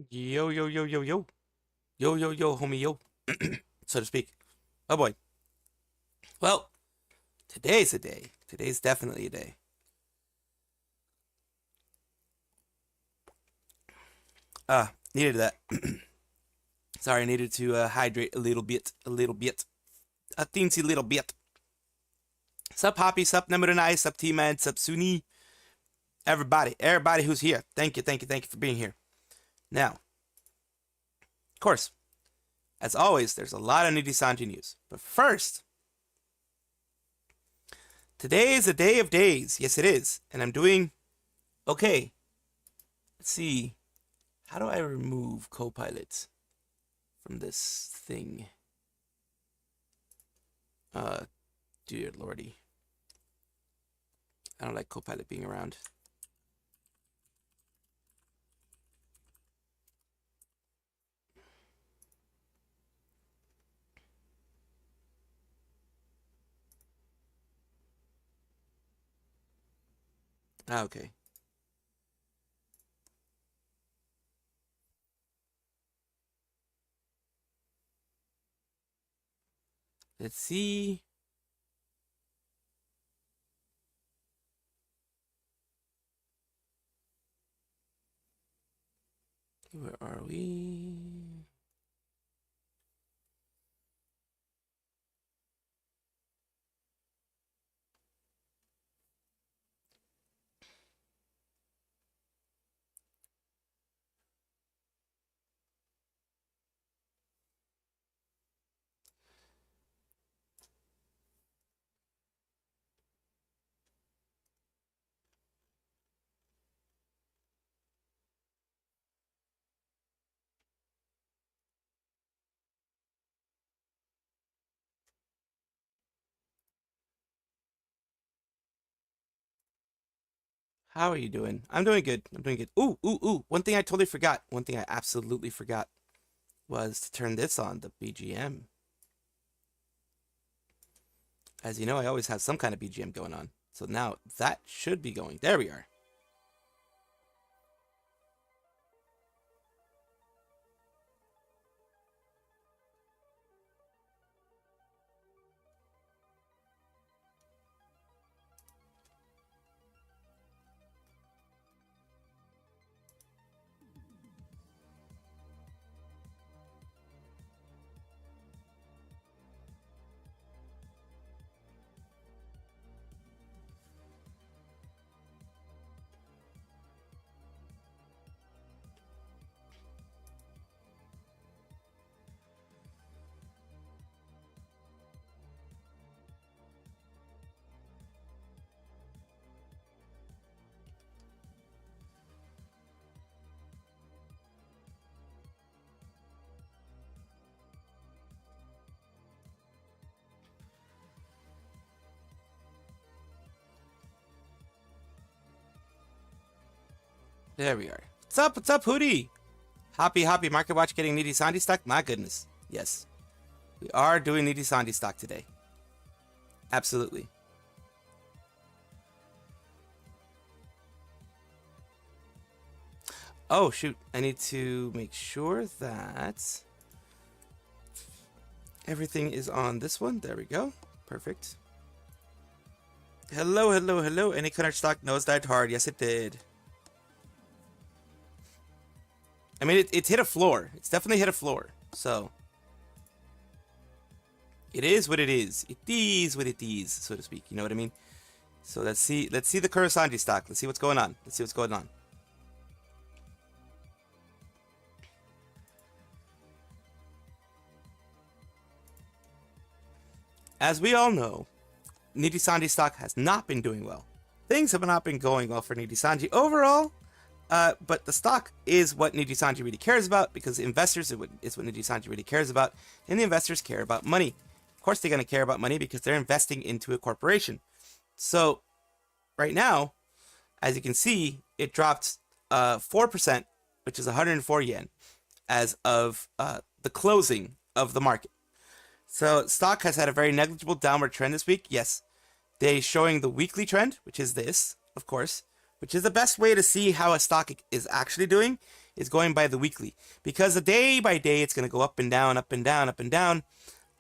Yo, yo, yo, yo, yo. Yo, yo, yo, homie, yo. So to speak. Oh boy. Well, today's a day. Today's definitely a day. Needed that. Sorry, I needed to hydrate a little bit. A little bit. A teensy little bit. Sup, Hoppy? Sup, Nemuranai? Sup, T-Man? Sup, Suni? Everybody who's here. Thank you for being here. Now, of course, as always, there's a lot of Nijisanji news. But first, today is a day of days. Yes, it is. And I'm doing okay. Let's see. How do I remove Copilot from this thing? Dear lordy. I don't like Copilot being around. Okay. Let's see. Where are we? How are you doing? I'm doing good. I'm doing good. Ooh. One thing I totally forgot. One thing I absolutely forgot was to turn this on, the BGM. As you know, I always have some kind of BGM going on. So now that should be going. There we are. There we are. What's up? What's up, Hootie? Hoppy, Market Watch getting Nijisanji stock? My goodness. Yes. We are doing Nijisanji stock today. Absolutely. Oh, shoot. I need to make sure that everything is on this one. There we go. Perfect. Hello. Any kind of stock nosedived hard. Yes, it did. I mean, it hit a floor. It's definitely hit a floor. So, it is what it is. It is what it is, so to speak. You know what I mean? So let's see the Kurosanji stock. Let's see what's going on. As we all know, Nijisanji stock has not been doing well. Things have not been going well for Nijisanji overall. But the stock is what Nijisanji really cares about, because investors is what Nijisanji really cares about, and the investors care about money. Of course, they're going to care about money because they're investing into a corporation. So, right now, as you can see, it dropped 4%, which is 104 yen, as of the closing of the market. So, stock has had a very negligible downward trend this week. Yes, they're showing the weekly trend, which is this, of course, which is the best way to see how a stock is actually doing, is going by the weekly, because the day by day it's going to go up and down, up and down, up and down.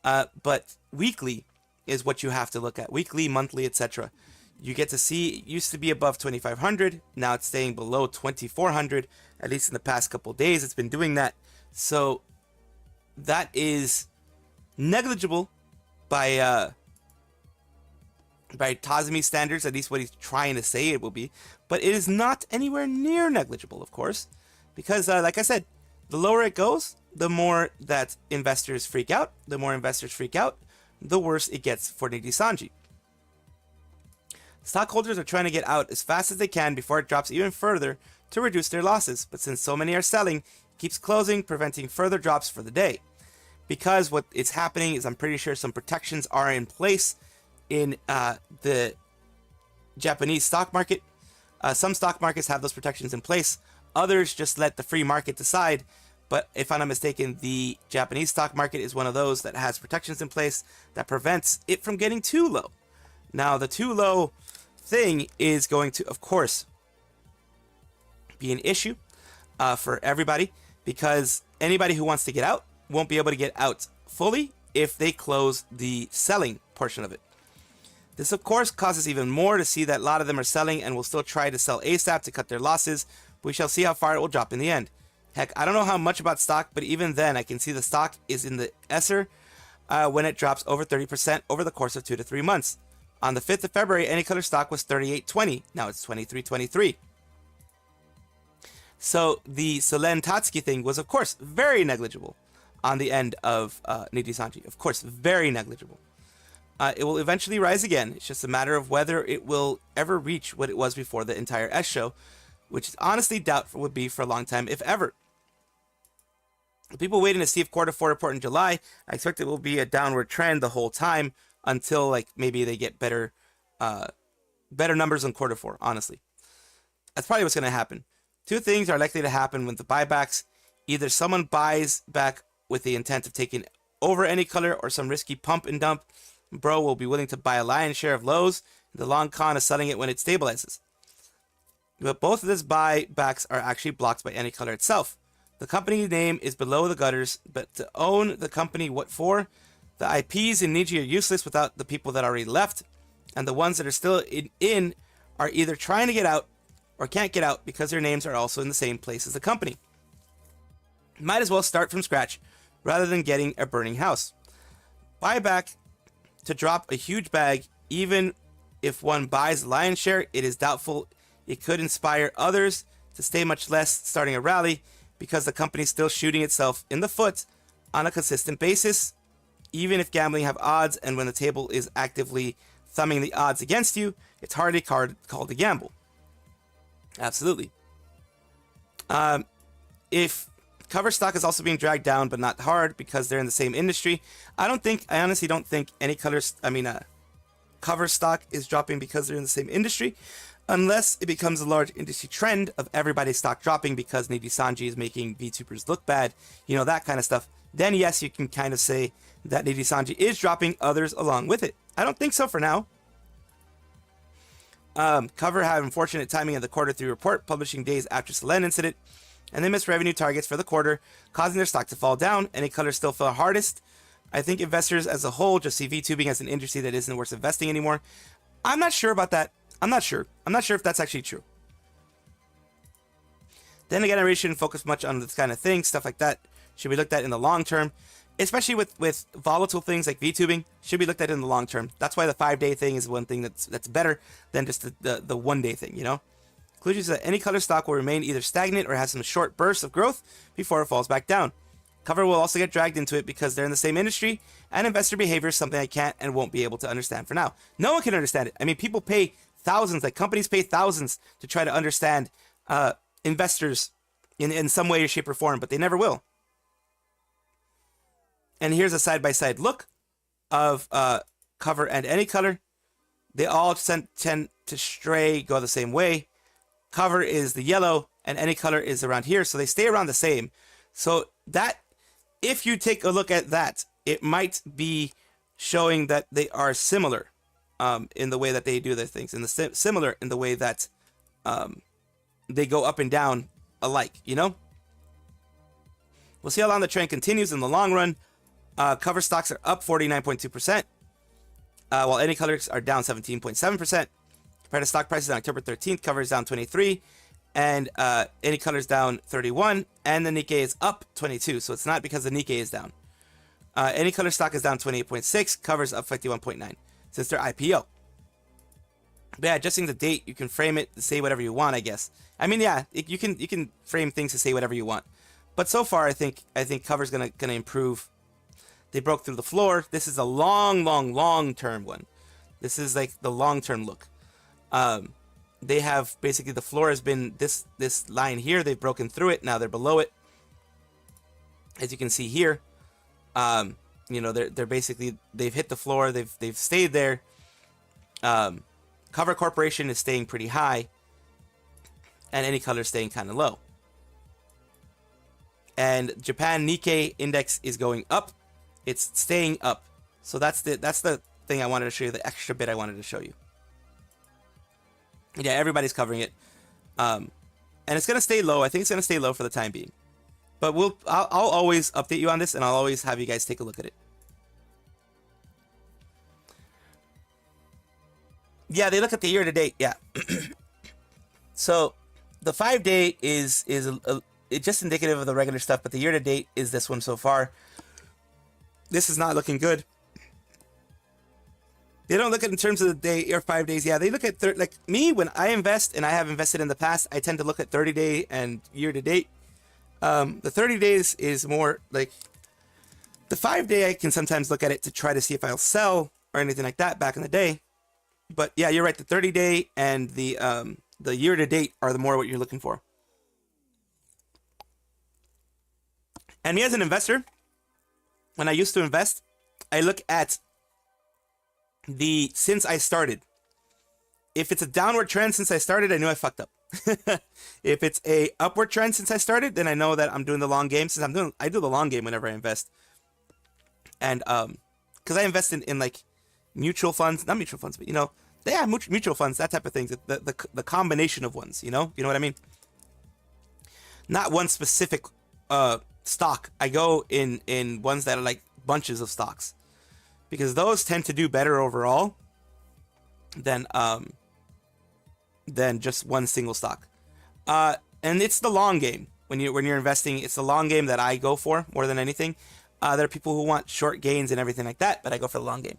But weekly is what you have to look at. Weekly, monthly, etc. You get to see, it used to be above 2,500. Now it's staying below 2,400. At least in the past couple days, it's been doing that. So that is negligible by Tazumi standards, at least what he's trying to say it will be. But it is not anywhere near negligible, of course, because like I said, the lower it goes, the more that investors freak out. The more investors freak out, the worse it gets for Nijisanji. Stockholders are trying to get out as fast as they can before it drops even further to reduce their losses, but since so many are selling, it keeps closing, preventing further drops for the day. Because what is happening is, I'm pretty sure some protections are in place in the Japanese stock market. Some stock markets have those protections in place. Others just let the free market decide. But if I'm not mistaken, the Japanese stock market is one of those that has protections in place that prevents it from getting too low. Now, the too low thing is going to, of course, be an issue for everybody, because anybody who wants to get out won't be able to get out fully if they close the selling portion of it. This, of course, causes even more to see that a lot of them are selling and will still try to sell ASAP to cut their losses. We shall see how far it will drop in the end. Heck, I don't know how much about stock, but even then, I can see the stock is in the Esser when it drops over 30% over the course of 2 to 3 months. On the 5th of February, any color stock was 38.20. Now it's 23.23. So the selen tatsuki thing was, of course, very negligible on the end of Nijisanji. Of course, very negligible. It will eventually rise again. It's just a matter of whether it will ever reach what it was before the entire S show, which is honestly doubtful would be for a long time, if ever. People waiting to see if quarter 4 report in July, I expect it will be a downward trend the whole time until like maybe they get better numbers on quarter 4, honestly. That's probably what's going to happen. Two things are likely to happen with the buybacks. Either someone buys back with the intent of taking over any color, or some risky pump and dump bro will be willing to buy a lion's share of lows. The long con is selling it when it stabilizes. But both of these buybacks are actually blocked by any color itself. The company name is below the gutters, but to own the company, what for? The IPs in Niji are useless without the people that already left, and the ones that are still in are either trying to get out or can't get out because their names are also in the same place as the company. Might as well start from scratch rather than getting a burning house. Buyback to drop a huge bag, even if one buys the lion's share, it is doubtful it could inspire others to stay, much less starting a rally, because the company is still shooting itself in the foot on a consistent basis. Even if gambling have odds, and when the table is actively thumbing the odds against you, it's hardly called a gamble. Absolutely. If cover stock is also being dragged down, but not hard because they're in the same industry, I honestly don't think any cover stock is dropping because they're in the same industry, unless it becomes a large industry trend of everybody's stock dropping because Nijisanji is making VTubers look bad, that kind of stuff. Then yes, you can kind of say that Nijisanji is dropping others along with it. I don't think so for now. Cover had unfortunate timing of the quarter 3 report, publishing days after Selen incident, and they missed revenue targets for the quarter, causing their stock to fall down. Any color still fell hardest. I think investors as a whole just see VTubing as an industry that isn't worth investing anymore. I'm not sure about that. I'm not sure if that's actually true. Then again, I shouldn't focus much on this kind of thing. Stuff like that should be looked at in the long term, especially with volatile things like VTubing. Should be looked at in the long term. That's why the 5-day thing is one thing that's better than just the 1-day thing. Conclusion is that any color stock will remain either stagnant or has some short bursts of growth before it falls back down. Cover will also get dragged into it because they're in the same industry, and investor behavior is something I can't and won't be able to understand for now. No one can understand it. I mean, people pay thousands, like companies pay thousands to try to understand investors in some way, shape, or form, but they never will. And here's a side-by-side look of cover and any color. They all tend to go the same way. Cover is the yellow, and any color is around here, so they stay around the same. So that, if you take a look at that, it might be showing that they are similar in the way that they do their things, and similar in the way that they go up and down alike, We'll see how long the trend continues in the long run. Cover stocks are up 49.2%, while any colors are down 17.7%. Compared to stock prices on October 13th, cover is down 23, and any colors down 31, and the Nikkei is up 22. So it's not because the Nikkei is down. Any color stock is down 28.6, covers up 51.9 since their IPO. But yeah, adjusting the date, you can frame it to say whatever you want, I guess. I mean, yeah, you can frame things to say whatever you want. But so far, I think cover's gonna improve. They broke through the floor. This is a long term one. This is like the long term look. They have basically, the floor has been this line here. They've broken through it. Now they're below it. As you can see here, you know, they're basically, they've hit the floor. They've stayed there. Cover Corporation is staying pretty high, and any color staying kind of low. And Japan Nikkei index is going up. It's staying up. So that's the thing I wanted to show you, the extra bit I wanted to show you. Yeah, everybody's covering it. And it's going to stay low. I think it's going to stay low for the time being. But I'll always update you on this, and I'll always have you guys take a look at it. Yeah, they look at the year to date. Yeah. So the 5-day is it's just indicative of the regular stuff, but the year to date is this one so far. This is not looking good. They don't look at it in terms of the day or 5 days. Yeah, they look at like me, when I invest, and I have invested in the past, I tend to look at 30-day and year to date. The 30 days is more like the 5-day. I can sometimes look at it to try to see if I'll sell or anything like that back in the day. But yeah, you're right. The 30-day and the year to date are the more what you're looking for. And me as an investor, when I used to invest, I look at the since I started. If it's a downward trend since I started, I knew I fucked up. If it's a upward trend since I started, then I know that I'm doing the long game. Since I do the long game whenever I invest. And because I invest in like mutual funds, not mutual funds, but you know, yeah, mutual funds, that type of things. The combination of ones, you know what I mean. Not one specific stock. I go in ones that are like bunches of stocks, because those tend to do better overall than just one single stock. And it's the long game when you're investing. It's the long game that I go for more than anything. There are people who want short gains and everything like that, but I go for the long game.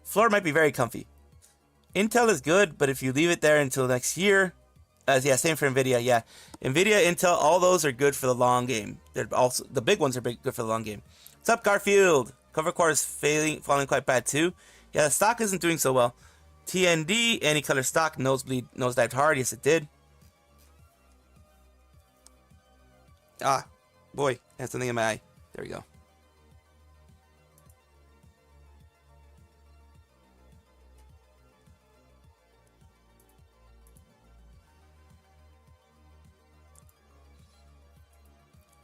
Floor might be very comfy. Intel is good, but if you leave it there until next year, yeah, same for Nvidia. Yeah, Nvidia, Intel, all those are good for the long game. They're also, the big ones are good for the long game. What's up, Garfield? Cover core is falling quite bad too. Yeah, the stock isn't doing so well. TND, any color stock, nosedived hard. Yes, it did. Ah, boy, I have something in my eye. There we go.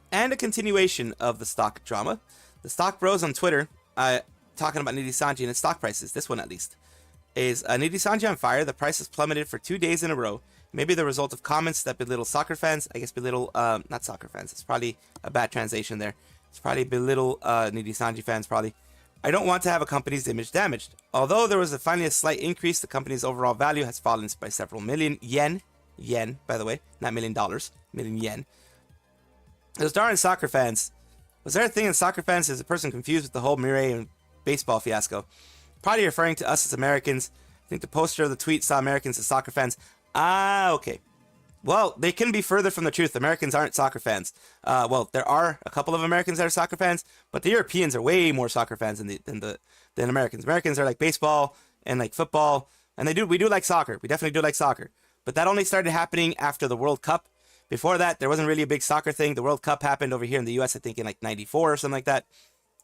And a continuation of the stock drama. The stock bros on Twitter, talking about Nijisanji and its stock prices, this one at least, is Nijisanji on fire. The price has plummeted for 2 days in a row. Maybe the result of comments that belittle soccer fans. I guess belittle, not soccer fans. It's probably a bad translation there. It's probably belittle Nijisanji fans, probably. I don't want to have a company's image damaged. Although there was finally a slight increase, the company's overall value has fallen by several million yen. Yen, by the way, not $1 million, million yen. Those darn soccer fans. Was there a thing in soccer fans? Is a person confused with the whole Mirai and baseball fiasco? Probably referring to us as Americans. I think the poster of the tweet saw Americans as soccer fans. Ah, okay. Well, they couldn't be further from the truth. Americans aren't soccer fans. Well, there are a couple of Americans that are soccer fans, but the Europeans are way more soccer fans than Americans. Americans are like baseball and like football, and we do like soccer. We definitely do like soccer. But that only started happening after the World Cup. Before that, there wasn't really a big soccer thing. The World Cup happened over here in the U.S., I think, in like 94 or something like that.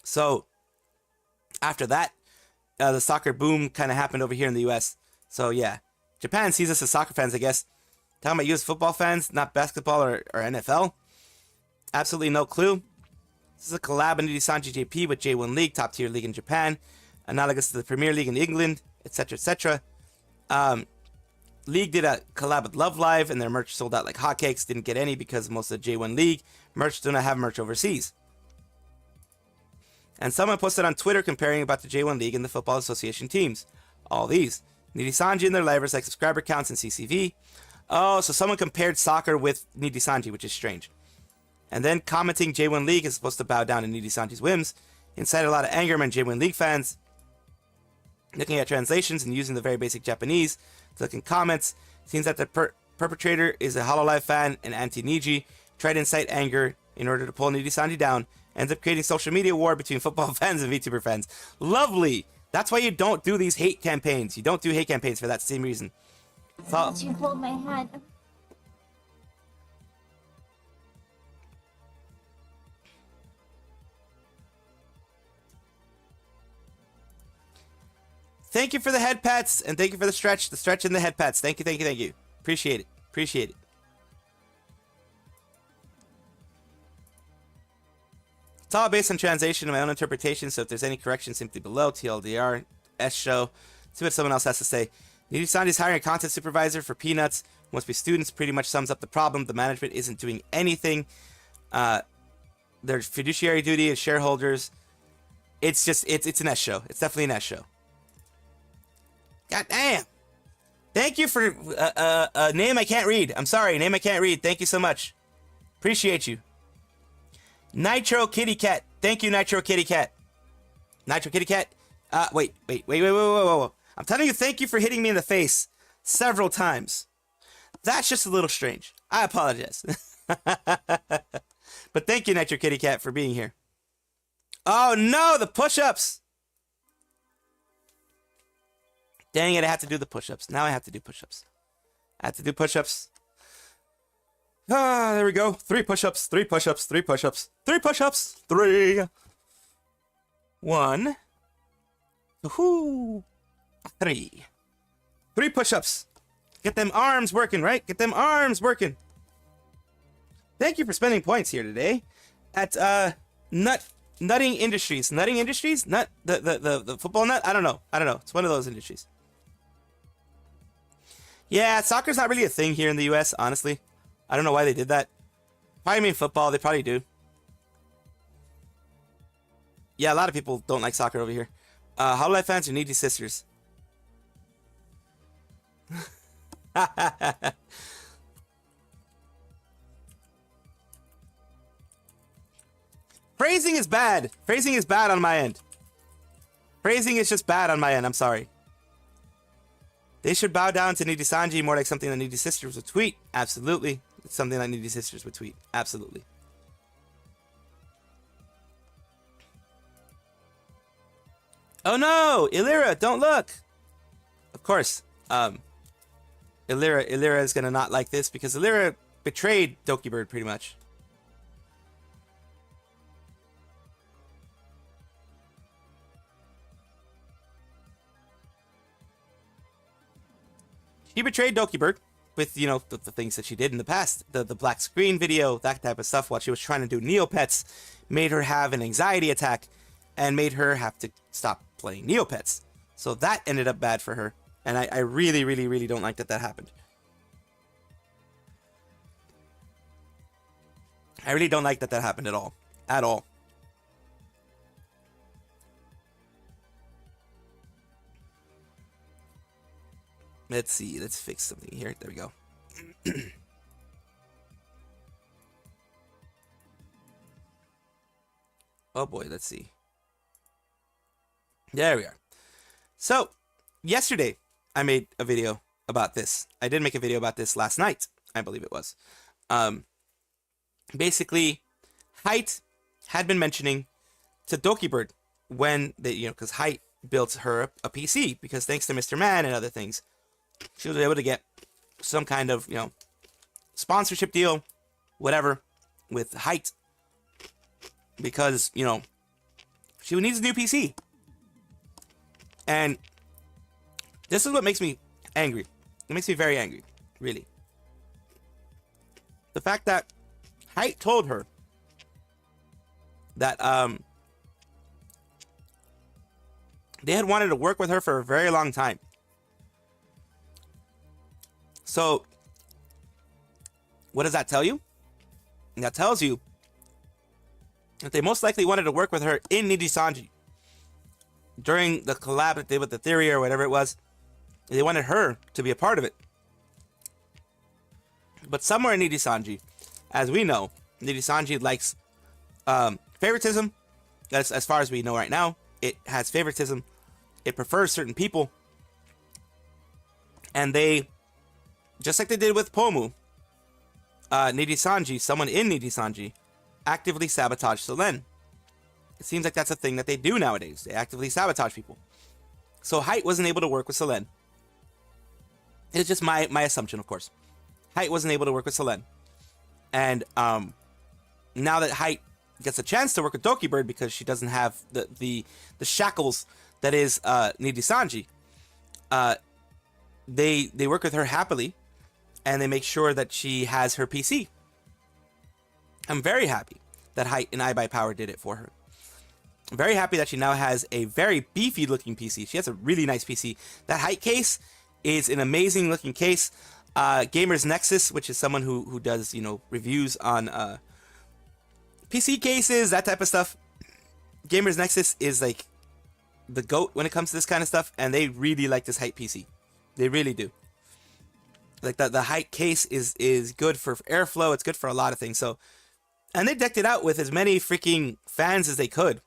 So after that, the soccer boom kind of happened over here in the U.S. So yeah, Japan sees us as soccer fans, I guess. Talking about U.S. football fans, not basketball or NFL. Absolutely no clue. This is a collab in Nijisanji JP with J1 League, top tier league in Japan, analogous to the Premier League in England, etc., etc. League did a collab with Love Live, and their merch sold out like hotcakes. Didn't get any because most of the J1 League merch do not have merch overseas. And someone posted on Twitter comparing about the J1 League and the Football Association teams. All these. Nijisanji and their livers like subscriber counts and CCV. Oh, so someone compared soccer with Nijisanji, which is strange. And then commenting J1 League is supposed to bow down to Nijisanji's whims. Incited a lot of anger among J1 League fans. Looking at translations and using the very basic Japanese to look in comments, seems that the perpetrator is a Hololive fan and anti-Niji, tried to incite anger in order to pull Nijisanji down, ends up creating social media war between football fans and VTuber fans. Lovely! That's why you don't do these hate campaigns. You don't do hate campaigns for that same reason. So, you hold my hand. thank you for the head pats, and thank you for the stretch and the head pats. Thank you, thank you, thank you. Appreciate it. Appreciate it. It's all based on translation and my own interpretation, so if there's any correction, simply below. TLDR, S show. See what someone else has to say. Nijisanji is hiring a content supervisor for peanuts. Must be students. Pretty much sums up the problem. The management isn't doing anything. Their fiduciary duty is shareholders. It's just, it's an S show. It's definitely an S show. God damn. Thank you for a name I can't read. I'm sorry, name I can't read. Thank you so much. Appreciate you. Nitro Kitty Cat. Thank you, Nitro Kitty Cat. Nitro Kitty Cat. Wait. I'm telling you, thank you for hitting me in the face several times. That's just a little strange. I apologize. But thank you, Nitro Kitty Cat, for being here. Oh no, the push-ups. Dang it, I have to do the push-ups. Now I have to do push-ups. I have to do push-ups. Ah, there we go. 3 push-ups, 3 push-ups, 3 push-ups, 3 push-ups, 3. 1. Woohoo. 3. 3 push-ups. Get them arms working, right? Get them arms working. Thank you for spending points here today at Nutting Industries. Nutting Industries? Nut the football nut? I don't know. It's one of those industries. Yeah, soccer's not really a thing here in the US, honestly. I don't know why they did that. Probably mean football. They probably do. Yeah, a lot of people don't like soccer over here. Hololive fans are Niji sisters. Phrasing is bad. Phrasing is bad on my end. Phrasing is just bad on my end. I'm sorry. They should bow down to Nijisanji more like something that Niji sisters would tweet. Absolutely. It's something that Niji sisters would tweet. Absolutely. Oh no! Elira, don't look! Of course. Elira is gonna not like this because Elira betrayed Doki Bird pretty much. She betrayed Doki Bird with, you know, the things that she did in the past. The black screen video, that type of stuff, while she was trying to do Neopets, made her have an anxiety attack and made her have to stop playing Neopets. So that ended up bad for her. And I really, really, really don't like that that happened. I really don't like that that happened at all. At all. Let's see. Let's fix something here. There we go. Oh boy, let's see. There we are. So, yesterday, I made a video about this. I did make a video about this last night, I believe it was. Basically, Hyte had been mentioning to Doki Bird when they, you know, because Hyte built her a PC, because thanks to Mr. Man and other things, she was able to get some kind of, you know, sponsorship deal, whatever, with Hyte, because, you know, she needs a new PC. And this is what makes me angry. It makes me very angry, really. The fact that Hyte told her that they had wanted to work with her for a very long time. So what does that tell you? And that tells you that they most likely wanted to work with her in Nijisanji. During the collab that they did with the theory or whatever it was, they wanted her to be a part of it. But somewhere in Nijisanji, as we know, Nijisanji likes favoritism. As far as we know right now, it has favoritism. It prefers certain people. And they, just like they did with Pomu, Nijisanji, someone in Nijisanji, actively sabotage selen. It seems like that's a thing that they do nowadays. They actively sabotage people. So Hyte wasn't able to work with selen. It's just my assumption, of course. Hyte wasn't able to work with selen. And now that Hyte gets a chance to work with Doki Bird because she doesn't have the shackles that is Nijisanji, they work with her happily, and they make sure that she has her PC. I'm very happy that Hyte and iBuyPower did it for her. I'm very happy that she now has a very beefy looking PC. She has a really nice PC. That Hyte case is an amazing looking case. Gamers Nexus, which is someone who does, reviews on PC cases, that type of stuff. Gamers Nexus is like the GOAT when it comes to this kind of stuff, and they really like this Hyte PC. They really do. Like the Hyte case is good for airflow. It's good for a lot of things. So, and they decked it out with as many freaking fans as they could.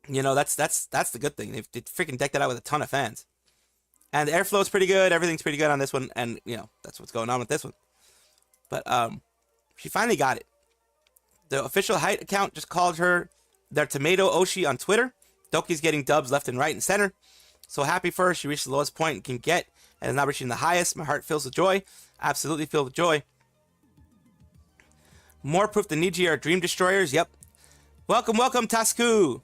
That's the good thing. They freaking decked it out with a ton of fans. And the airflow is pretty good. Everything's pretty good on this one. And, that's what's going on with this one. But she finally got it. The official Hyte account just called her their tomato Oshi on Twitter. Doki's getting dubs left and right and center. So happy for her. She reached the lowest point it can get and is now reaching the highest. My heart fills with joy. Absolutely filled with joy. More proof the Niji are dream destroyers. Yep. Welcome, Tasku.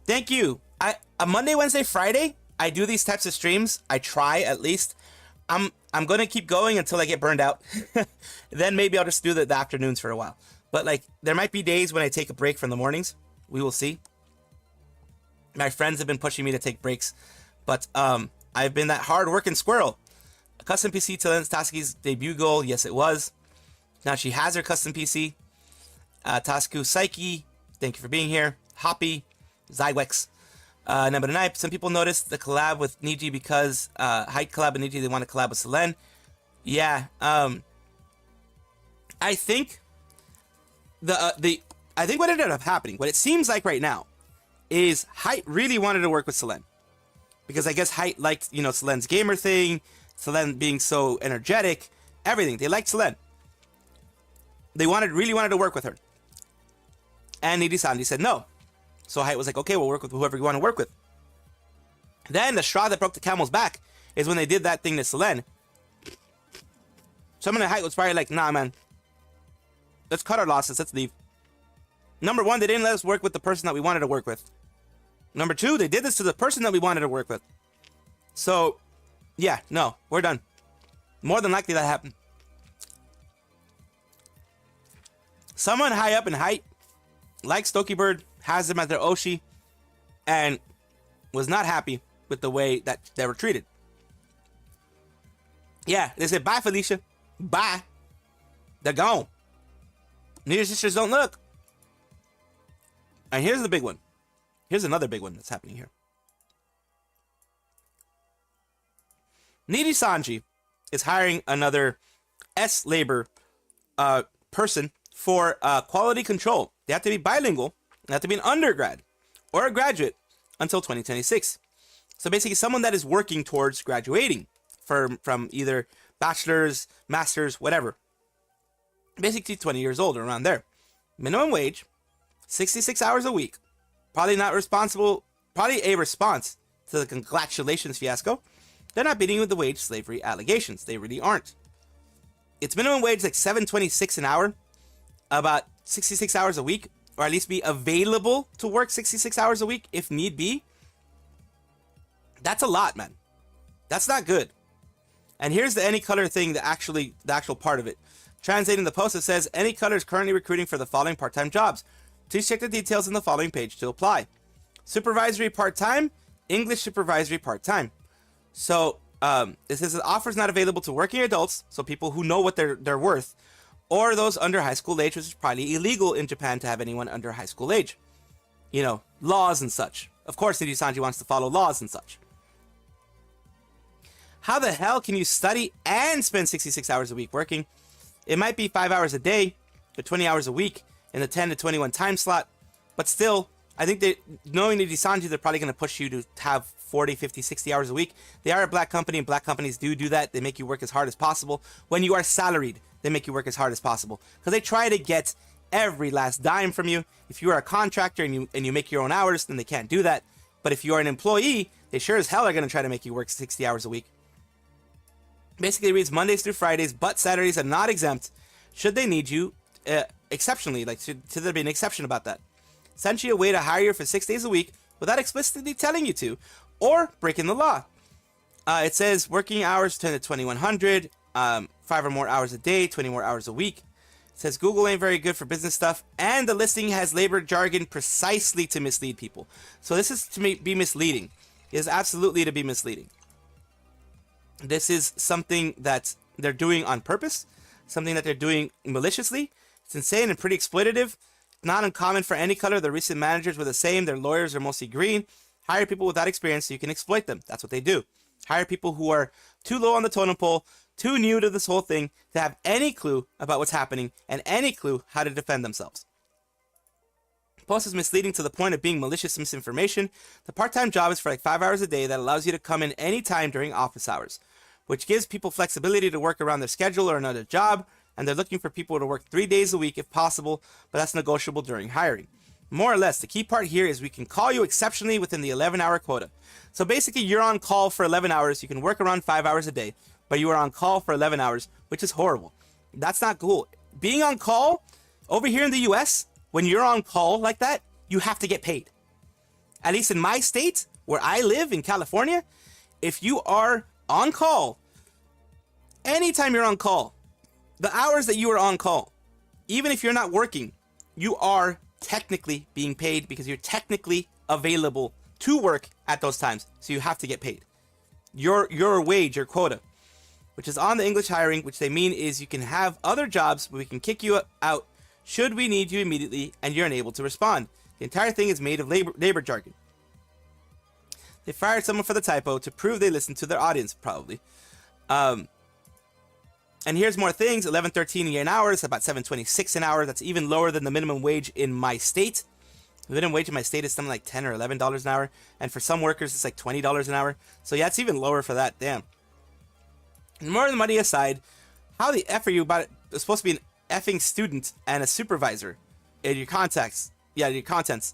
Thank you. A Monday, Wednesday, Friday, I do these types of streams. I try at least. I'm going to keep going until I get burned out. Then maybe I'll just do the afternoons for a while. But there might be days when I take a break from the mornings. We will see. My friends have been pushing me to take breaks. But I've been that hard-working squirrel. A custom PC to Lens Taski's debut goal. Yes, it was. Now she has her custom PC. Tasku Psyche, thank you for being here. Hoppy, Zywex. Number 9, some people noticed the collab with Niji because Hyte collab with Niji, they want to collab with Selen. Yeah, I think I think what ended up happening, what it seems like right now, is Hyte really wanted to work with Selen. Because I guess Hyte liked, Selen's gamer thing, Selen being so energetic, everything. They liked Selen. They really wanted to work with her. And Nijisanji said no. So Hyte was like, okay, we'll work with whoever you want to work with. Then the straw that broke the camel's back is when they did that thing to Selen. Someone at Hyte was probably like, nah, man. Let's cut our losses. Let's leave. Number 1, they didn't let us work with the person that we wanted to work with. Number 2, they did this to the person that we wanted to work with. So, yeah, no, we're done. More than likely that happened. Someone high up in Hyte likes Doki Bird, has them as their Oshi, and was not happy with the way that they were treated. Yeah, they said, bye, Felicia. Bye. They're gone. Neither sisters don't look. And here's the big one. Here's another big one that's happening here. Nijisanji is hiring another S-labor person for quality control. They have to be bilingual. They have to be an undergrad or a graduate until 2026. So basically someone that is working towards graduating from either bachelor's, master's, whatever. Basically 20 years old or around there. Minimum wage, 66 hours a week. Probably a response to the congratulations fiasco. They're not beating with the wage slavery allegations. They really aren't. It's minimum wage like $7.26 an hour, about 66 hours a week, or at least be available to work 66 hours a week if need be. That's a lot, man. That's not good. And here's the Any Color thing, the actual part of it. Translating the post, it says, Any Color is currently recruiting for the following part-time jobs. Please check the details in the following page to apply. Supervisory part-time, English supervisory part-time. So It says the offer is not available to working adults, so people who know what they're worth, or those under high school age, which is probably illegal in Japan to have anyone under high school age. You know, laws and such. Of course, Nijisanji wants to follow laws and such. How the hell can you study and spend 66 hours a week working? It might be 5 hours a day, or 20 hours a week in the 10 to 21 time slot, but still, I think that knowing Nijisanji, they're probably going to push you to have 40, 50, 60 hours a week. They are a black company, and black companies do that. They make you work as hard as possible. When you are salaried, they make you work as hard as possible because they try to get every last dime from you. If you are a contractor and you make your own hours, then they can't do that. But if you are an employee, they sure as hell are going to try to make you work 60 hours a week. Basically, it reads Mondays through Fridays, but Saturdays are not exempt. Should they need you exceptionally, like should there be an exception about that? Essentially, a way to hire you for 6 days a week without explicitly telling you to, or breaking the law. It says working hours 10 to 2100, 5 or more hours a day, 20 more hours a week. It says Google ain't very good for business stuff, and the listing has labor jargon precisely to mislead people. So this is to be misleading. It is absolutely to be misleading. This is something that they're doing on purpose, something that they're doing maliciously. It's insane and pretty exploitative. Not uncommon for any color. The recent managers were the same. Their lawyers are mostly green. Hire people without experience so you can exploit them. That's what they do. Hire people who are too low on the totem pole, too new to this whole thing to have any clue about what's happening and any clue how to defend themselves. Post is misleading to the point of being malicious misinformation. The part-time job is for like 5 hours a day that allows you to come in anytime during office hours, which gives people flexibility to work around their schedule or another job, and they're looking for people to work 3 days a week if possible, but that's negotiable during hiring. More or less, the key part here is we can call you exceptionally within the 11-hour quota. So basically, you're on call for 11 hours. You can work around 5 hours a day, but you are on call for 11 hours, which is horrible. That's not cool. Being on call, over here in the US, when you're on call like that, you have to get paid. At least in my state, where I live in California, if you are on call, anytime you're on call, the hours that you are on call, even if you're not working, you are technically being paid because you're technically available to work at those times. So you have to get paid. Your wage, your quota, which is on the English hiring, which they mean is you can have other jobs, but we can kick you out should we need you immediately and you're unable to respond. The entire thing is made of labor jargon. They fired someone for the typo to prove they listened to their audience, probably. And here's more things. 11.13 an hour is about 7.26 an hour. That's even lower than the minimum wage in my state. The minimum wage in my state is something like $10 or $11 an hour. And for some workers, it's like $20 an hour. So yeah, it's even lower for that. Damn. And more than money aside, how the F are you about it? It's supposed to be an effing student and a supervisor in your contacts. Yeah, your contents.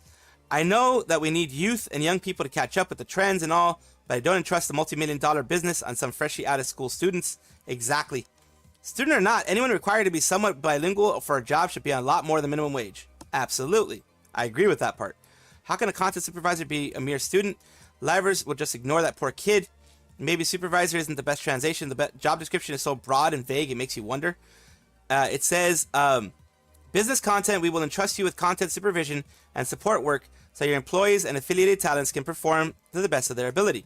I know that we need youth and young people to catch up with the trends and all, but I don't entrust a multi-million-dollar business on some freshly out of school students. Exactly. Student or not, anyone required to be somewhat bilingual for a job should be on a lot more than minimum wage. Absolutely. I agree with that part. How can a content supervisor be a mere student? Livers will just ignore that poor kid. Maybe supervisor isn't the best translation. The job description is so broad and vague, it makes you wonder. It says, business content, we will entrust you with content supervision and support work so your employees and affiliated talents can perform to the best of their ability.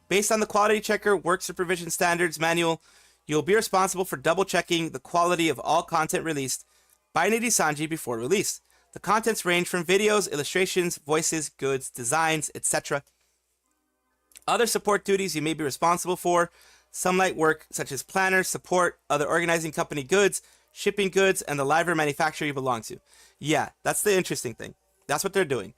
Based on the quality checker work supervision standards manual, you'll be responsible for double checking the quality of all content released by Nijisanji before release. The contents range from videos, illustrations, voices, goods, designs, etc. Other support duties you may be responsible for, some light work such as planners, support, other organizing company goods, shipping goods, and the live manufacturer you belong to. Yeah, that's the interesting thing. That's what they're doing.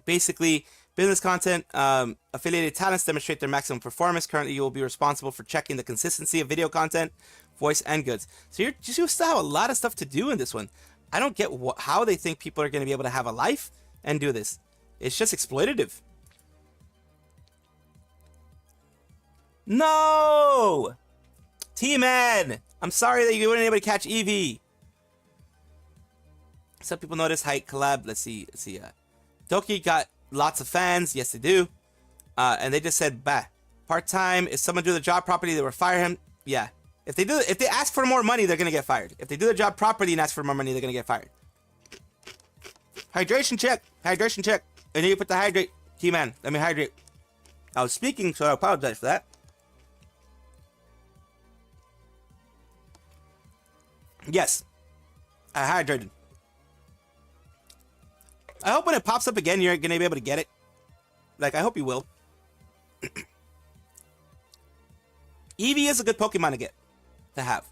Basically, business content, affiliated talents demonstrate their maximum performance. Currently, you will be responsible for checking the consistency of video content, voice, and goods. So you still have a lot of stuff to do in this one. I don't get how they think people are going to be able to have a life and do this. It's just exploitative. No! T-Man! I'm sorry that you weren't able to catch Eevee. Some people notice Hyte collab. Let's see. Doki got lots of fans. Yes, they do. And they just said, bah. Part-time. If someone do the job properly, they will fire him. Yeah. If they ask for more money, they're going to get fired. If they do the job properly and ask for more money, they're going to get fired. Hydration check. Hydration check. And then you put the hydrate. T-Man, let me hydrate. I was speaking, so I apologize for that. Yes, I hydrated. I hope when it pops up again, you're gonna be able to get it. Like, I hope you will. Eevee is a good Pokemon to get, to have.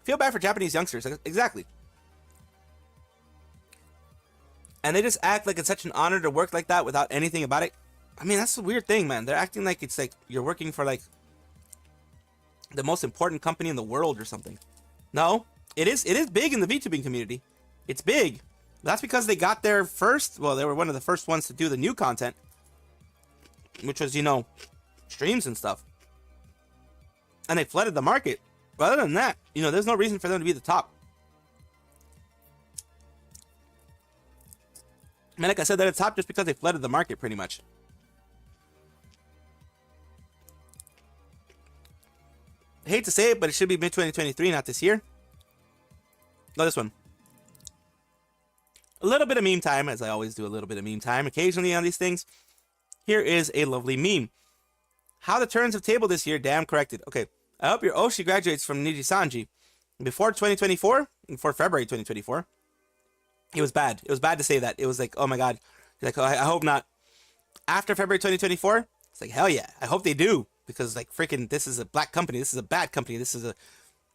Feel bad for Japanese youngsters, exactly. And they just act like it's such an honor to work like that without anything about it. I mean, that's a weird thing, man. They're acting like it's like you're working for like the most important company in the world or something. No, it is big in the VTubing community. It's big. That's because they got there first. Well, they were one of the first ones to do the new content, which was, you know, streams and stuff. And they flooded the market. But other than that, you know, there's no reason for them to be the top. I mean, like I said, they're the top just because they flooded the market, pretty much. I hate to say it, but it should be mid-2023, not this year. No, this one. A little bit of meme time, as I always do a little bit of meme time occasionally on these things. Here is a lovely meme. How the turns have tabled this year, damn corrected. Okay, I hope your Oshi graduates from Nijisanji before 2024, before February 2024. It was bad. It was bad to say that. It was like, oh my god. Like, oh, I hope not. After February 2024, it's like, hell yeah. I hope they do. Because, like, freaking, this is a black company. This is a bad company. This is a,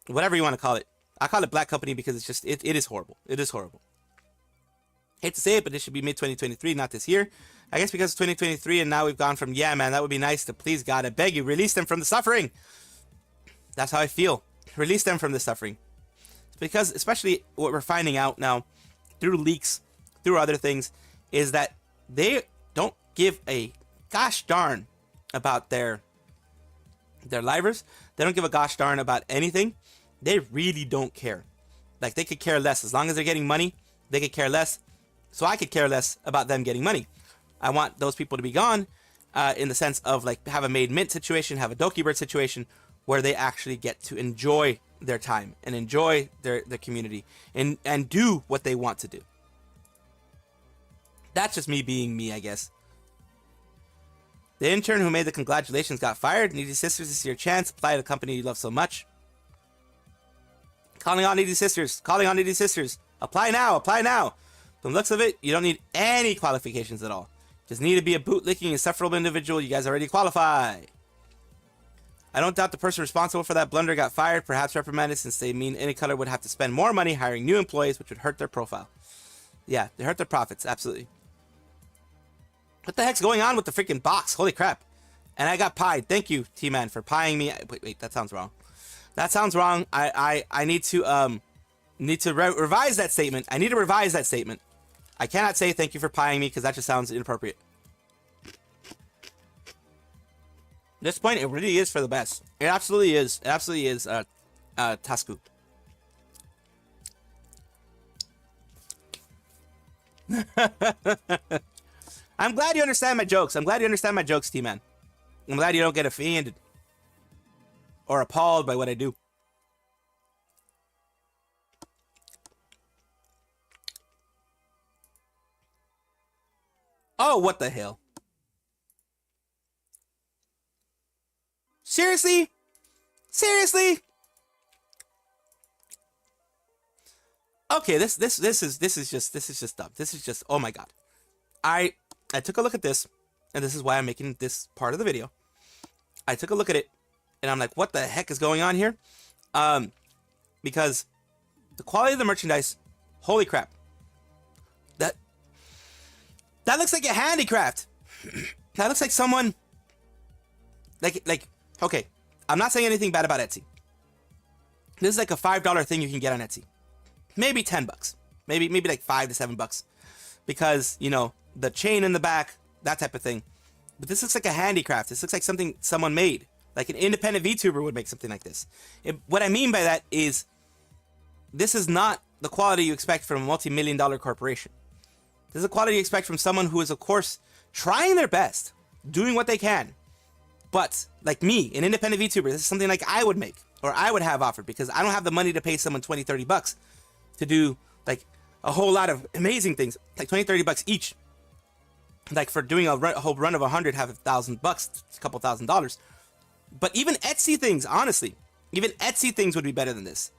whatever you want to call it. I call it black company because it's just, it is horrible. It is horrible. Hate to say it, but it should be mid-2023, not this year. I guess because it's 2023 and now we've gone from, yeah, man, that would be nice to, please, God, I beg you, release them from the suffering. That's how I feel. Release them from the suffering. Because, especially what we're finding out now, through leaks, through other things, is that they don't give a gosh darn about their livers. They don't give a gosh darn about anything. They really don't care. Like, they could care less. As long as they're getting money, they could care less. So I could care less about them getting money. I want those people to be gone, in the sense of, like, have a made mint situation, have a Doki Bird situation, where they actually get to enjoy their time and enjoy their community and do what they want to do. That's just me being me, I guess. The intern who made the congratulations got fired. Needy Sisters, this is your chance. Apply to the company you love so much. Calling on Needy Sisters. Calling on Needy Sisters. Apply now. Apply now. From the looks of it, you don't need any qualifications at all. Just need to be a bootlicking, insufferable individual. You guys already qualify. I don't doubt the person responsible for that blunder got fired, perhaps reprimanded, since they mean any color would have to spend more money hiring new employees, which would hurt their profile. Yeah, they hurt their profits, absolutely. What the heck's going on with the freaking box? Holy crap. And I got pied. Thank you, T-Man, for pieing me. Wait, that sounds wrong. That sounds wrong. I need to revise that statement. I need to revise that statement. I cannot say thank you for pieing me because that just sounds inappropriate. At this point, it really is for the best. It absolutely is. It absolutely is, Tasku. I'm glad you understand my jokes. I'm glad you understand my jokes, T-Man. I'm glad you don't get offended or appalled by what I do. Oh, what the hell? Seriously? Seriously? Okay, this is just dumb. This is just, oh my god. I took a look at this, and this is why I'm making this part of the video. I took a look at it, and I'm like, what the heck is going on here? Because the quality of the merchandise, holy crap. That looks like a handicraft. That looks like someone, like, okay, I'm not saying anything bad about Etsy. This is like a $5 thing you can get on Etsy. Maybe 10 bucks. Maybe like $5 to $7. Because, you know, the chain in the back, that type of thing. But this looks like a handicraft. This looks like something someone made. Like an independent VTuber would make something like this. What I mean by that is, this is not the quality you expect from a multi-million-dollar corporation. This is the quality you expect from someone who is, of course, trying their best, doing what they can. But, like me, an independent VTuber, this is something like I would make, or I would have offered, because I don't have the money to pay someone 20, 30 bucks to do, like, a whole lot of amazing things, like 20, 30 bucks each. Like for doing a whole run of 100, have $1,000, a couple $1,000. But even Etsy things, honestly, even Etsy things would be better than this.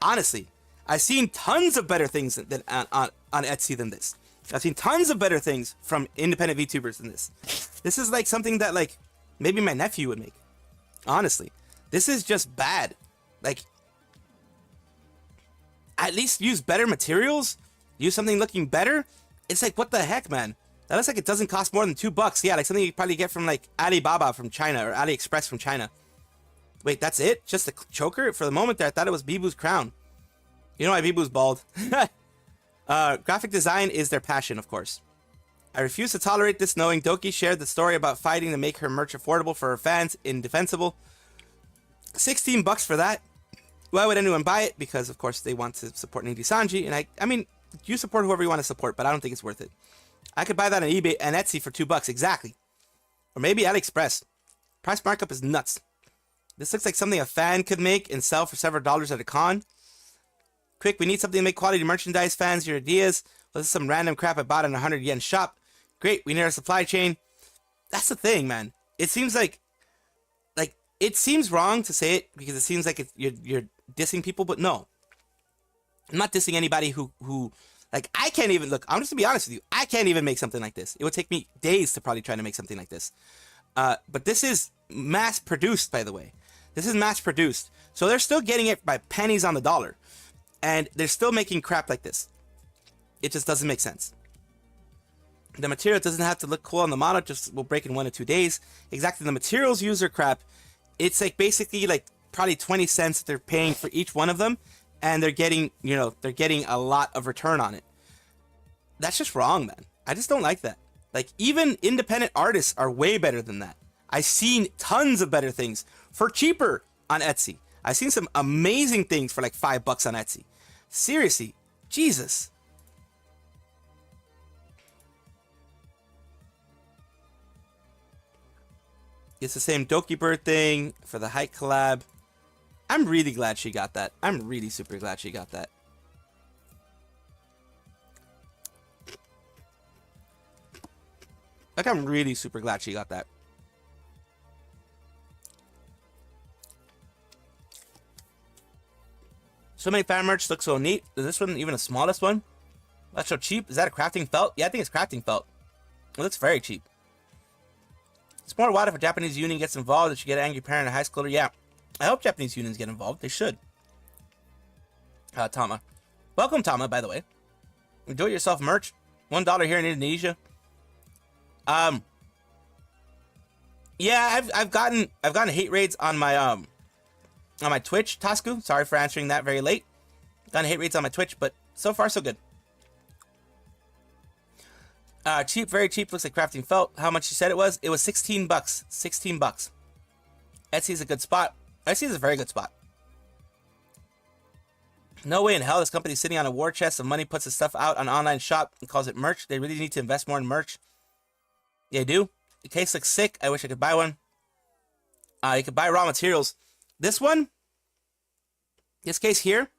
Honestly, I've seen tons of better things than on Etsy than this. I've seen tons of better things from independent VTubers than this. This is like something that like maybe my nephew would make. Honestly, this is just bad. Like, at least use better materials. Use something looking better. It's like, what the heck, man? That looks like it doesn't cost more than $2. Yeah, like something you probably get from like Alibaba from China or AliExpress from China. Wait, that's it? Just a choker? For the moment there, I thought it was Bibu's crown. You know why Bibu's bald? Graphic design is their passion, of course. I refuse to tolerate this, knowing Doki shared the story about fighting to make her merch affordable for her fans. Indefensible. $16 for that. Why would anyone buy it? Because, of course, they want to support Nijisanji. And I mean, you support whoever you want to support, but I don't think it's worth it. I could buy that on eBay and Etsy for $2, exactly. Or maybe AliExpress. Price markup is nuts. This looks like something a fan could make and sell for several dollars at a con. Quick, we need something to make quality merchandise. Fans, your ideas. Well, this is some random crap I bought in a 100 yen shop. Great, we need our supply chain. That's the thing, man. It seems like it seems wrong to say it because it seems like you're dissing people, but no. I'm not dissing anybody who like, I can't even, look, I'm just gonna be honest with you, I can't even make something like this. It would take me days to probably try to make something like this. But this is mass produced, by the way. This is mass produced. So they're still getting it by pennies on the dollar. And they're still making crap like this. It just doesn't make sense. The material doesn't have to look cool on the model, just will break in 1 to 2 days. Exactly, the materials user crap. It's like basically like probably 20 cents that they're paying for each one of them. And they're getting, you know, they're getting a lot of return on it. That's just wrong, man. I just don't like that. Like, even independent artists are way better than that. I've seen tons of better things for cheaper on Etsy. I've seen some amazing things for like $5 on Etsy. Seriously, Jesus. It's the same Doki Bird thing for the Hyte collab. I'm really glad she got that. I'm really super glad she got that. Like, I'm really super glad she got that. So many fan merch look so neat. Is this one even the smallest one? That's so cheap. Is that a crafting felt? Yeah, I think it's crafting felt. It looks very cheap. It's more wild if a Japanese union gets involved. If you get an angry parent in high schooler. Yeah. I hope Japanese unions get involved. They should. Tama. Welcome, Tama, by the way. Do-it-yourself merch. $1 here in Indonesia. Yeah, I've gotten hate raids on my Twitch, Tasku. Sorry for answering that very late. Gotten hate raids on my Twitch, but so far so good. Cheap, very cheap. Looks like crafting felt. How much you said it was? It was $16. $16. Etsy is a good spot. Etsy is a very good spot. No way in hell this company's sitting on a war chest of money, puts the stuff out on an online shop and calls it merch. They really need to invest more in merch. Yeah, they do. The case looks sick. I wish I could buy one. You could buy raw materials. This one, this case here,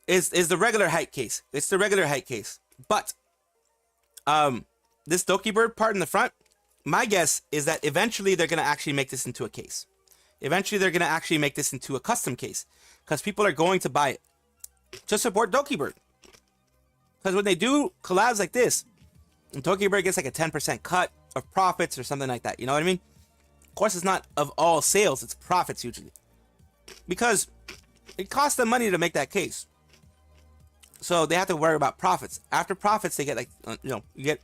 is the regular Hyte case. It's the regular Hyte case. But this Doki Bird part in the front, my guess is that eventually they're going to actually make this into a case. Eventually they're going to actually make this into a custom case. Because people are going to buy it. To support Doki Bird. Because when they do collabs like this, Doki Bird gets like a 10% cut of profits or something like that. You know what I mean? Of course, it's not of all sales. It's profits usually. Because it costs them money to make that case. So they have to worry about profits. After profits, they get like, you get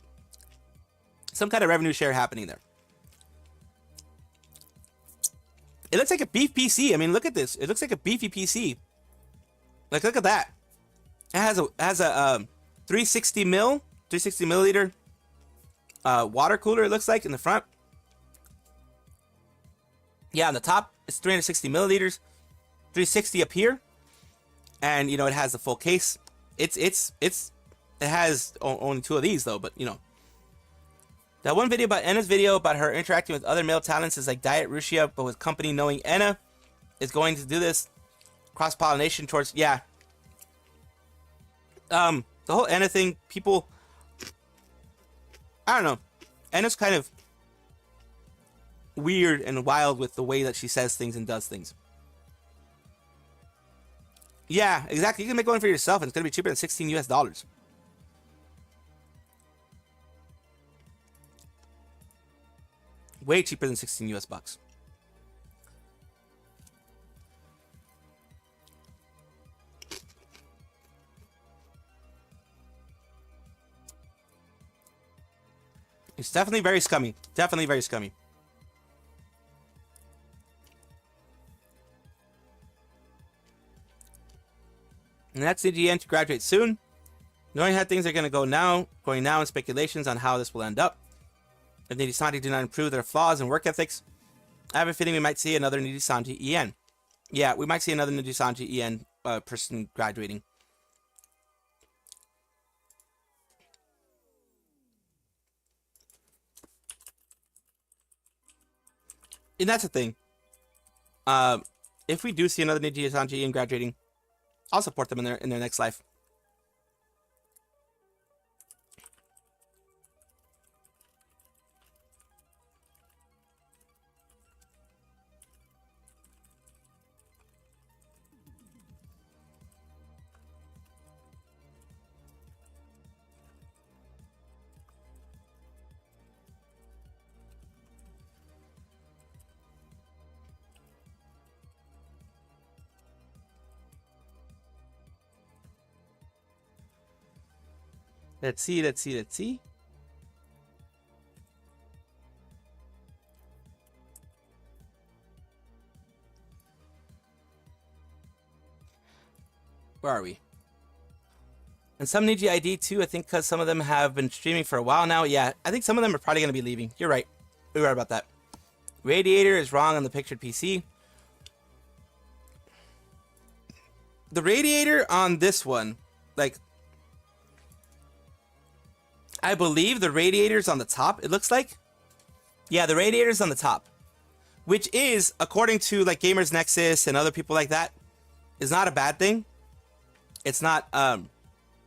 some kind of revenue share happening there. It looks like a beef PC. I mean, look at this. It looks like a beefy PC. Like, look at that. It has a 360 milliliter water cooler. It looks like in the front. Yeah, on the top it's 360 milliliters, 360 up here, and you know it has the full case. It has only 2 of these though, but you know. That one video about Enna's video about her interacting with other male talents is like Diet Rushia, but with company knowing Enna is going to do this cross-pollination towards, yeah. The whole Enna thing, people, I don't know. And it's kind of weird and wild with the way that she says things and does things. Yeah, exactly. You can make one for yourself and it's going to be cheaper than 16 US dollars. Way cheaper than 16 US bucks. It's definitely very scummy. Definitely very scummy. And that's the GN to graduate soon. Knowing how things are going now and speculations on how this will end up. If Nijisanji do not improve their flaws and work ethics, I have a feeling we might see another Nijisanji EN. Yeah, we might see another Nijisanji EN person graduating. And that's the thing. If we do see another Nijisanji EN graduating, I'll support them in their next life. Let's see. Where are we? And some Niji ID too, I think, because some of them have been streaming for a while now. Yeah, I think some of them are probably going to be leaving. You're right. You're right about that. Radiator is wrong on the pictured PC. The radiator on this one, like, I believe the radiator's on the top, it looks like. Yeah, the radiator's on the top. Which is, according to like Gamers Nexus and other people like that, is not a bad thing. It's not,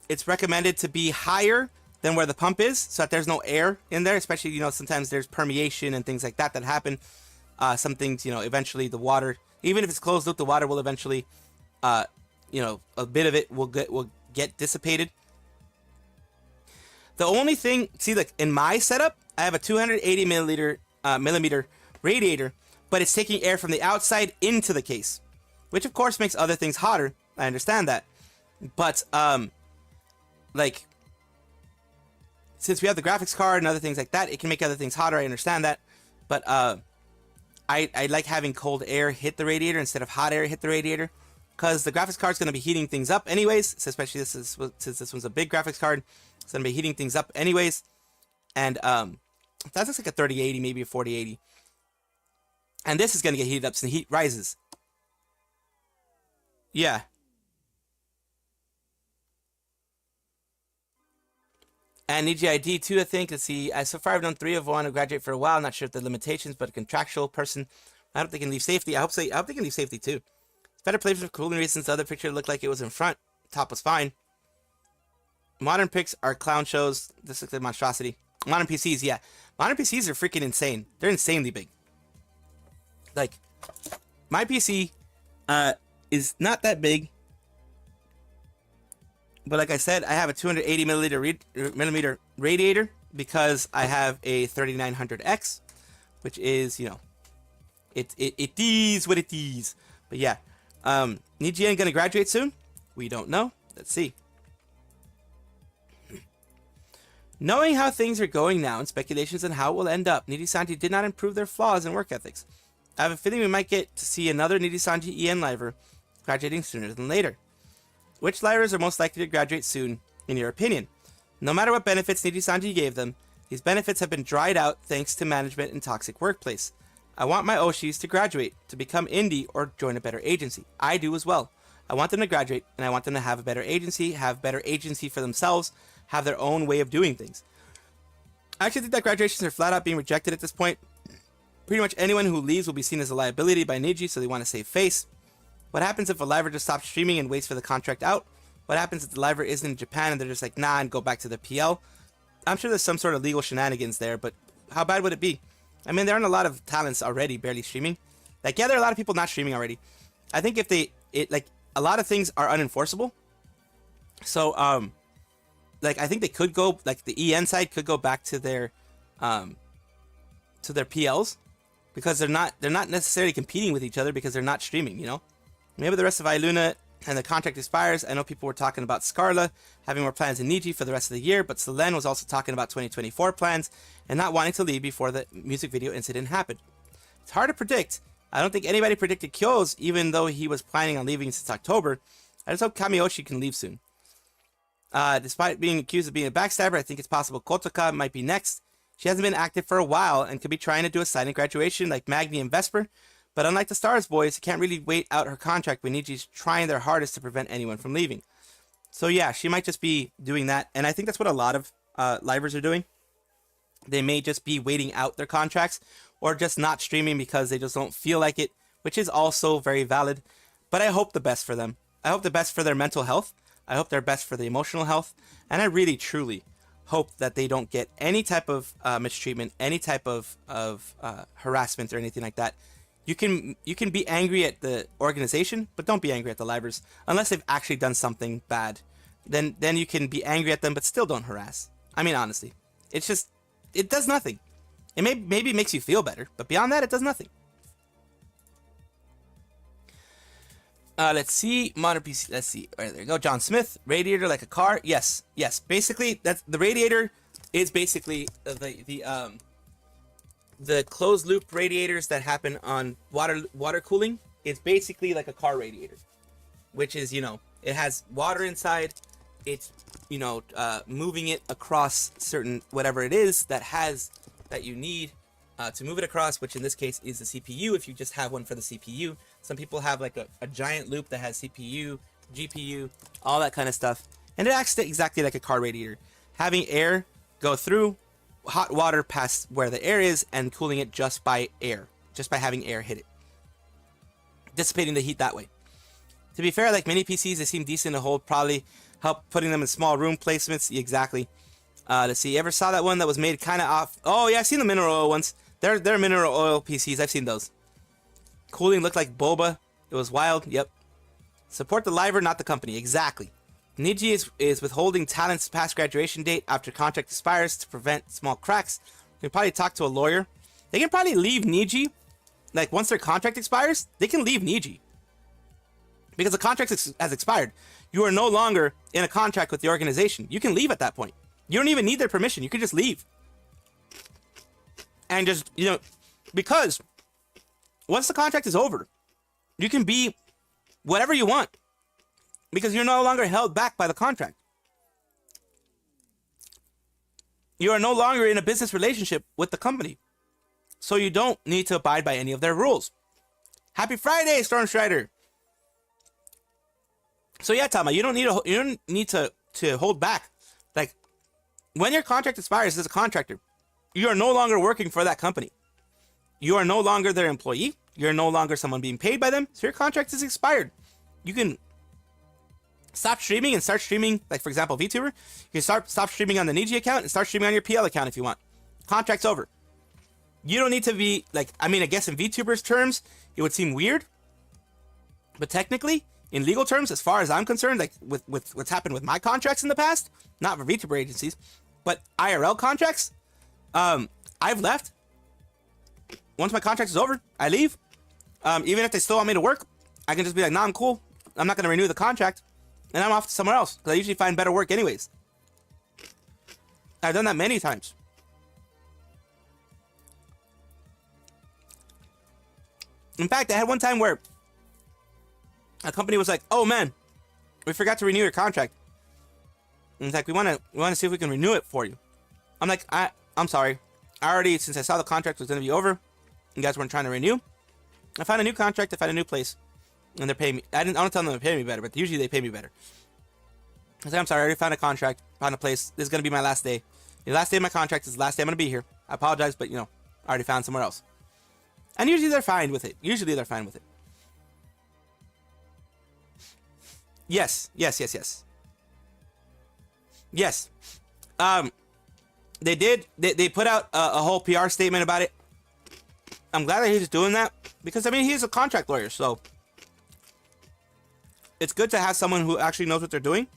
it's recommended to be higher than where the pump is, so that there's no air in there, especially, you know, sometimes there's permeation and things like that that happen. Some things, you know, eventually the water, even if it's closed loop, the water will eventually, you know, a bit of it will get dissipated. The only thing, see, like in my setup, I have a 280 millimeter radiator, but it's taking air from the outside into the case, which of course makes other things hotter. I understand that, but like, since we have the graphics card and other things like that, it can make other things hotter. I understand that, but I like having cold air hit the radiator instead of hot air hit the radiator, because the graphics card is going to be heating things up anyways. So especially since this one's a big graphics card. It's going to be heating things up anyways. And that looks like a 3080, maybe a 4080. And this is going to get heated up so the heat rises. Yeah. And Niji ID too, I think. Let's see. So far I've done 3 of 1 who graduate for a while. Not sure if the limitations, but a contractual person. I hope they can leave safety. I hope they can leave safety too. It's better placement for cooling reasons. The other picture looked like it was in front. Top was fine. Modern pics are clown shows. This looks like monstrosity. Modern PCs, yeah. Modern PCs are freaking insane. They're insanely big. Like, my PC is not that big. But like I said, I have a 280 millimeter radiator because I have a 3900X, which is, you know, it is what it is. But yeah, Niji gonna graduate soon? We don't know. Let's see. Knowing how things are going now and speculations on how it will end up, Nijisanji did not improve their flaws and work ethics. I have a feeling we might get to see another Nijisanji EN liver graduating sooner than later. Which livers are most likely to graduate soon, in your opinion? No matter what benefits Nijisanji gave them, these benefits have been dried out thanks to management and toxic workplace. I want my Oshis to graduate, to become indie, or join a better agency. I do as well. I want them to graduate, and I want them to have a better agency for themselves, have their own way of doing things. I actually think that graduations are flat out being rejected at this point. Pretty much anyone who leaves will be seen as a liability by Niji, so they want to save face. What happens if a liver just stops streaming and waits for the contract out? What happens if the liver isn't in Japan and they're just like, nah, and go back to the PL? I'm sure there's some sort of legal shenanigans there, but how bad would it be? I mean, there aren't a lot of talents already barely streaming. Like, yeah, there are a lot of people not streaming already. I think if like, a lot of things are unenforceable. So, like, I think they could go, like, the EN side could go back to their PLs, because they're not necessarily competing with each other because they're not streaming, you know? Maybe the rest of Iluna and the contract expires. I know people were talking about Scarla having more plans in Niji for the rest of the year, but Selen was also talking about 2024 plans and not wanting to leave before the music video incident happened. It's hard to predict. I don't think anybody predicted Kyo's, even though he was planning on leaving since October. I just hope Kamiyoshi can leave soon. Despite being accused of being a backstabber, I think it's possible Kotoka might be next. She hasn't been active for a while and could be trying to do a silent graduation like Magni and Vesper, but unlike the Stars boys, can't really wait out her contract when Niji's trying their hardest to prevent anyone from leaving. So yeah, she might just be doing that, and I think that's what a lot of livers are doing. They may just be waiting out their contracts, or just not streaming because they just don't feel like it, which is also very valid. But I hope the best for them. I hope the best for their mental health. I hope their best for the emotional health, and I really, truly hope that they don't get any type of mistreatment, any type of harassment or anything like that. You can be angry at the organization, but don't be angry at the livers unless they've actually done something bad. Then you can be angry at them, but still don't harass. I mean, honestly, it's just, it does nothing. It maybe makes you feel better, but beyond that, it does nothing. Let's see, modern PC. Let's see. All right, there you go. John Smith, radiator like a car. Yes. Basically, that's the radiator. Is basically the closed loop radiators that happen on water cooling. It's basically like a car radiator, which is, you know, it has water inside. It's, you know, moving it across certain whatever it is that you need to move it across, which in this case is the CPU. If you just have one for the CPU, some people have like a giant loop that has CPU, GPU, all that kind of stuff, and it acts exactly like a car radiator, having air go through hot water past where the air is and cooling it just by having air hit it, dissipating the heat that way. To be fair, like many PCs, they seem decent to hold. Probably help putting them in small room placements. Exactly. Let's see. You ever saw that one that was made kind of off? Oh yeah, I've seen the mineral oil ones. They're mineral oil PCs. I've seen those. Cooling looked like boba. It was wild. Yep. Support the liver, not the company. Exactly. Niji is withholding talents past graduation date after contract expires to prevent small cracks. You can probably talk to a lawyer. They can probably leave Niji. Like, once their contract expires, they can leave Niji. Because the contract has expired. You are no longer in a contract with the organization. You can leave at that point. You don't even need their permission. You can just leave. And just, you know, because once the contract is over, you can be whatever you want. Because you're no longer held back by the contract. You are no longer in a business relationship with the company. So you don't need to abide by any of their rules. Happy Friday, Stormstrider! So yeah, Tama, you don't need to hold back. Like, when your contract expires as a contractor, you are no longer working for that company. You are no longer their employee. You're no longer someone being paid by them. So your contract is expired. You can stop streaming and start streaming, like for example, VTuber. You can stop streaming on the Niji account and start streaming on your PL account if you want. Contract's over. You don't need to be, like, I mean, I guess in VTuber's terms, it would seem weird. But technically, in legal terms, as far as I'm concerned, like with what's happened with my contracts in the past, not for VTuber agencies, but IRL contracts, I've left. Once my contract is over, I leave. Even if they still want me to work, I can just be like, nah, I'm cool. I'm not going to renew the contract. And I'm off to somewhere else, because I usually find better work anyways. I've done that many times. In fact, I had one time where a company was like, oh man, we forgot to renew your contract. And it's like, we want to see if we can renew it for you. I'm like, I'm sorry. I already, since I saw the contract was going to be over, you guys weren't trying to renew. I found a new contract, I found a new place. And they're paying me. I don't tell them to pay me better, but usually they pay me better. I say, I'm sorry, I already found a contract, found a place. This is going to be my last day. The last day of my contract is the last day I'm going to be here. I apologize, but, you know, I already found somewhere else. And usually they're fine with it. Yes. They put out a whole PR statement about it. I'm glad that he's doing that because I mean he's a contract lawyer, so it's good to have someone who actually knows what they're doing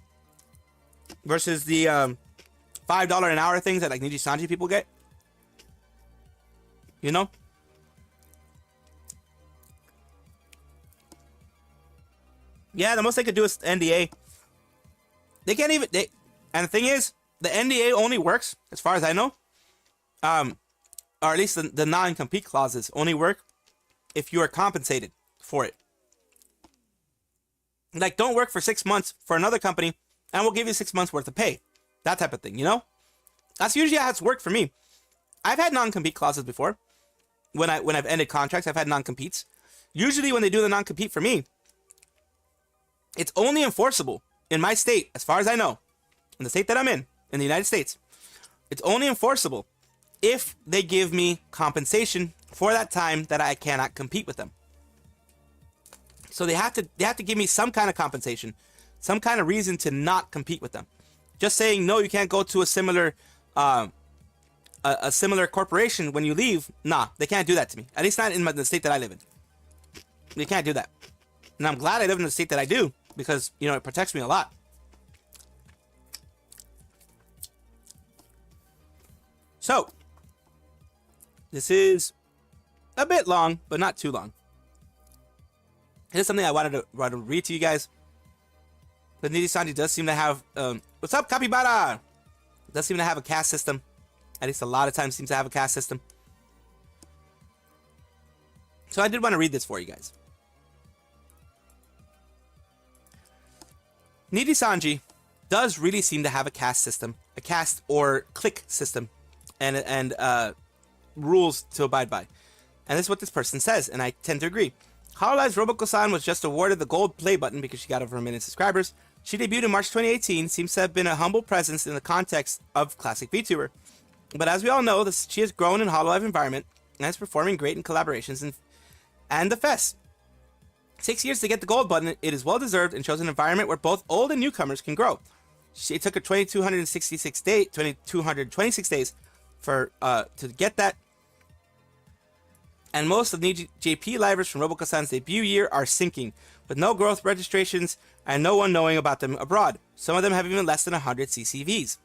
versus the $5 an hour things that like Nijisanji people get. You know? Yeah, the most they could do is NDA. They can't even and the thing is, the NDA only works, as far as I know, or at least the non-compete clauses only work if you are compensated for it. Like, don't work for 6 months for another company, and we'll give you 6 months worth of pay. That type of thing, you know? That's usually how it's worked for me. I've had non-compete clauses before. When I've ended contracts, I've had non-competes. Usually when they do the non-compete for me, it's only enforceable in my state, as far as I know, in the state that I'm in the United States. It's only enforceable if they give me compensation for that time that I cannot compete with them. So they have to give me some kind of compensation, some kind of reason to not compete with them. Just saying no, you can't go to a similar corporation when you leave. Nah, they can't do that to me. At least not in the state that I live in. They can't do that. And I'm glad I live in the state that I do because, you know, it protects me a lot. So, this is a bit long, but not too long. Here's something I wanted to read to you guys. The Nijisanji does seem to have, what's up, Capybara? Does seem to have a caste system. At least a lot of times seems to have a caste system. So I did want to read this for you guys. Nijisanji does really seem to have a caste system, a caste or clique system, and rules to abide by. And this is what this person says, and I tend to agree. Hololive's Roboko-san was just awarded the gold play button because she got over 1 million subscribers. She debuted in March 2018, seems to have been a humble presence in the context of classic VTuber. But as we all know, she has grown in Hololive environment and is performing great in collaborations and the fest. 6 years to get the gold button, it is well deserved and shows an environment where both old and newcomers can grow. It took her 226 days for to get that. And most of Niji JP livers from Roboko-san's debut year are sinking, with no growth registrations and no one knowing about them abroad. Some of them have even less than 100 CCVs.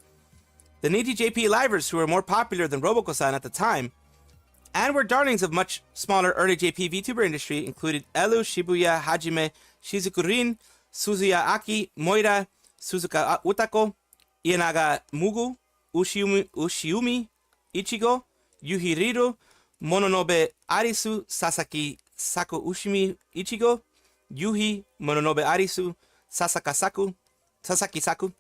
The Niji JP livers who were more popular than Roboko-san at the time, and were darlings of much smaller early JP VTuber industry, included Elu, Shibuya, Hajime, Shizuku-rin, Suzuya Aki, Moira, Suzuka Utako, Ienaga Mugu, Ushiumi Ichigo, Yuhiriru, Mononobe Arisu, Sasaki Saku Ushimi Ichigo, Yuhi, Mononobe Arisu, Sasaki Saku,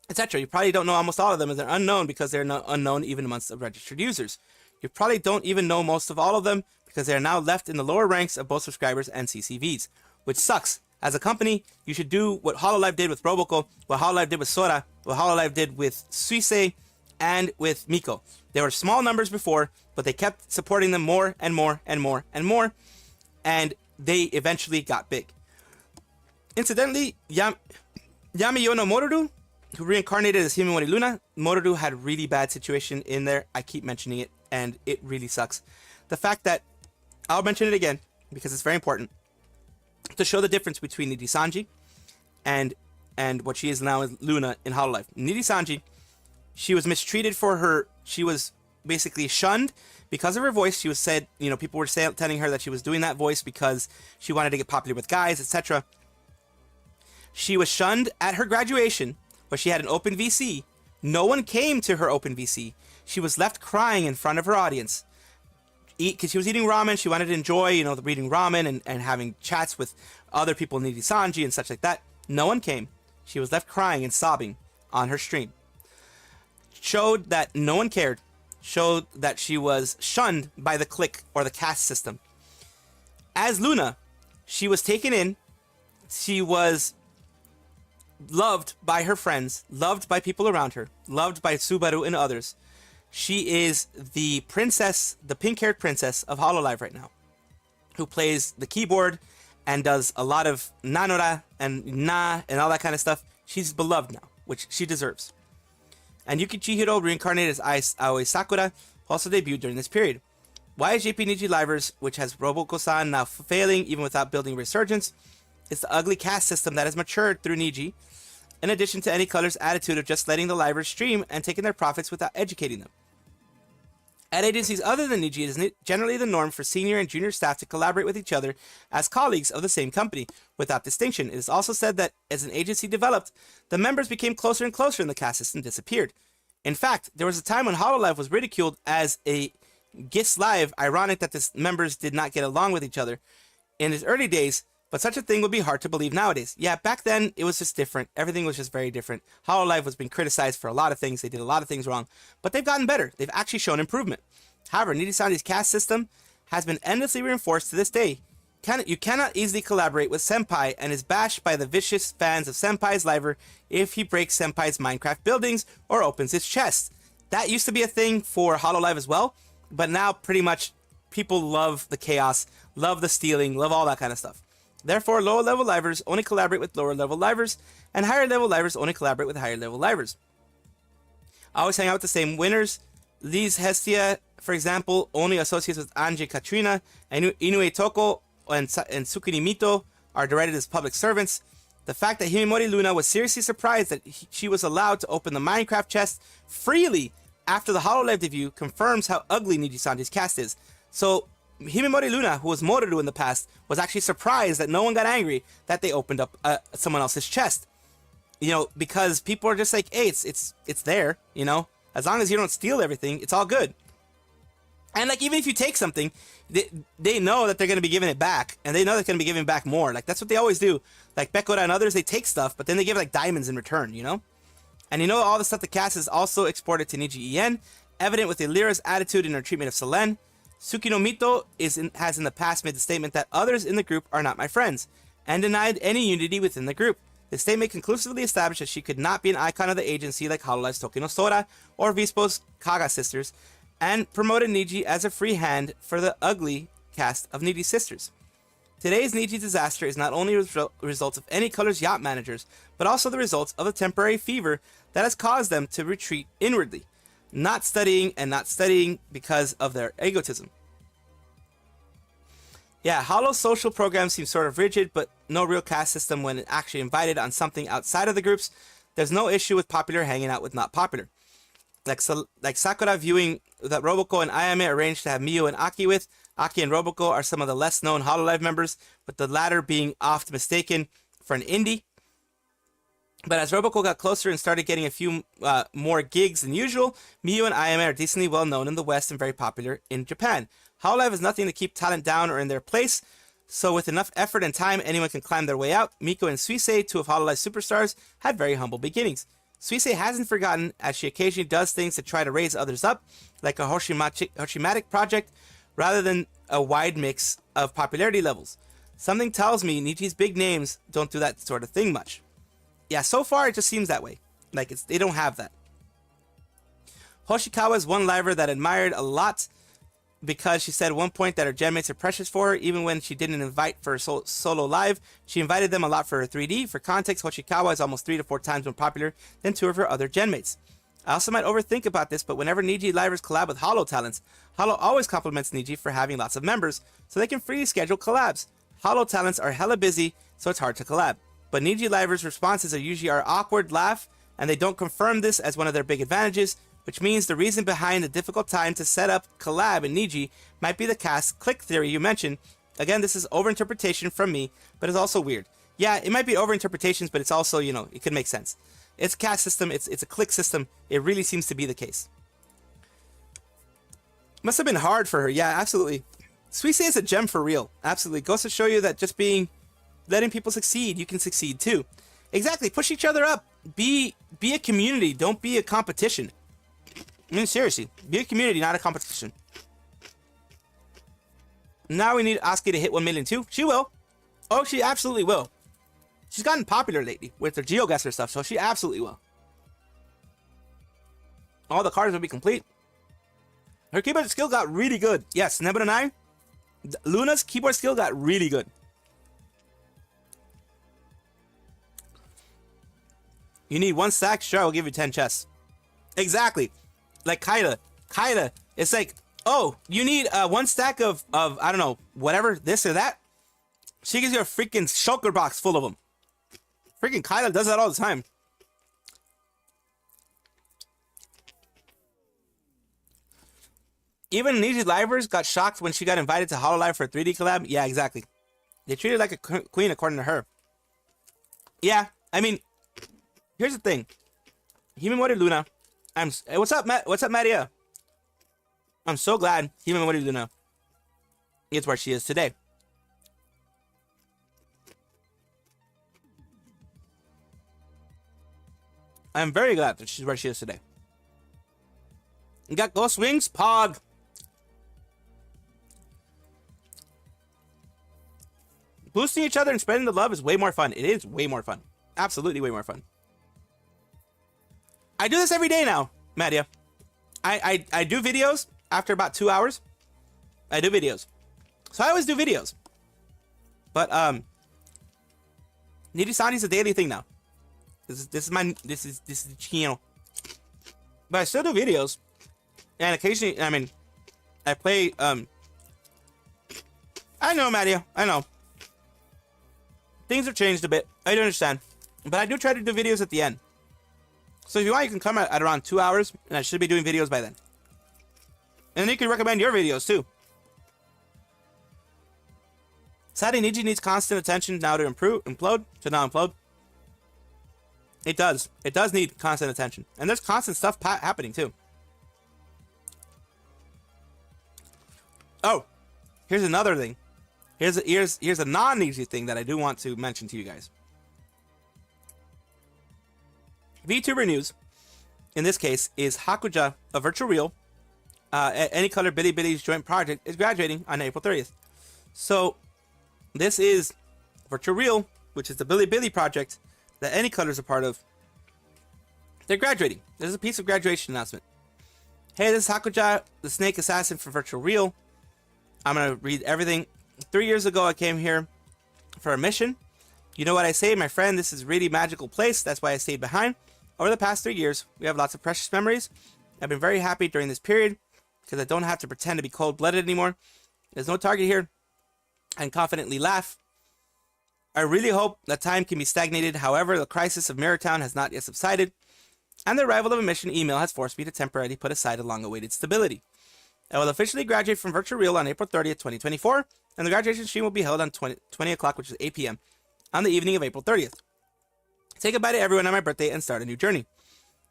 etc. You probably don't know almost all of them, as they're unknown because they're not unknown even amongst the registered users. You probably don't even know most of all of them because they are now left in the lower ranks of both subscribers and CCVs, which sucks. As a company, you should do what Hololive did with Roboko, what Hololive did with Sora, what Hololive did with Suisei, and with Miko. They were small numbers before, but they kept supporting them more and more and more and more, and they eventually got big. Incidentally, Yamiyono Mororu, who reincarnated as Himawari Luna, Mororu had a really bad situation in there. I keep mentioning it, and it really sucks. The fact that, I'll mention it again, because it's very important, to show the difference between Nijisanji and what she is now as Luna in Hololive. Nijisanji, she was mistreated for her, she was basically shunned because of her voice. She was said, you know, people were telling her that she was doing that voice because she wanted to get popular with guys, etc. She was shunned at her graduation, where she had an open VC. No one came to her open VC. She was left crying in front of her audience. Because she was eating ramen, she wanted to enjoy, you know, reading ramen and having chats with other people in Nijisanji and such like that. No one came. She was left crying and sobbing on her stream. Showed that no one cared. Showed that she was shunned by the clique or the caste system. As Luna, she was taken in. She was loved by her friends, loved by people around her, loved by Subaru and others. She is the princess, the pink-haired princess of Hololive right now, who plays the keyboard and does a lot of nanora and na and all that kind of stuff. She's beloved now, which she deserves. and Yuki Chihiro, reincarnated as Aoi Sakura, also debuted during this period. Why is JP Niji Livers, which has Roboko-san now failing even without building resurgence? It's the ugly caste system that has matured through Niji, in addition to any color's attitude of just letting the livers stream and taking their profits without educating them. At agencies other than Niji, it is generally the norm for senior and junior staff to collaborate with each other as colleagues of the same company, without distinction. It is also said that as an agency developed, the members became closer and closer and the caste system disappeared. In fact, there was a time when Hololive was ridiculed as a GIS Live, ironic that the members did not get along with each other in its early days, but such a thing would be hard to believe nowadays. Yeah, back then, it was just different. Everything was just very different. Hololive was being criticized for a lot of things. They did a lot of things wrong, but they've gotten better. They've actually shown improvement. However, Nijisanji's caste system has been endlessly reinforced to this day. You cannot easily collaborate with Senpai and is bashed by the vicious fans of Senpai's liver if he breaks Senpai's Minecraft buildings or opens his chest. That used to be a thing for Hololive as well, but now pretty much people love the chaos, love the stealing, love all that kind of stuff. Therefore, lower level livers only collaborate with lower level livers, and higher level livers only collaborate with higher level livers. Always hang out with the same winners. Liz Hestia, for example, only associates with Anji Katrina, and Inoue Toko and Tsukuni Mito are derided as public servants. The fact that Himemori Luna was seriously surprised that she was allowed to open the Minecraft chest freely after the Hololive debut confirms how ugly Nijisanji's caste is. So, Himemori Luna, who was Motoru in the past, was actually surprised that no one got angry that they opened up someone else's chest. You know, because people are just like, hey, it's there, you know? As long as you don't steal everything, it's all good. And like, even if you take something, they know that they're going to be giving it back, and they know they're going to be giving back more. Like, that's what they always do. Like, Pekora and others, they take stuff, but then they give like diamonds in return, you know? And you know, all the stuff the cast is also exported to Niji En, evident with Elira's attitude in her treatment of Selen. Tsukino Mito has in the past made the statement that others in the group are not my friends, and denied any unity within the group. The statement conclusively established that she could not be an icon of the agency like Hololive's Tokino Sora or Vispo's Kaga sisters, and promoted Niji as a free hand for the ugly cast of Niji sisters. Today's Niji disaster is not only a result of any color's yacht managers, but also the result of a temporary fever that has caused them to retreat inwardly, not studying because of their egotism. Yeah, Holo's social program seems sort of rigid, but no real caste system when actually invited on something outside of the groups. There's no issue with popular hanging out with not popular. Like Sakura viewing that Roboko and Ayame arranged to have Miyu and Aki with. Aki and Roboko are some of the less known Hololive members, with the latter being oft mistaken for an indie. But as Roboko got closer and started getting a few more gigs than usual, Miyu and Ayame are decently well known in the West and very popular in Japan. Hololive has nothing to keep talent down or in their place, so with enough effort and time, anyone can climb their way out. Miko and Suisei, two of Hololive's superstars, had very humble beginnings. Suisei hasn't forgotten, as she occasionally does things to try to raise others up, like a Hoshimatic project, rather than a wide mix of popularity levels. Something tells me Niji's big names don't do that sort of thing much. Yeah, so far it just seems that way. Like, they don't have that. Hoshikawa is one liver that admired a lot because she said at one point that her genmates are precious for her, even when she didn't invite for a solo live. She invited them a lot for her 3D. For context, Hoshikawa is almost 3 to 4 times more popular than 2 of her other genmates. I also might overthink about this, but whenever Niji livers collab with Holo talents, Holo always compliments Niji for having lots of members, so they can freely schedule collabs. Holo talents are hella busy, so it's hard to collab. But Niji livers' responses are usually our awkward laugh, and they don't confirm this as one of their big advantages, which means the reason behind the difficult time to set up collab in Niji might be the caste click theory you mentioned. Again, this is overinterpretation from me, but it's also weird. Yeah, it might be overinterpretations, but it's also, you know, it could make sense. It's a caste system, it's a click system. It really seems to be the case. Must have been hard for her. Yeah, absolutely. Suisei is a gem for real. Absolutely. Goes to show you that just letting people succeed, you can succeed too. Exactly. Push each other up. Be a community. Don't be a competition. I mean, seriously. Be a community, not a competition. Now we need Asuki to hit 1 million too. She will. Oh, she absolutely will. She's gotten popular lately with her GeoGuessr stuff, so she absolutely will. All the cards will be complete. Her keyboard skill got really good. Yes, Nebula 9. Luna's keyboard skill got really good. You need 1 stack? Sure, I'll give you 10 chests. Exactly. Like Kaida. Kaida. It's like, oh, you need one stack of I don't know, whatever, this or that. She gives you a freaking shulker box full of them. Freaking Kaida does that all the time. Even Niji Livers got shocked when she got invited to Hololive for a 3D collab. Yeah, exactly. They treated her like a queen according to her. Yeah, I mean, here's the thing. Himemori Luna. Hey, what's up, Matt? What's up, Maria? I'm so glad Himemori Luna is where she is today. I'm very glad that she's where she is today. You got Ghost Wings? Pog. Boosting each other and spreading the love is way more fun. It is way more fun. Absolutely way more fun. I do this every day now, Madia. I do videos after about 2 hours. I do videos. So I always do videos. But Nijisanji is a daily thing now. This is the channel. But I still do videos. And occasionally, I mean, I play I know, Madia. I know. Things have changed a bit. I do understand. But I do try to do videos at the end. So if you want, you can come at around 2 hours, and I should be doing videos by then. And then you can recommend your videos, too. Sadly, Niji needs constant attention now to implode. It does. It does need constant attention. And there's constant stuff happening, too. Oh, here's another thing. Here's a non-Niji thing that I do want to mention to you guys. VTuber news, in this case, is Hakuja, a virtual reel, Any Color Bilibili's joint project, is graduating on April 30th. So, this is virtual reel, which is the Bilibili project that Any Color is a part of. They're graduating. This is a piece of graduation announcement. Hey, this is Hakuja, the snake assassin for virtual reel. I'm going to read everything. 3 years ago, I came here for a mission. You know what I say, my friend, this is a really magical place. That's why I stayed behind. Over the past 3 years, we have lots of precious memories. I've been very happy during this period because I don't have to pretend to be cold-blooded anymore. There's no target here. I can confidently laugh. I really hope that time can be stagnated. However, the crisis of Mirror Town has not yet subsided, and the arrival of a mission email has forced me to temporarily put aside a long-awaited stability. I will officially graduate from Virtual Real on April 30th, 2024, and the graduation stream will be held on 20 o'clock, which is 8 p.m., on the evening of April 30th. Say goodbye to everyone on my birthday and start a new journey.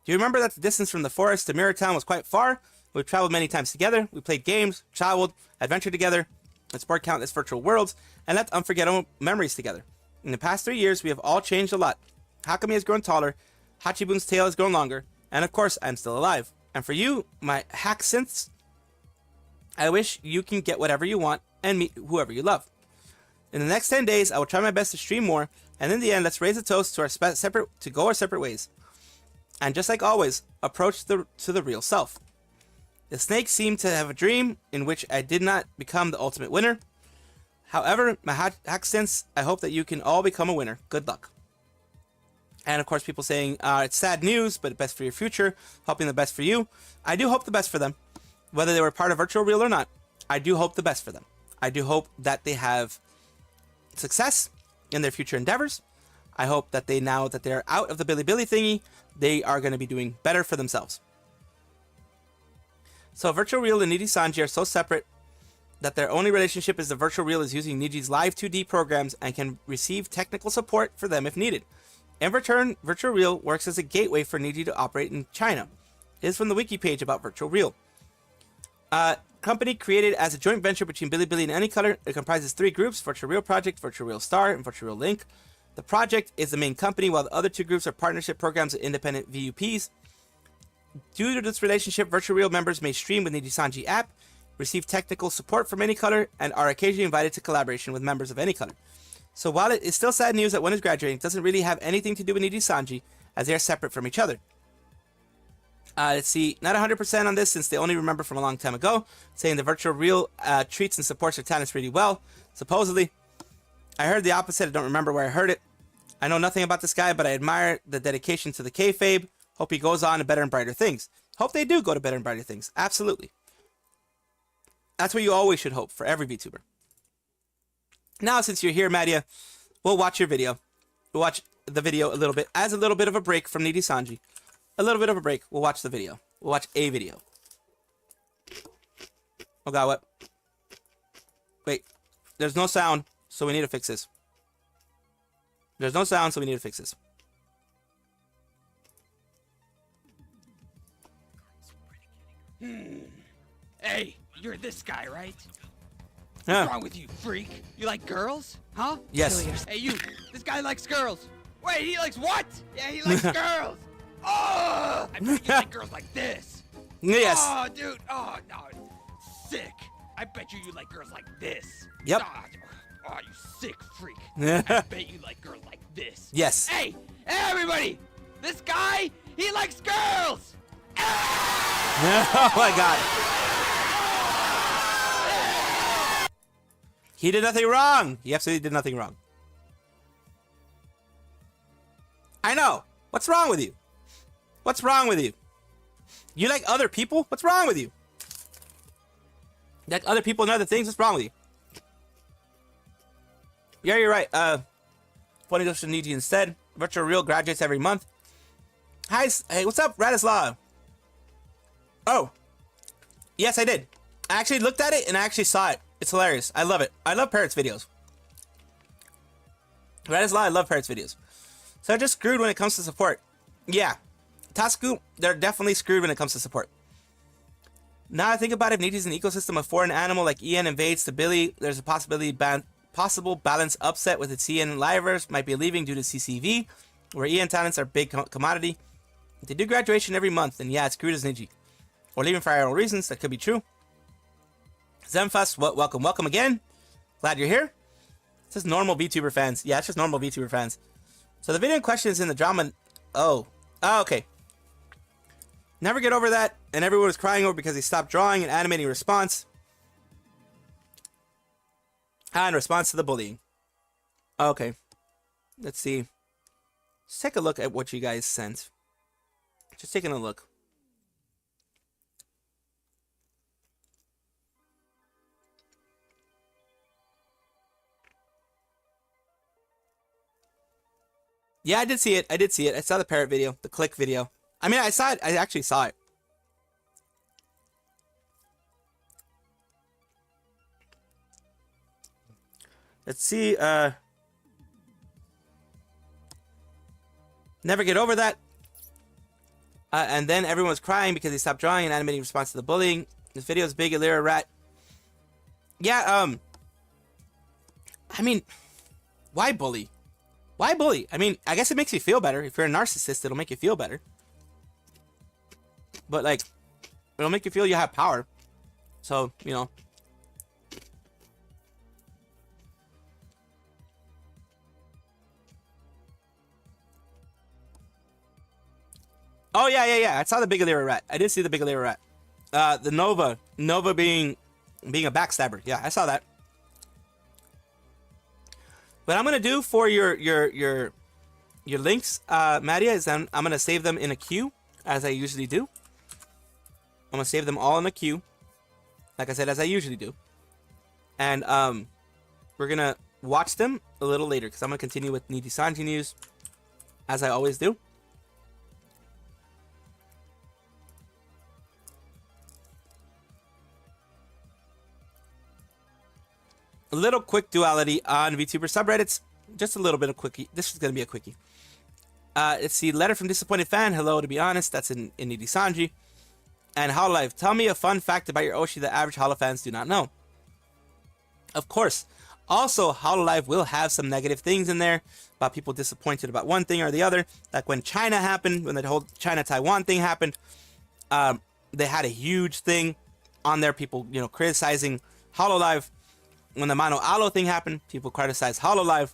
Do you remember that the distance from the forest to Mirror Town was quite far? We've traveled many times together. We played games, traveled, adventured together, explored countless virtual worlds, and left unforgettable memories together. In the past 3 years, we have all changed a lot. Hakami has grown taller, Hachibun's tail has grown longer, and of course, I'm still alive. And for you, my hack synths, I wish you can get whatever you want and meet whoever you love. In the next 10 days, I will try my best to stream more, and in the end, let's raise a toast to go our separate ways. And just like always, approach to the real self. The snake seemed to have a dream in which I did not become the ultimate winner. However, my hack synths, I hope that you can all become a winner. Good luck. And of course, people saying, it's sad news, but best for your future, hoping the best for you. I do hope the best for them. Whether they were part of Virtual Real or not, I do hope the best for them. I do hope that they have success in their future endeavors. I hope that now that they're out of the Bilibili thingy, they are going to be doing better for themselves. So Virtual Real and Nijisanji are so separate that their only relationship is the Virtual Real is using Niji's live 2D programs and can receive technical support for them if needed. In return, Virtual Real works as a gateway for Niji to operate in China. It is from the wiki page about Virtual Real. Company created as a joint venture between Bilibili and Anycolor. It comprises 3 groups: Virtual Real Project, Virtual Real Star, and Virtual Real Link. The project is the main company, while the other 2 groups are partnership programs with independent VUPs. Due to this relationship, Virtual Real members may stream with Nijisanji app, receive technical support from Anycolor, and are occasionally invited to collaboration with members of Anycolor. So while it is still sad news that one is graduating, it doesn't really have anything to do with Nijisanji, as they are separate from each other. Let's see, not 100% on this since they only remember from a long time ago, saying the Virtual Real treats and supports their talents really well, supposedly. I heard the opposite. I don't remember where I heard it. I know nothing about this guy, but I admire the dedication to the kayfabe. Hope he goes on to better and brighter things. Hope they do go to better and brighter things. Absolutely. That's what you always should hope for every VTuber. Now, since you're here, Madia, we'll watch your video. We'll watch the video a little bit as a little bit of a break from Nijisanji. A little bit of a break. We'll watch the video. We'll watch a video. Oh god, what? Wait. There's no sound, so we need to fix this. There's no sound, so we need to fix this. Hey, you're this guy, right? Yeah. What's wrong with you, freak? You like girls? Huh? Yes. Hey, you. This guy likes girls. Wait, he likes what? Yeah, he likes girls. Oh! I bet you like girls like this. Yes. Oh, dude. Oh, no. Sick. I bet you like girls like this. Yep. Oh, you sick freak. I bet you like girls like this. Yes. Hey, everybody. This guy, he likes girls. Oh my god. He did nothing wrong. He absolutely did nothing wrong. I know. What's wrong with you? What's wrong with you? You like other people? What's wrong with you? You like other people and other things? What's wrong with you? Yeah, you're right. Funny goes to Niji instead. Virtual Real graduates every month. Hi, hey, what's up, Radislav? Oh, yes, I did. I actually looked at it and I actually saw it. It's hilarious. I love it. I love Parrots videos. Radislav, I love Parrots videos. So they're just screwed when it comes to support. Yeah, Tatsuki, they're definitely screwed when it comes to support. Now I think about it, if Niji's an ecosystem of foreign animal like EN invades to Billy, there's a possible balance upset with its EN livers might be leaving due to CCV, where EN talents are big commodity. If they do graduation every month, then yeah, it's screwed as Niji. Or leaving for our own reasons, that could be true. Zemfast, welcome, welcome again. Glad you're here. It's just normal VTuber fans. Yeah, it's just normal VTuber fans. So the video in question is in the drama. Oh, okay. Never get over that, and everyone was crying over because he stopped drawing and animating response. In response to the bullying. Okay. Let's see. Let's take a look at what you guys sent. Just taking a look. Yeah, I did see it. I did see it. I saw the parrot video, the click video. I mean, I saw it. I actually saw it. Let's see. Never get over that. And then everyone was crying because he stopped drawing and animating in response to the bullying. This video is big. Elira rat. Yeah. I mean, why bully? Why bully? I mean, I guess it makes you feel better. If you're a narcissist, it'll make you feel better. But, like, it'll make you feel you have power. So, you know. Oh, yeah. I saw the big Elira rat. I did see the big Elira rat. The Nova being a backstabber. Yeah, I saw that. What I'm gonna do for your links, Madia, is I'm gonna save them in a queue, as I usually do. I'm gonna save them all in a queue, like I said, as I usually do. And we're gonna watch them a little later, because I'm gonna continue with Nijisanji news, as I always do. A little quick duality on VTuber subreddits. Just a little bit of quickie. This is going to be a quickie. It's the letter from disappointed fan. Hello, to be honest. That's in Nijisanji. And Hololive. Tell me a fun fact about your Oshi that average Holo fans do not know. Of course. Also, Hololive will have some negative things in there about people disappointed about one thing or the other. Like when China happened, when the whole China-Taiwan thing happened, they had a huge thing on there. People, you know, criticizing Hololive. When the Mano Alo thing happened, people criticized Hololive.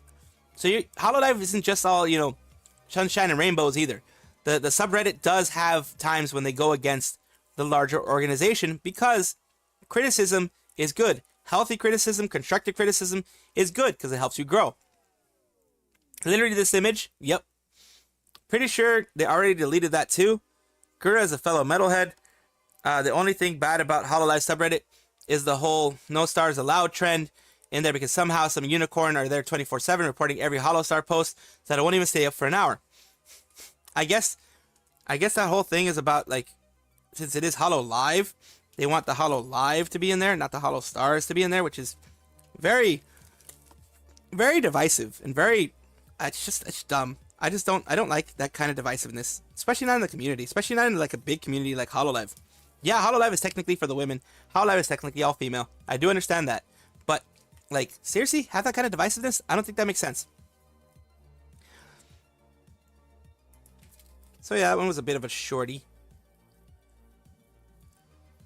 So Hololive isn't just all, you know, sunshine and rainbows either. The subreddit does have times when they go against the larger organization, because criticism is good. Healthy criticism, constructive criticism is good because it helps you grow. Literally this image, yep. Pretty sure they already deleted that too. Gura is a fellow metalhead. The only thing bad about Hololive subreddit is the whole no stars allowed trend in there, because somehow some unicorn are there 24/7 reporting every Holostar post, so I won't even stay up for an hour. I guess that whole thing is about, like, since it is Hololive, they want the Hololive to be in there, not the Holostars to be in there, which is very, very divisive and very, it's dumb. I don't like that kind of divisiveness, especially not in the community, especially not in like a big community like Hololive. Yeah, Hololive is technically for the women. Hololive is technically all female. I do understand that, but like, seriously, have that kind of divisiveness? I don't think that makes sense. So yeah, that one was a bit of a shorty.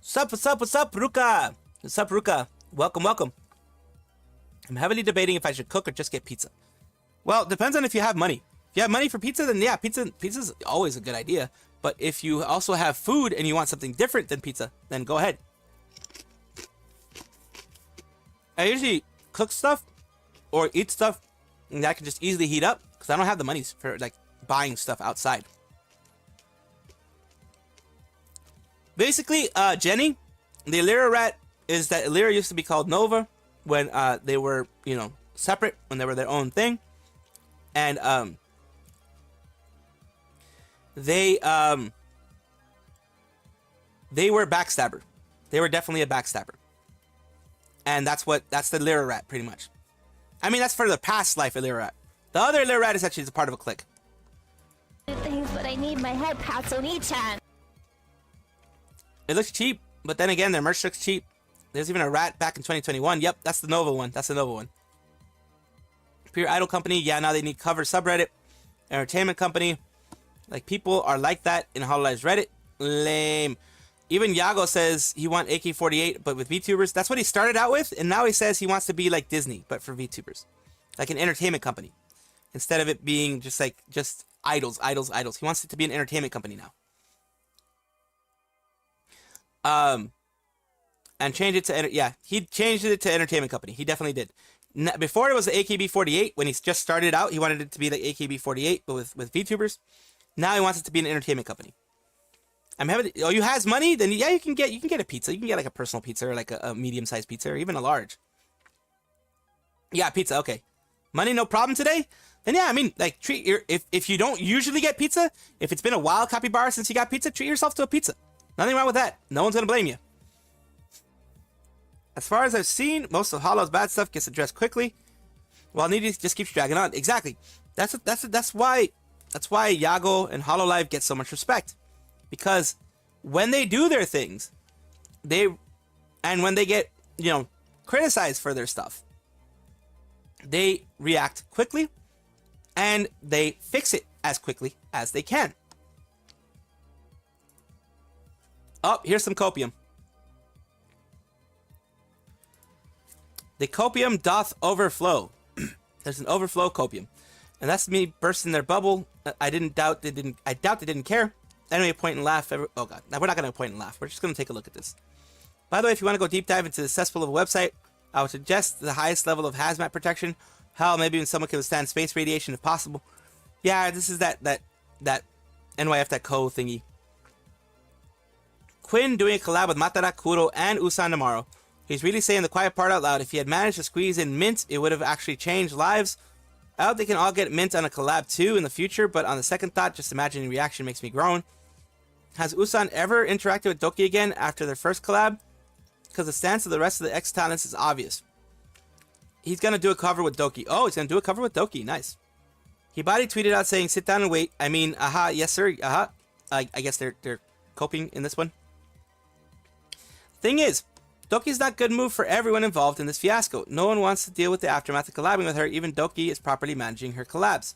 What's up, Ruka? What's up, Ruka? Welcome. I'm heavily debating if I should cook or just get pizza. Well, depends on if you have money. If you have money for pizza, then yeah, pizza's always a good idea. But if you also have food and you want something different than pizza, then go ahead. I usually cook stuff or eat stuff that I can just easily heat up, because I don't have the money for like buying stuff outside. Basically, Jenny, the Elira rat is that Elira used to be called Nova when they were, you know, separate, when they were their own thing. And they were backstabber. They were definitely a backstabber. And that's the Elira rat, pretty much. I mean, that's for the past life Elira rat. The other Elira rat is actually a part of a clique. Things, but I need my head pat on each hand. It looks cheap, but then again, their merch looks cheap. There's even a rat back in 2021. Yep, that's the Nova one. That's the Nova one. Pure Idol Company. Yeah, now they need cover subreddit. Entertainment Company. Like, people are like that in Hololive's Reddit. Lame. Even Yago says he wants AK-48, but with VTubers. That's what he started out with, and now he says he wants to be like Disney, but for VTubers. Like an entertainment company. Instead of it being just idols. He wants it to be an entertainment company now. And change it to, he changed it to entertainment company. He definitely did. Before it was the AKB48, when he just started out, he wanted it to be like AKB48, but with VTubers. Now he wants it to be an entertainment company. You has money? Then yeah, you can get a pizza. You can get like a personal pizza, or like a medium-sized pizza, or even a large. Yeah, pizza, okay. Money, no problem today? Then yeah, I mean, like, if you don't usually get pizza, if it's been a while, capybara, since you got pizza, treat yourself to a pizza. Nothing wrong with that. No one's gonna blame you. As far as I've seen, most of Hollow's bad stuff gets addressed quickly, while Niji just keeps dragging on. Exactly. That's why Yago and Hololive get so much respect, because when they do their things, when they get, you know, criticized for their stuff, they react quickly and they fix it as quickly as they can. Oh, here's some copium. The copium doth overflow. There's an overflow copium. And that's me bursting their bubble. I doubt they didn't care. Anyway, point and laugh. Oh god, now we're not gonna point and laugh. We're just gonna take a look at this. By the way, if you want to go deep dive into the cesspool of a website, I would suggest the highest level of hazmat protection. Hell, maybe even someone can withstand space radiation if possible. Yeah, this is that NYF.co thingy. Quinn doing a collab with Matara, Kuro, and Usan tomorrow. He's really saying the quiet part out loud. If he had managed to squeeze in Mint, it would have actually changed lives. I hope they can all get Mint on a collab too in the future, but on the second thought, just imagining reaction makes me groan. Has Usan ever interacted with Doki again after their first collab? Because the stance of the rest of the X-talents is obvious. He's going to do a cover with Doki. Oh, he's going to do a cover with Doki. Nice. He body tweeted out saying, sit down and wait. I mean, aha, yes sir, aha. I guess they're coping in this one. Thing is, Doki's not good move for everyone involved in this fiasco. No one wants to deal with the aftermath of collabing with her. Even Doki is properly managing her collabs.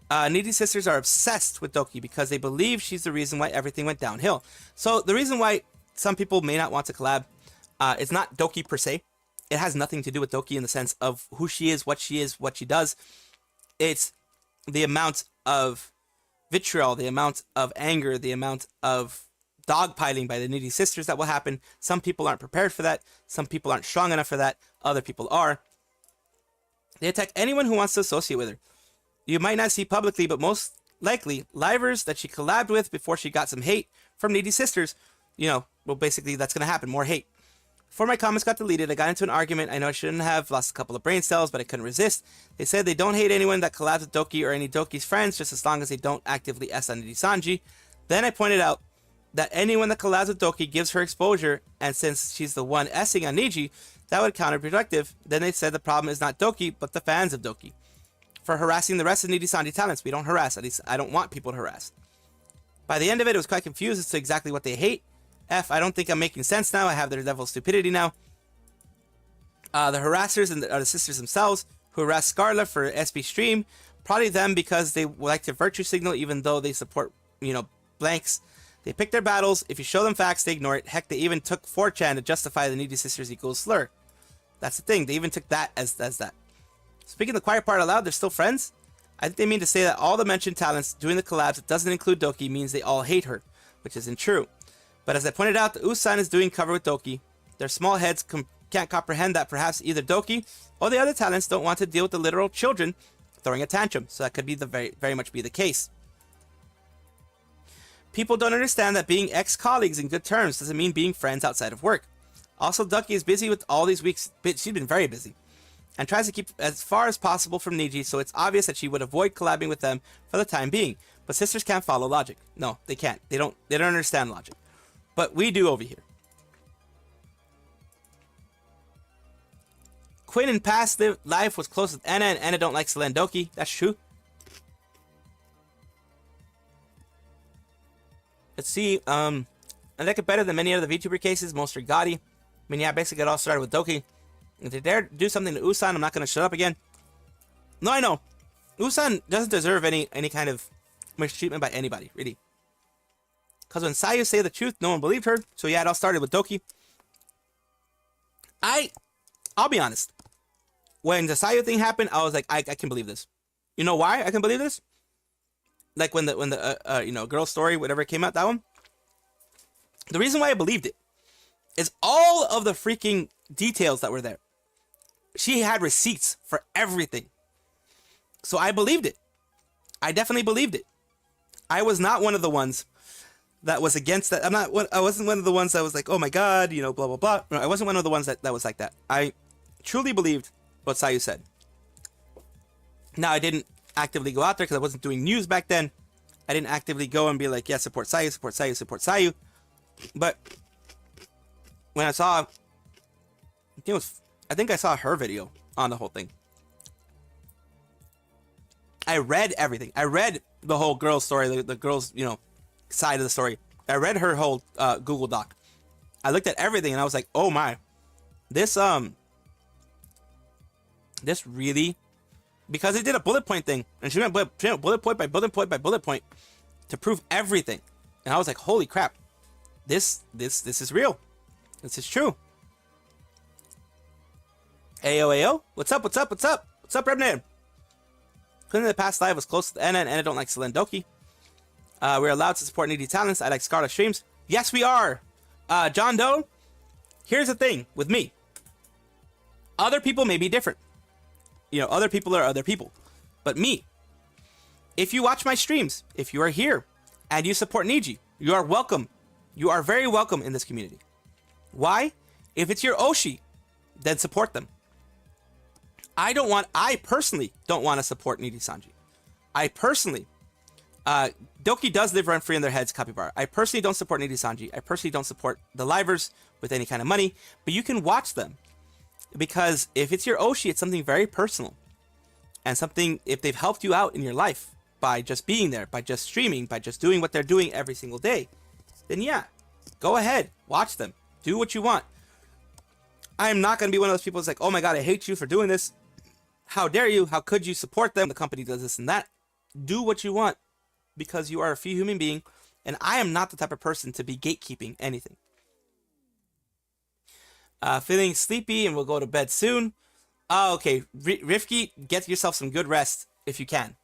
Niji sisters are obsessed with Doki because they believe she's the reason why everything went downhill. So the reason why some people may not want to collab, it's not Doki per se. It has nothing to do with Doki in the sense of who she is, what she does. It's the amount of vitriol, the amount of anger, the amount of dogpiling by the Niji sisters that will happen. Some people aren't prepared for that. Some people aren't strong enough for that. Other people are. They attack anyone who wants to associate with her. You might not see publicly, but most Likely, livers that she collabed with before she got some hate from Needy Sisters. You know, well, basically, that's going to happen. More hate. Before my comments got deleted, I got into an argument. I know I shouldn't have, lost a couple of brain cells, but I couldn't resist. They said they don't hate anyone that collabs with Doki or any Doki's friends, just as long as they don't actively S on Nijisanji. Then I pointed out that anyone that collabs with Doki gives her exposure, and since she's the one S-ing on Niji, that would counterproductive. Then they said the problem is not Doki, but the fans of Doki. For harassing the rest of Nijisanji talents, we don't harass. At least I don't want people to harass. By the end of it, I was quite confused as to exactly what they hate. I don't think I'm making sense now. I have their level of stupidity now. The harassers are the sisters themselves who harass Scarlet for SB stream. Probably them because they like to virtue signal even though they support, blanks. They pick their battles. If you show them facts, they ignore it. Heck, they even took 4chan to justify the Needy Sisters equals slur. That's the thing. They even took that as that. Speaking the quiet part aloud, they're still friends? I think they mean to say that all the mentioned talents doing the collabs that doesn't include Doki means they all hate her, which isn't true. But as I pointed out, the Usan is doing cover with Doki. Their small heads can't comprehend that perhaps either Doki or the other talents don't want to deal with the literal children throwing a tantrum. So that could be very much be the case. People don't understand that being ex-colleagues in good terms doesn't mean being friends outside of work. Also, Doki is busy with all these weeks. She's been very busy. And tries to keep as far as possible from Niji, so it's obvious that she would avoid collabing with them for the time being. But sisters can't follow logic. No, they can't. They don't understand logic. But we do over here. Quinn in past life was close with Anna, and Anna don't like Selen Doki. That's true. Let's see. I like it better than many other VTuber cases. Most are gaudy. I mean, yeah, basically it all started with Doki. If they dare do something to Usan, I'm not going to shut up again. No, I know. Usan doesn't deserve any kind of mistreatment by anybody, really. Because when Sayu said the truth, no one believed her. So yeah, it all started with Doki. I'll be honest. When the Sayu thing happened, I was like, I can believe this. You know why I can believe this? Like when the girl story, whatever came out, that one. The reason why I believed it is all of the freaking details that were there. She had receipts for everything. So I believed it. I definitely believed it. I was not one of the ones that was against that. I wasn't one of the ones that was like, oh my god, blah, blah, blah. No, I wasn't one of the ones that was like that. I truly believed what Sayu said. Now, I didn't actively go out there because I wasn't doing news back then. I didn't actively go and be like, yeah, support Sayu, support Sayu, support Sayu. But when I saw, I think I saw her video on the whole thing. I read everything. I read the whole girl story, the girl's, side of the story. I read her whole Google Doc. I looked at everything and I was like, oh my, this really, because they did a bullet point thing and she went bullet point by bullet point by bullet point to prove everything. And I was like, holy crap, this is real. This is true. Ayo, what's up, Rebname? Quinn in the past live was close to Anna, and Anna don't like Selen Doki. We're allowed to support needy talents. I like Scarlet streams. Yes, we are. John Doe, here's the thing with me. Other people may be different. Other people are other people. But me, if you watch my streams, if you are here and you support Niji, you are welcome. You are very welcome in this community. Why? If it's your Oshi, then support them. I personally don't want to support Nijisanji. I personally, Doki does live rent free in their heads, Capybara. I personally don't support Nijisanji. I personally don't support the livers with any kind of money, but you can watch them. Because if it's your Oshi, it's something very personal. And something, if they've helped you out in your life by just being there, by just streaming, by just doing what they're doing every single day, then yeah, go ahead, watch them, do what you want. I'm not going to be one of those people who's like, oh my god, I hate you for doing this. How dare you? How could you support them? The company does this and that. Do what you want because you are a free human being, and I am not the type of person to be gatekeeping anything. Feeling sleepy and we'll go to bed soon. Oh, okay. Rifki, get yourself some good rest if you can.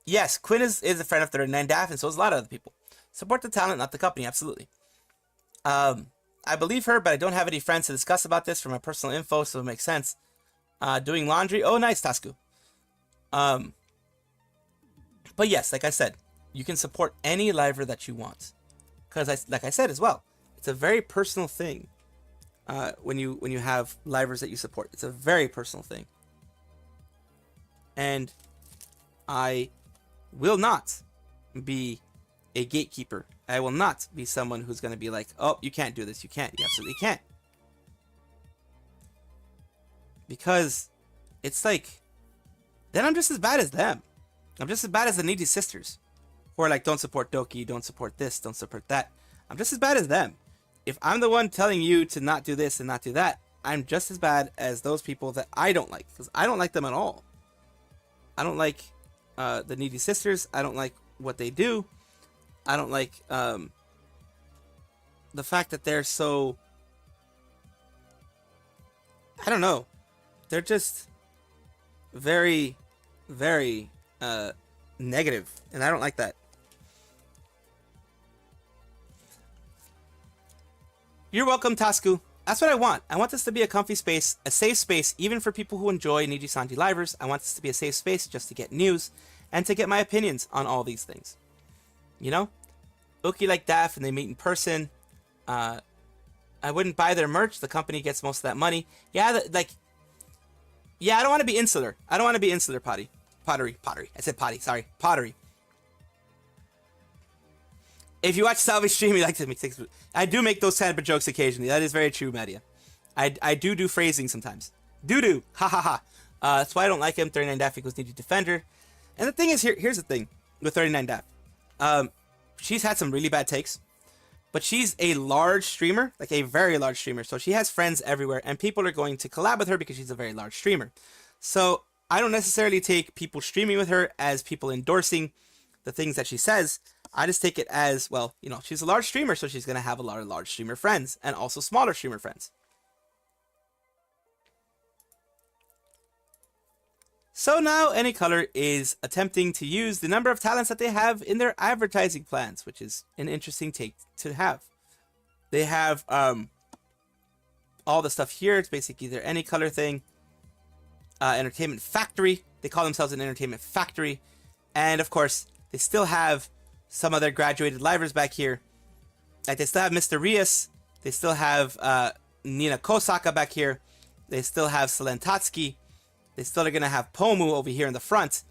Yes, Quinn is a friend of 39 Daff, and so is a lot of other people. Support the talent, not the company, absolutely. I believe her, but I don't have any friends to discuss about this for my personal info, so it makes sense. Doing laundry. Oh, nice, Tasku. But yes, like I said, you can support any liver that you want. Because like I said as well, it's a very personal thing. When you have livers that you support, it's a very personal thing. And I will not be a gatekeeper. I will not be someone who's going to be like, oh, you can't do this. You can't. You absolutely can't. Because it's like, then I'm just as bad as them. I'm just as bad as the Niji sisters. Who are like, don't support Doki, don't support this, don't support that. I'm just as bad as them. If I'm the one telling you to not do this and not do that, I'm just as bad as those people that I don't like. Because I don't like them at all. I don't like the Niji sisters. I don't like what they do. I don't like the fact that they're so... I don't know. They're just very, very negative. And I don't like that. You're welcome, Tasku. That's what I want. I want this to be a comfy space, a safe space, even for people who enjoy Nijisanji livers. I want this to be a safe space just to get news and to get my opinions on all these things. You know? Uki like Daff and they meet in person. I wouldn't buy their merch. The company gets most of that money. Yeah, yeah, I don't want to be insular. I don't want to be insular, pottery. I said potty, sorry. Pottery. If you watch Salvi stream, you like to make things. I do make those kind of jokes occasionally. That is very true, Madia. I do phrasing sometimes. Do. Ha ha ha. That's why I don't like him. 39 Daff equals Niji Defender. And the thing is, here's the thing with 39 Daff. She's had some really bad takes. But she's a large streamer, like a very large streamer. So she has friends everywhere. And people are going to collab with her because she's a very large streamer. So I don't necessarily take people streaming with her as people endorsing the things that she says. I just take it as, well, you know, she's a large streamer, so she's going to have a lot of large streamer friends and also smaller streamer friends. So now Any Color is attempting to use the number of talents that they have in their advertising plans, which is an interesting take to have. They have all the stuff here. It's basically their Any Color thing. Entertainment Factory. They call themselves an entertainment factory. And of course, they still have some other graduated livers back here. Like they still have Mr. Rias. They still have Nina Kosaka back here. They still have Selen Tatsuki. They still are going to have Pomu over here in the front.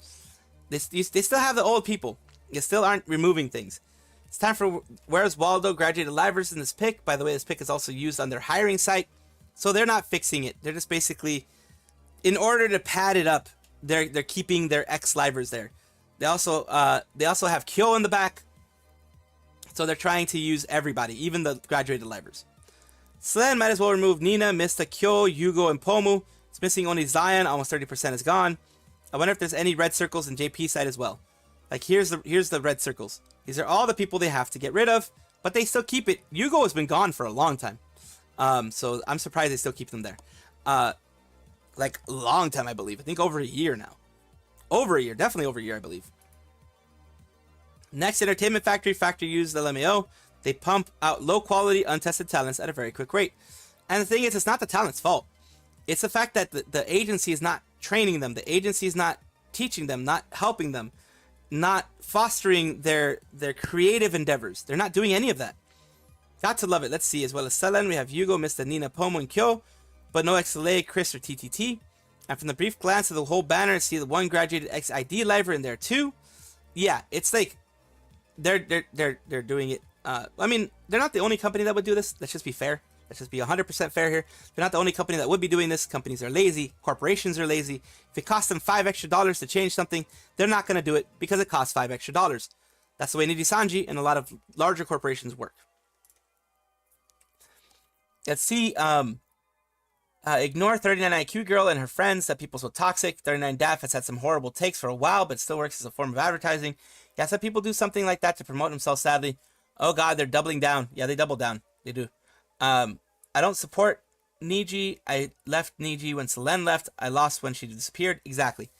They still have the old people. They still aren't removing things. It's time for Where's Waldo graduated livers in this pick. By the way, this pick is also used on their hiring site. So they're not fixing it. They're just basically, in order to pad it up, they're keeping their ex-livers there. They also have Kyo in the back. So they're trying to use everybody, even the graduated livers. Selen might as well remove Nina, Mista, Kyo, Yugo, and Pomu. It's missing only Zaion. Almost 30% is gone. I wonder if there's any red circles in JP side as well. Like here's the red circles. These are all the people they have to get rid of, but they still keep it. Yugo has been gone for a long time. So I'm surprised they still keep them there. Like a long time, I believe. I think over a year now. Over a year, definitely over a year, I believe. Next, Entertainment Factory. Factory uses LMAO. They pump out low-quality, untested talents at a very quick rate. And the thing is, it's not the talent's fault. It's the fact that the agency is not training them. The agency is not teaching them, not helping them, not fostering their creative endeavors. They're not doing any of that. Got to love it. Let's see. As well as Selen, we have Yugo, Mr. Nina, Pomu, and Kyo, but no XLA, Chris, or TTT. And from the brief glance of the whole banner, see the one graduated XID liver in there too. Yeah, it's like they're doing it. I mean, they're not the only company that would do this. Let's just be fair. Let's just be 100% fair here. They're not the only company that would be doing this. Companies are lazy. Corporations are lazy. If it costs them $5 extra to change something, they're not going to do it because it costs $5 extra. That's the way Nijisanji and a lot of larger corporations work. Let's see. Ignore 39 IQ girl and her friends. That people so toxic. 39 Daff has had some horrible takes for a while, but still works as a form of advertising. Yeah, some people do something like that to promote themselves, sadly. Oh god, they're doubling down. Yeah, they double down. They do. I don't support Niji. I left Niji when Selen left. I lost when she disappeared. Exactly.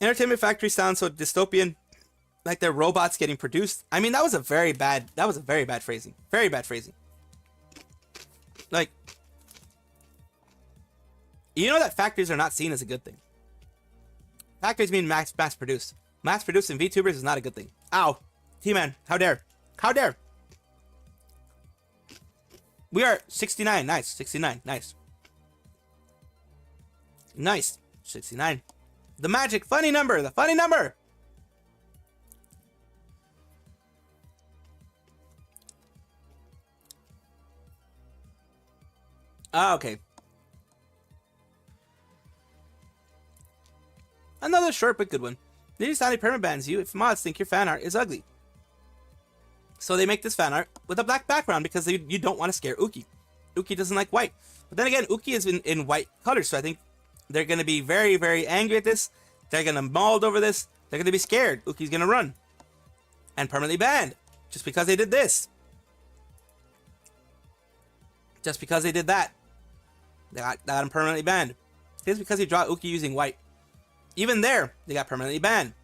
Entertainment Factory sounds so dystopian, like they're robots getting produced. I mean, that was a very bad phrasing. Very bad phrasing. Like, you know that factories are not seen as a good thing. Factories mean mass produced. Mass-producing VTubers is not a good thing. Ow. T-Man, how dare. How dare. We are 69. Nice. 69. Nice. Nice. 69. The magic funny number. The funny number. Ah, okay. Another short but good one. Nijisanji permabans you if mods think your fan art is ugly. So they make this fan art with a black background because you don't want to scare Uki. Uki doesn't like white. But then again, Uki is in white colors, so I think they're going to be very, very angry at this. They're going to mauled over this. They're going to be scared. Uki's going to run. And permanently banned. Just because they did this. Just because they did that. They got him permanently banned. It's because he drew Uki using white. Even there, they got permanently banned.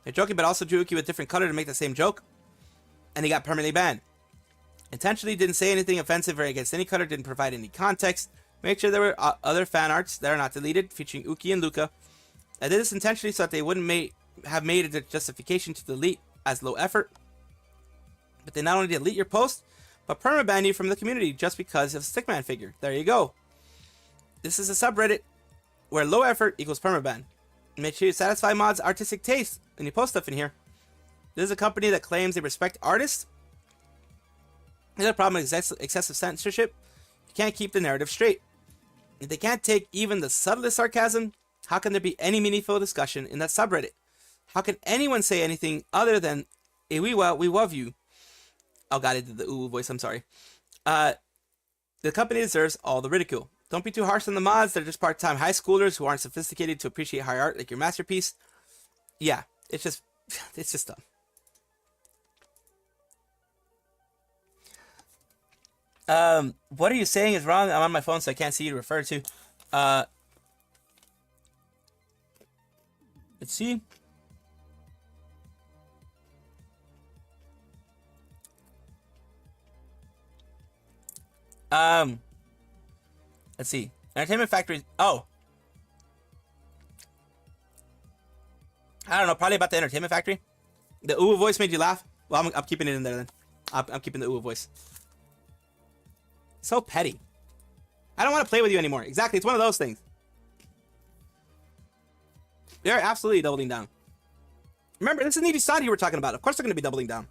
They're joking, but also drew Uki with different color to make the same joke. And he got permanently banned. Intentionally didn't say anything offensive or against any color, didn't provide any context. Make sure there were other fan arts that are not deleted, featuring Uki and Luca. I did this intentionally so that they wouldn't have made a justification to delete as low effort. But they not only delete your post, but permaban you from the community just because of a Stickman figure. There you go. This is a subreddit where low effort equals permaban. Make sure you satisfy mods' artistic taste when you post stuff in here. This is a company that claims they respect artists. Another problem is excessive censorship. You can't keep the narrative straight. If they can't take even the subtlest sarcasm, how can there be any meaningful discussion in that subreddit? How can anyone say anything other than, hey, we love you? Oh god, I did the ooh voice, I'm sorry. The company deserves all the ridicule. Don't be too harsh on the mods. They're just part-time high schoolers who aren't sophisticated to appreciate high art like your masterpiece. Yeah, it's just dumb. What are you saying is wrong? I'm on my phone, so I can't see you to refer to. Let's see. Let's see. Entertainment Factory. Oh. I don't know. Probably about the Entertainment Factory. The ooh voice made you laugh? Well, I'm keeping it in there then. I'm keeping the ooh voice. So petty. I don't want to play with you anymore. Exactly. It's one of those things. They're absolutely doubling down. Remember, this is Nijisanji we're talking about. Of course they're going to be doubling down.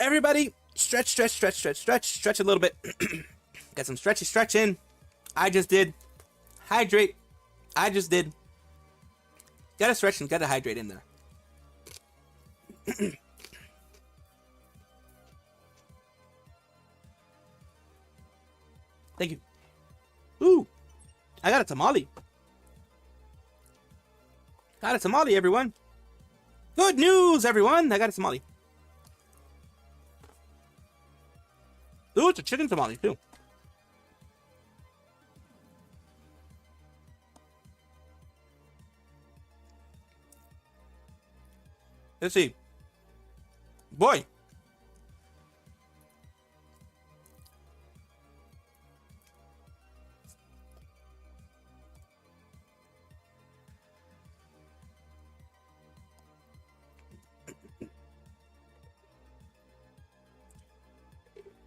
Everybody, stretch a little bit. Get some stretchy stretch in. I just did. Hydrate. I just did. Gotta stretch and gotta hydrate in there. Thank you. Ooh, I got a tamale. Got a tamale, everyone. Good news, everyone. I got a tamale. Ooh, it's a chicken tamale, too. Let's see. Boy.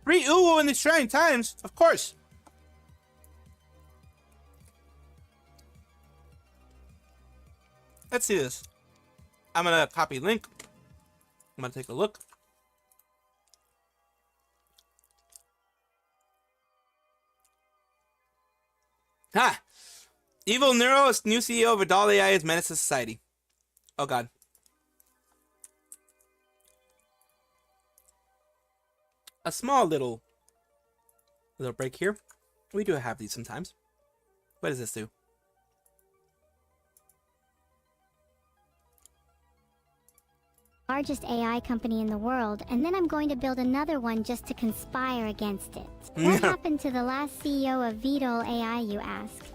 Free uwu in these trying times, of course. Let's see this. I'm gonna copy link. I'm gonna take a look. Ha! Evil Neuro, new CEO of Adult AI, is menace to society. Oh god. A small little break here. We do have these sometimes. What does this do? Largest AI company in the world, and then I'm going to build another one just to conspire against it. What happened to the last CEO of Vidol AI, you ask?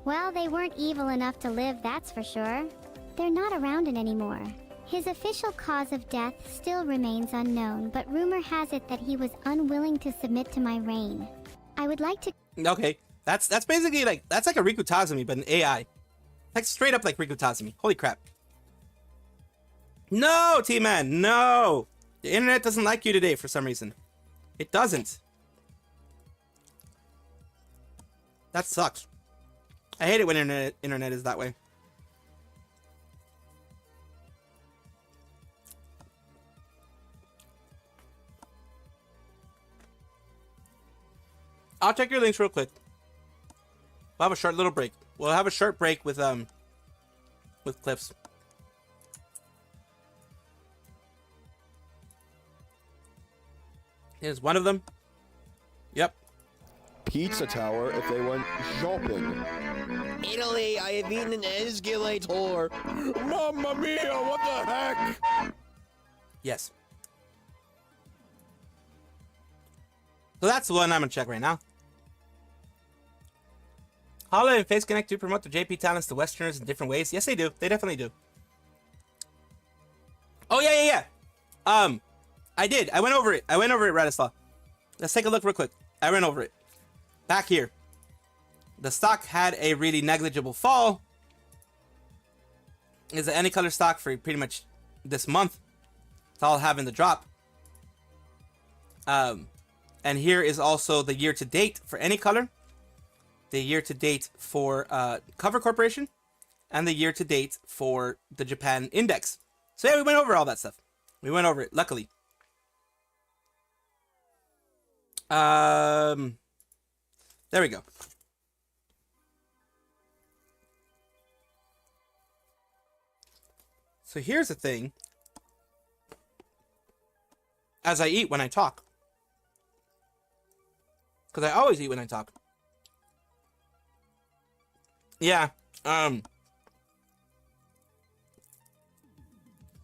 Well, they weren't evil enough to live, that's for sure. They're not around it anymore. His official cause of death still remains unknown, but rumor has it that he was unwilling to submit to my reign. I would like to... Okay, that's basically like, that's like a Riku Tazumi, but an AI. Like straight up like Riku Tazumi. Holy crap. No, T-Man, no! The internet doesn't like you today for some reason. It doesn't. That sucks. I hate it when internet is that way. I'll check your links real quick. We'll have a short little break. We'll have a short break with clips. Here's one of them. Yep. Pizza Tower if they went shopping. Italy, I have eaten an escalator. Mamma mia, what the heck? Yes. So that's the one I'm gonna check right now. Hololive and Face Connect do promote their JP talents to Westerners in different ways. Yes, they do. They definitely do. Oh, yeah. I did. I went over it. Radislaw. Let's take a look real quick. I went over it. Back here. The stock had a really negligible fall. It's an any color stock for pretty much this month. It's all having the drop. And here is also the year to date for any color. The year to date for Cover Corporation, and the year to date for the Japan Index. So yeah, we went over all that stuff. We went over it, luckily. There we go. So here's the thing. As I eat when I talk. Because I always eat when I talk. Yeah,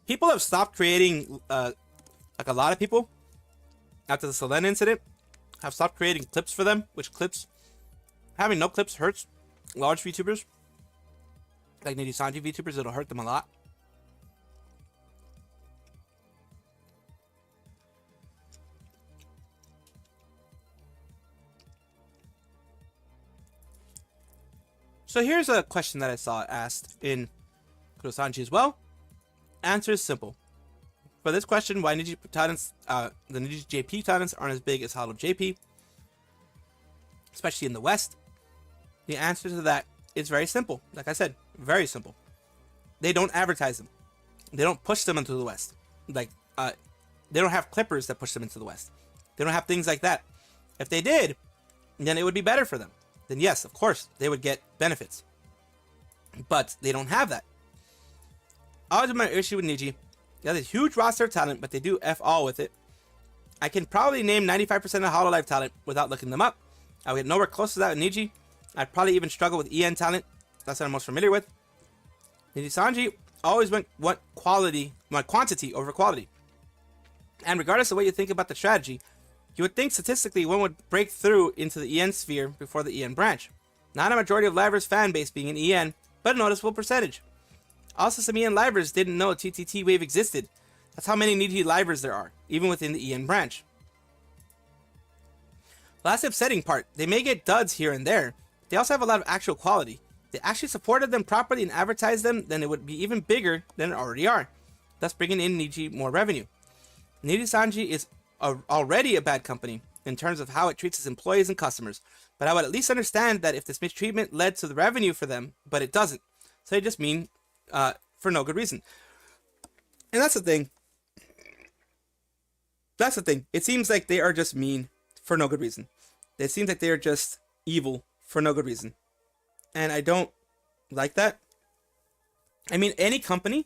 people have stopped creating, like a lot of people, after the Selen incident, have stopped creating clips for them, which clips, having no clips hurts large VTubers, like Nijisanji VTubers, it'll hurt them a lot. So here's a question that I saw asked in Kurosanji as well. Answer is simple. For this question, why Niji talents, the Niji JP talents aren't as big as Hollow JP, especially in the West, the answer to that is very simple. Like I said, very simple. They don't advertise them. They don't push them into the West. Like, they don't have clippers that push them into the West. They don't have things like that. If they did, then it would be better for them. Then yes, of course, they would get benefits. But they don't have that. Always my issue with Niji. They have a huge roster of talent, but they do F all with it. I can probably name 95% of Hololive talent without looking them up. I would get nowhere close to that with Niji. I'd probably even struggle with EN talent. That's what I'm most familiar with. Nijisanji always went quantity over quality. And regardless of what you think about the strategy, you would think statistically one would break through into the EN sphere before the EN branch. Not a majority of Liver's fan base being an EN, but a noticeable percentage. Also, some EN Livers didn't know TTT Wave existed. That's how many Niji Livers there are, even within the EN branch. Last upsetting part, they may get duds here and there, but they also have a lot of actual quality. If they actually supported them properly and advertised them, then it would be even bigger than it already are, thus bringing in Niji more revenue. Nijisanji is already a bad company in terms of how it treats its employees and customers, but I would at least understand that if this mistreatment led to the revenue for them, but it doesn't. So they just mean for no good reason. And that's the thing. It seems like they are just mean for no good reason. It seems like they are just evil for no good reason. And I don't like that. I mean, any company,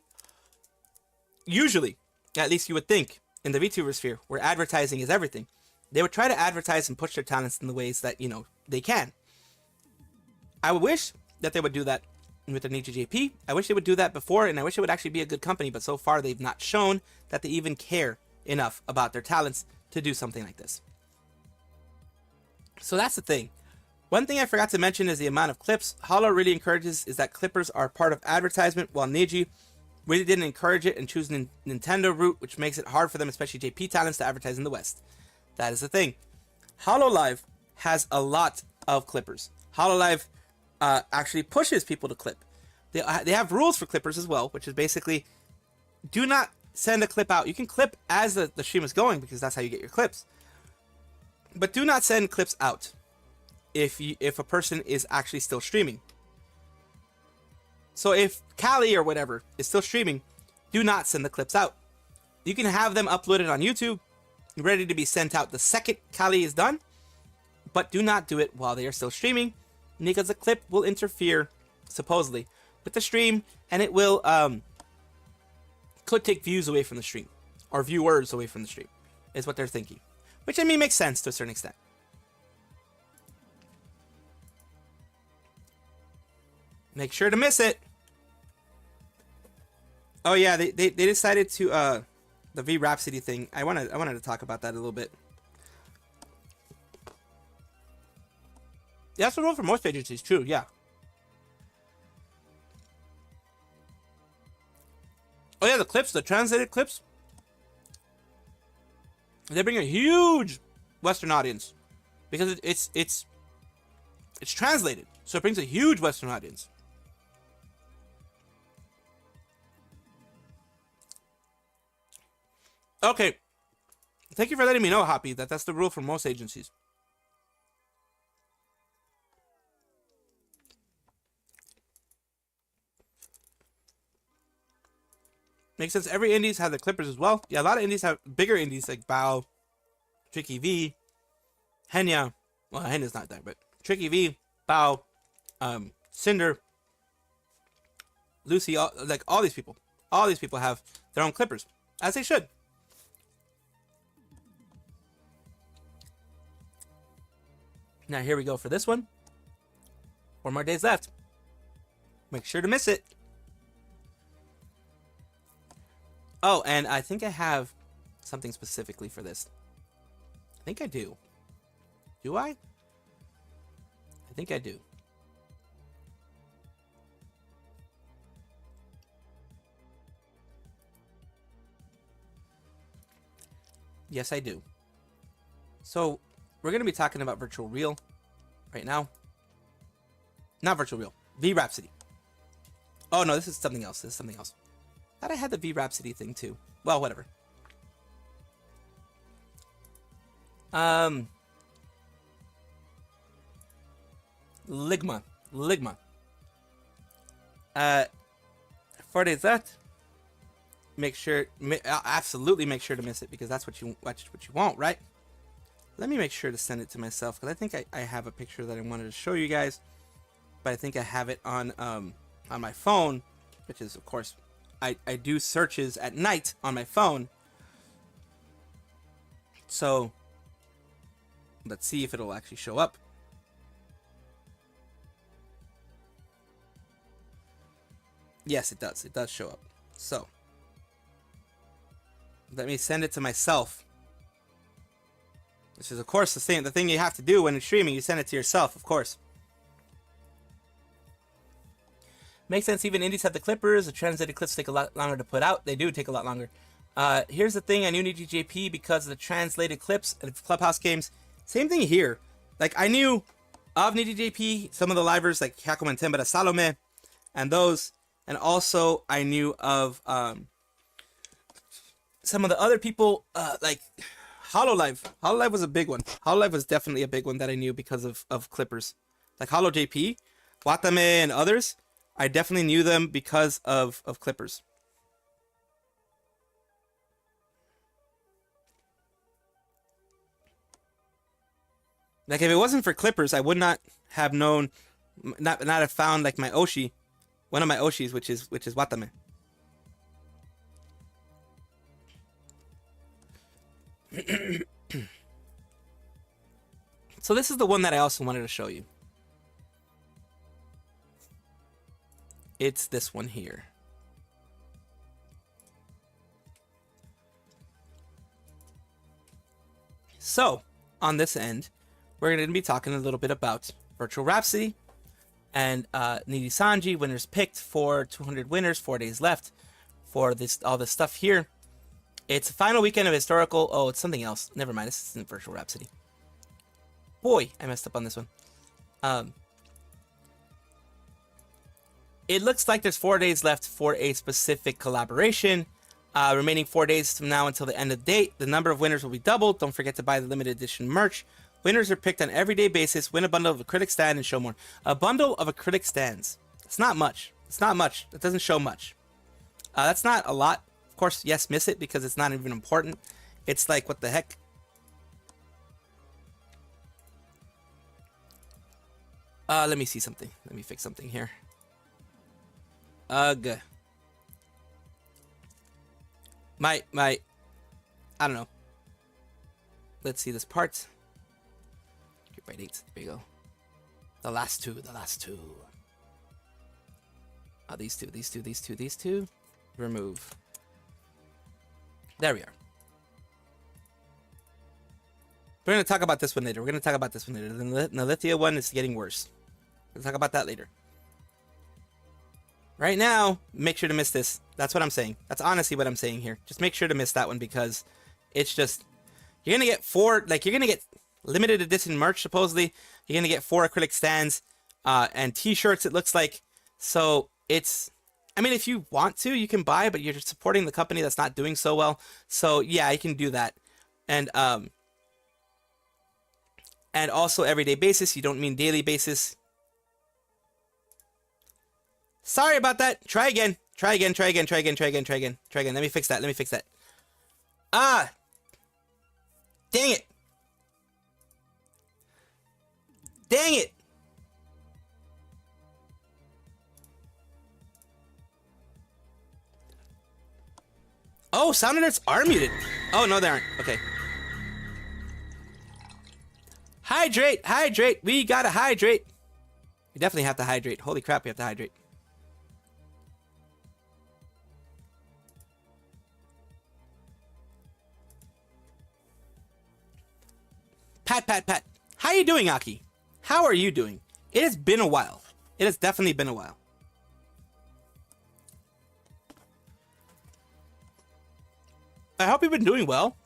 usually, at least you would think, in the VTuber sphere, where advertising is everything, they would try to advertise and push their talents in the ways that, they can. I wish that they would do that with the Niji JP. I wish they would do that before, and I wish it would actually be a good company, but so far they've not shown that they even care enough about their talents to do something like this. So that's the thing. One thing I forgot to mention is the amount of clips Hollow really encourages is that clippers are part of advertisement, while Niji really didn't encourage it and choose Nintendo route, which makes it hard for them, especially JP talents, to advertise in the West. That is the thing. Hololive has a lot of clippers. Hololive actually pushes people to clip. They have rules for clippers as well, which is basically do not send a clip out. You can clip as the stream is going because that's how you get your clips. But do not send clips out if a person is actually still streaming. So if Callie or whatever is still streaming, do not send the clips out. You can have them uploaded on YouTube, ready to be sent out the second Callie is done, but do not do it while they are still streaming, because the clip will interfere, supposedly, with the stream, and it will could take views away from the stream, or viewers away from the stream, is what they're thinking. Which, I mean, makes sense to a certain extent. Make sure to miss it. Oh yeah, they decided to the V Rhapsody thing. I wanted to talk about that a little bit. Yeah, that's the rule for most agencies, true, yeah. Oh yeah, the clips, the translated clips. They bring a huge Western audience because it's translated, so it brings a huge Western audience. Okay, thank you for letting me know, Hoppy, that that's the rule for most agencies. Makes sense. Every indies have the clippers as well. Yeah, a lot of indies have bigger indies like Bao, Tricky V, Henya. Well, Henya's not there, but Tricky V, Bao, Cinder, Lucy, like all these people. All these people have their own clippers, as they should. Now here we go for this one. 4 more days left. Make sure to miss it. Oh, and I think I have something specifically for this. I think I do. Do I? I think I do. Yes, I do. So, we're going to be talking about Virtual Real right now. Not Virtual Real. V Rhapsody. Oh, no, this is something else. This is something else. I thought I had the V Rhapsody thing too. Well, whatever. Ligma. 4 days left. Make sure, absolutely make sure to miss it because that's what you want, right? Let me make sure to send it to myself because I think I have a picture that I wanted to show you guys, but I think I have it on my phone, which is of course I do searches at night on my phone. So let's see if it'll actually show up. Yes, it does. It does show up. So let me send it to myself. This is, of course, the thing you have to do when you're streaming. You send it to yourself, of course. Makes sense. Even indies have the clippers. The translated clips take a lot longer to put out. They do take a lot longer. Here's the thing. I knew Niji JP because of the translated clips of Clubhouse games. Same thing here. Like, I knew of Niji JP, some of the livers, like Hyakuma and Tembara Salome, and those. And also, I knew of some of the other people, like Hololive. Hololive was a big one. Hololive was definitely a big one that I knew because of clippers. Like Holo JP, Watame, and others. I definitely knew them because of clippers. Like, if it wasn't for clippers, I would not have known, not have found like my Oshi, one of my Oshis, which is Watame. So this is the one that I also wanted to show you. It's this one here. So, on this end, we're going to be talking a little bit about Virtual Rhapsody and Nijisanji, winners picked for 200 winners, 4 days left for all this stuff here. It's the final weekend of historical. Oh, it's something else. Never mind. This isn't Virtual Rhapsody. Boy, I messed up on this one. it looks like there's 4 days left for a specific collaboration. Remaining 4 days from now until the end of the date. The number of winners will be doubled. Don't forget to buy the limited edition merch. Winners are picked on an everyday basis. Win a bundle of acrylic stand and show more. A bundle of acrylic stands. It's not much. It's not much. It doesn't show much. That's not a lot. Of course, yes, miss it because it's not even important. It's like, what the heck? Let me see something. Let me fix something here. Ugh. My, I don't know. Let's see this part. By 8. There you go. The last two. Oh, these two. Remove. There we are. We're going to talk about this one later. The Nalithia one is getting worse. We'll talk about that later. Right now, make sure to miss this. That's what I'm saying. That's honestly what I'm saying here. Just make sure to miss that one because it's just... You're going to get 4... Like, you're going to get limited edition merch, supposedly. You're going to get 4 acrylic stands and t-shirts, it looks like. So, it's... I mean, if you want to, you can buy, but you're just supporting the company that's not doing so well. So, yeah, you can do that. And also everyday basis. You don't mean daily basis. Sorry about that. Try again. Let me fix that. Ah! Dang it! Oh, sound alerts are muted. Oh, no, they aren't. Okay. Hydrate. We gotta hydrate. We definitely have to hydrate. Holy crap, we have to hydrate. Pat. How you doing, Aki? How are you doing? It has been a while. It has definitely been a while. I hope you've been doing well.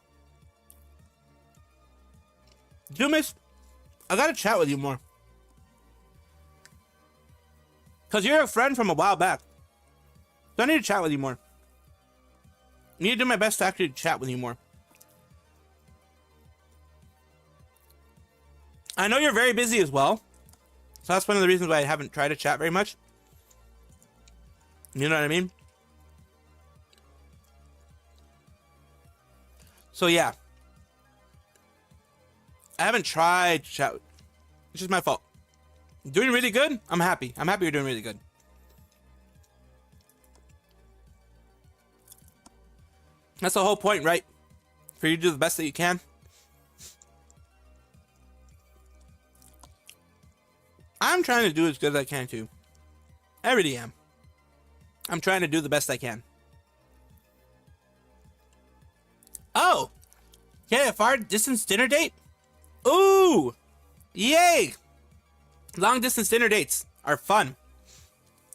Jumis, I gotta chat with you more. Because you're a friend from a while back. So I need to chat with you more. I need to do my best to actually chat with you more. I know you're very busy as well. So that's one of the reasons why I haven't tried to chat very much. You know what I mean? So yeah. I haven't tried to chat. It's just my fault. Doing really good? I'm happy. I'm happy you're doing really good. That's the whole point, right? For you to do the best that you can. I'm trying to do as good as I can too. I really am. I'm trying to do the best I can. Oh! Yeah, far distance dinner date? Ooh! Yay! Long distance dinner dates are fun.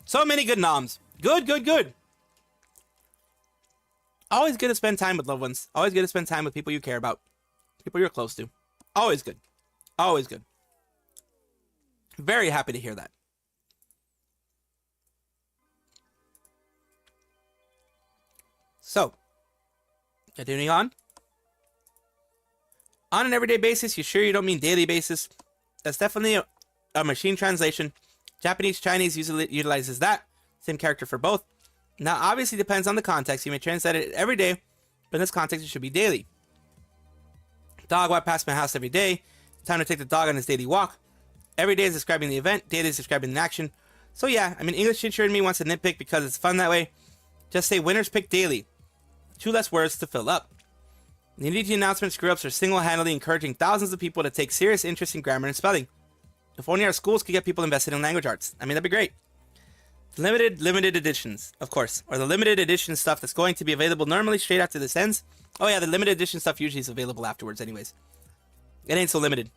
So many good noms. Good. Always good to spend time with loved ones. Always good to spend time with people you care about. People you're close to. Always good. Always good. Very happy to hear that. So, continuing on. On an everyday basis, you sure you don't mean daily basis? That's definitely a machine translation. Japanese, Chinese usually utilizes that. Same character for both. Now, obviously depends on the context. You may translate it every day, but in this context, it should be daily. Dog walk past my house every day. Time to take the dog on his daily walk. Every day is describing the event. Daily is describing the action. So yeah, I mean, English teacher in me wants to nitpick because it's fun that way. Just say winners pick daily. 2 less words to fill up. The Niji announcement screw-ups are single-handedly encouraging thousands of people to take serious interest in grammar and spelling. If only our schools could get people invested in language arts. I mean, that'd be great. Limited editions, of course. Or the limited edition stuff that's going to be available normally straight after this ends. Oh yeah, the limited edition stuff usually is available afterwards anyways. It ain't so limited.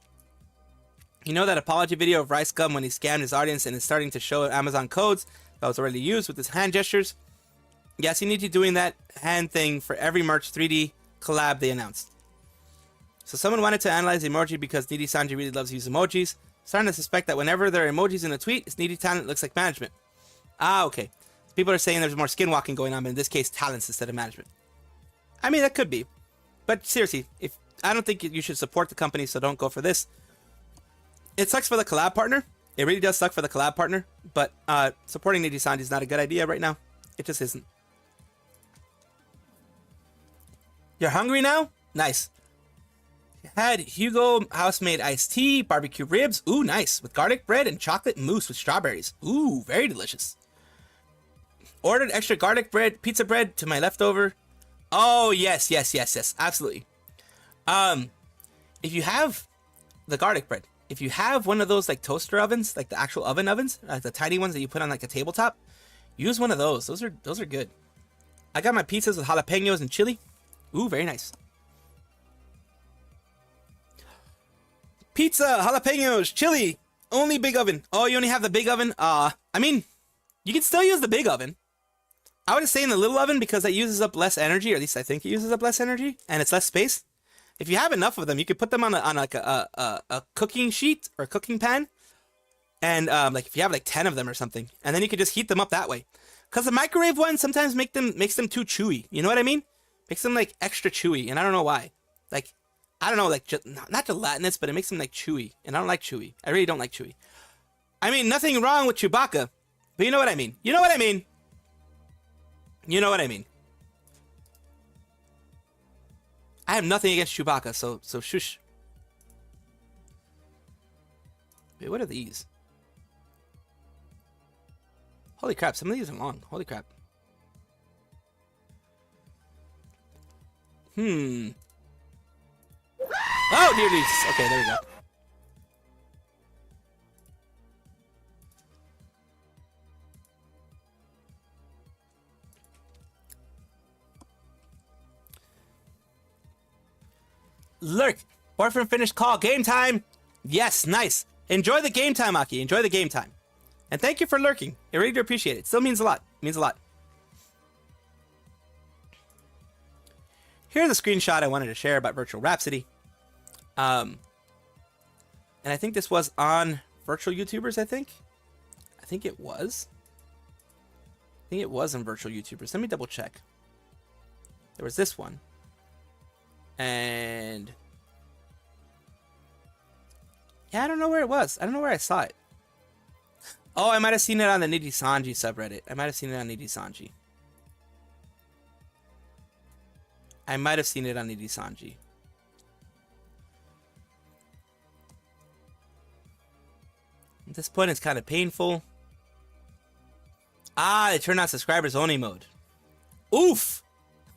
You know that apology video of Rice Gum when he scammed his audience and is starting to show Amazon codes that was already used with his hand gestures? Yes, you need to be doing that hand thing for every merch 3D collab they announced. So someone wanted to analyze the emoji because Nijisanji really loves to use emojis. Starting to suspect that whenever there are emojis in a tweet, it's Niji talent looks like management. Ah, okay. People are saying there's more skinwalking going on, but in this case, talents instead of management. I mean, that could be. But seriously, if I don't think you should support the company, so don't go for this. It sucks for the collab partner. It really does suck for the collab partner. But supporting Nijisanji is not a good idea right now. It just isn't. You're hungry now? Nice. Had Hugo house-made iced tea, barbecue ribs. Ooh, nice. With garlic bread and chocolate mousse with strawberries. Ooh, very delicious. Ordered extra garlic bread, pizza bread to my leftover. Oh, yes. Absolutely. If you have the garlic bread, if you have one of those like toaster ovens, like the actual oven ovens, the tiny ones that you put on like a tabletop, use one of those. Those are good. I got my pizzas with jalapenos and chili. Ooh, very nice. Pizza, jalapenos, chili, only big oven. Oh, you only have the big oven? I mean, you can still use the big oven. I would say in the little oven because that uses up less energy, or at least I think it uses up less energy, and it's less space. If you have enough of them, you could put them on like a cooking sheet or a cooking pan, and like if you have like 10 of them or something, and then you could just heat them up that way. Because the microwave one sometimes makes them too chewy. You know what I mean? Makes them like extra chewy, and I don't know why. Like, I don't know, like not gelatinous, but it makes them like chewy, and I don't like chewy. I really don't like chewy. I mean, nothing wrong with Chewbacca, but you know what I mean. You know what I mean. You know what I mean. I have nothing against Chewbacca, so shush. Wait, what are these? Holy crap, some of these are long. Holy crap. Oh, dear Jesus. Okay, there we go. Lurk. Boyfriend finished call. Game time. Yes, nice. Enjoy the game time, Aki. Enjoy the game time. And thank you for lurking. I really do appreciate it. It still means a lot. It means a lot. Here's a screenshot I wanted to share about Virtual Rhapsody. And I think this was on Virtual YouTubers, I think. I think it was. I think it was on Virtual YouTubers. Let me double check. There was this one. And yeah, I don't know where it was. I don't know where I saw it. Oh, I might have seen it on the Nijisanji subreddit. I might have seen it on Nijisanji. I might have seen it on Nijisanji. At this point, it's kind of painful. Ah, they turned on subscribers only mode. Oof!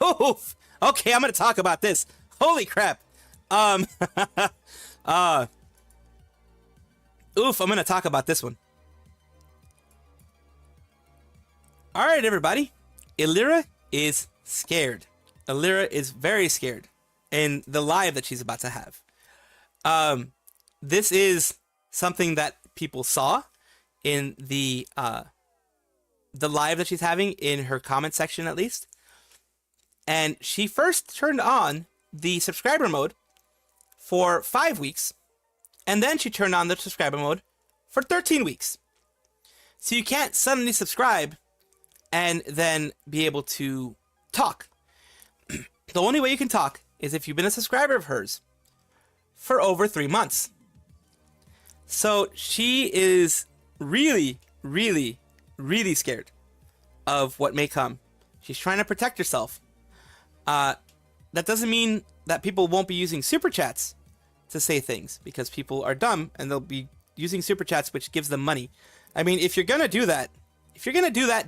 Oof! Okay, I'm gonna talk about this. Holy crap. Oof, I'm gonna talk about this one. Alright, everybody. Elira is scared. Elira is very scared in the live that she's about to have. This is something that people saw in the live that she's having, in her comment section at least. And she first turned on the subscriber mode for 5 weeks, and then she turned on the subscriber mode for 13 weeks. So you can't suddenly subscribe and then be able to talk. The only way you can talk is if you've been a subscriber of hers for over 3 months. So she is really, really, really scared of what may come. She's trying to protect herself. That doesn't mean that people won't be using super chats to say things, because people are dumb and they'll be using super chats, which gives them money. I mean, if you're gonna do that,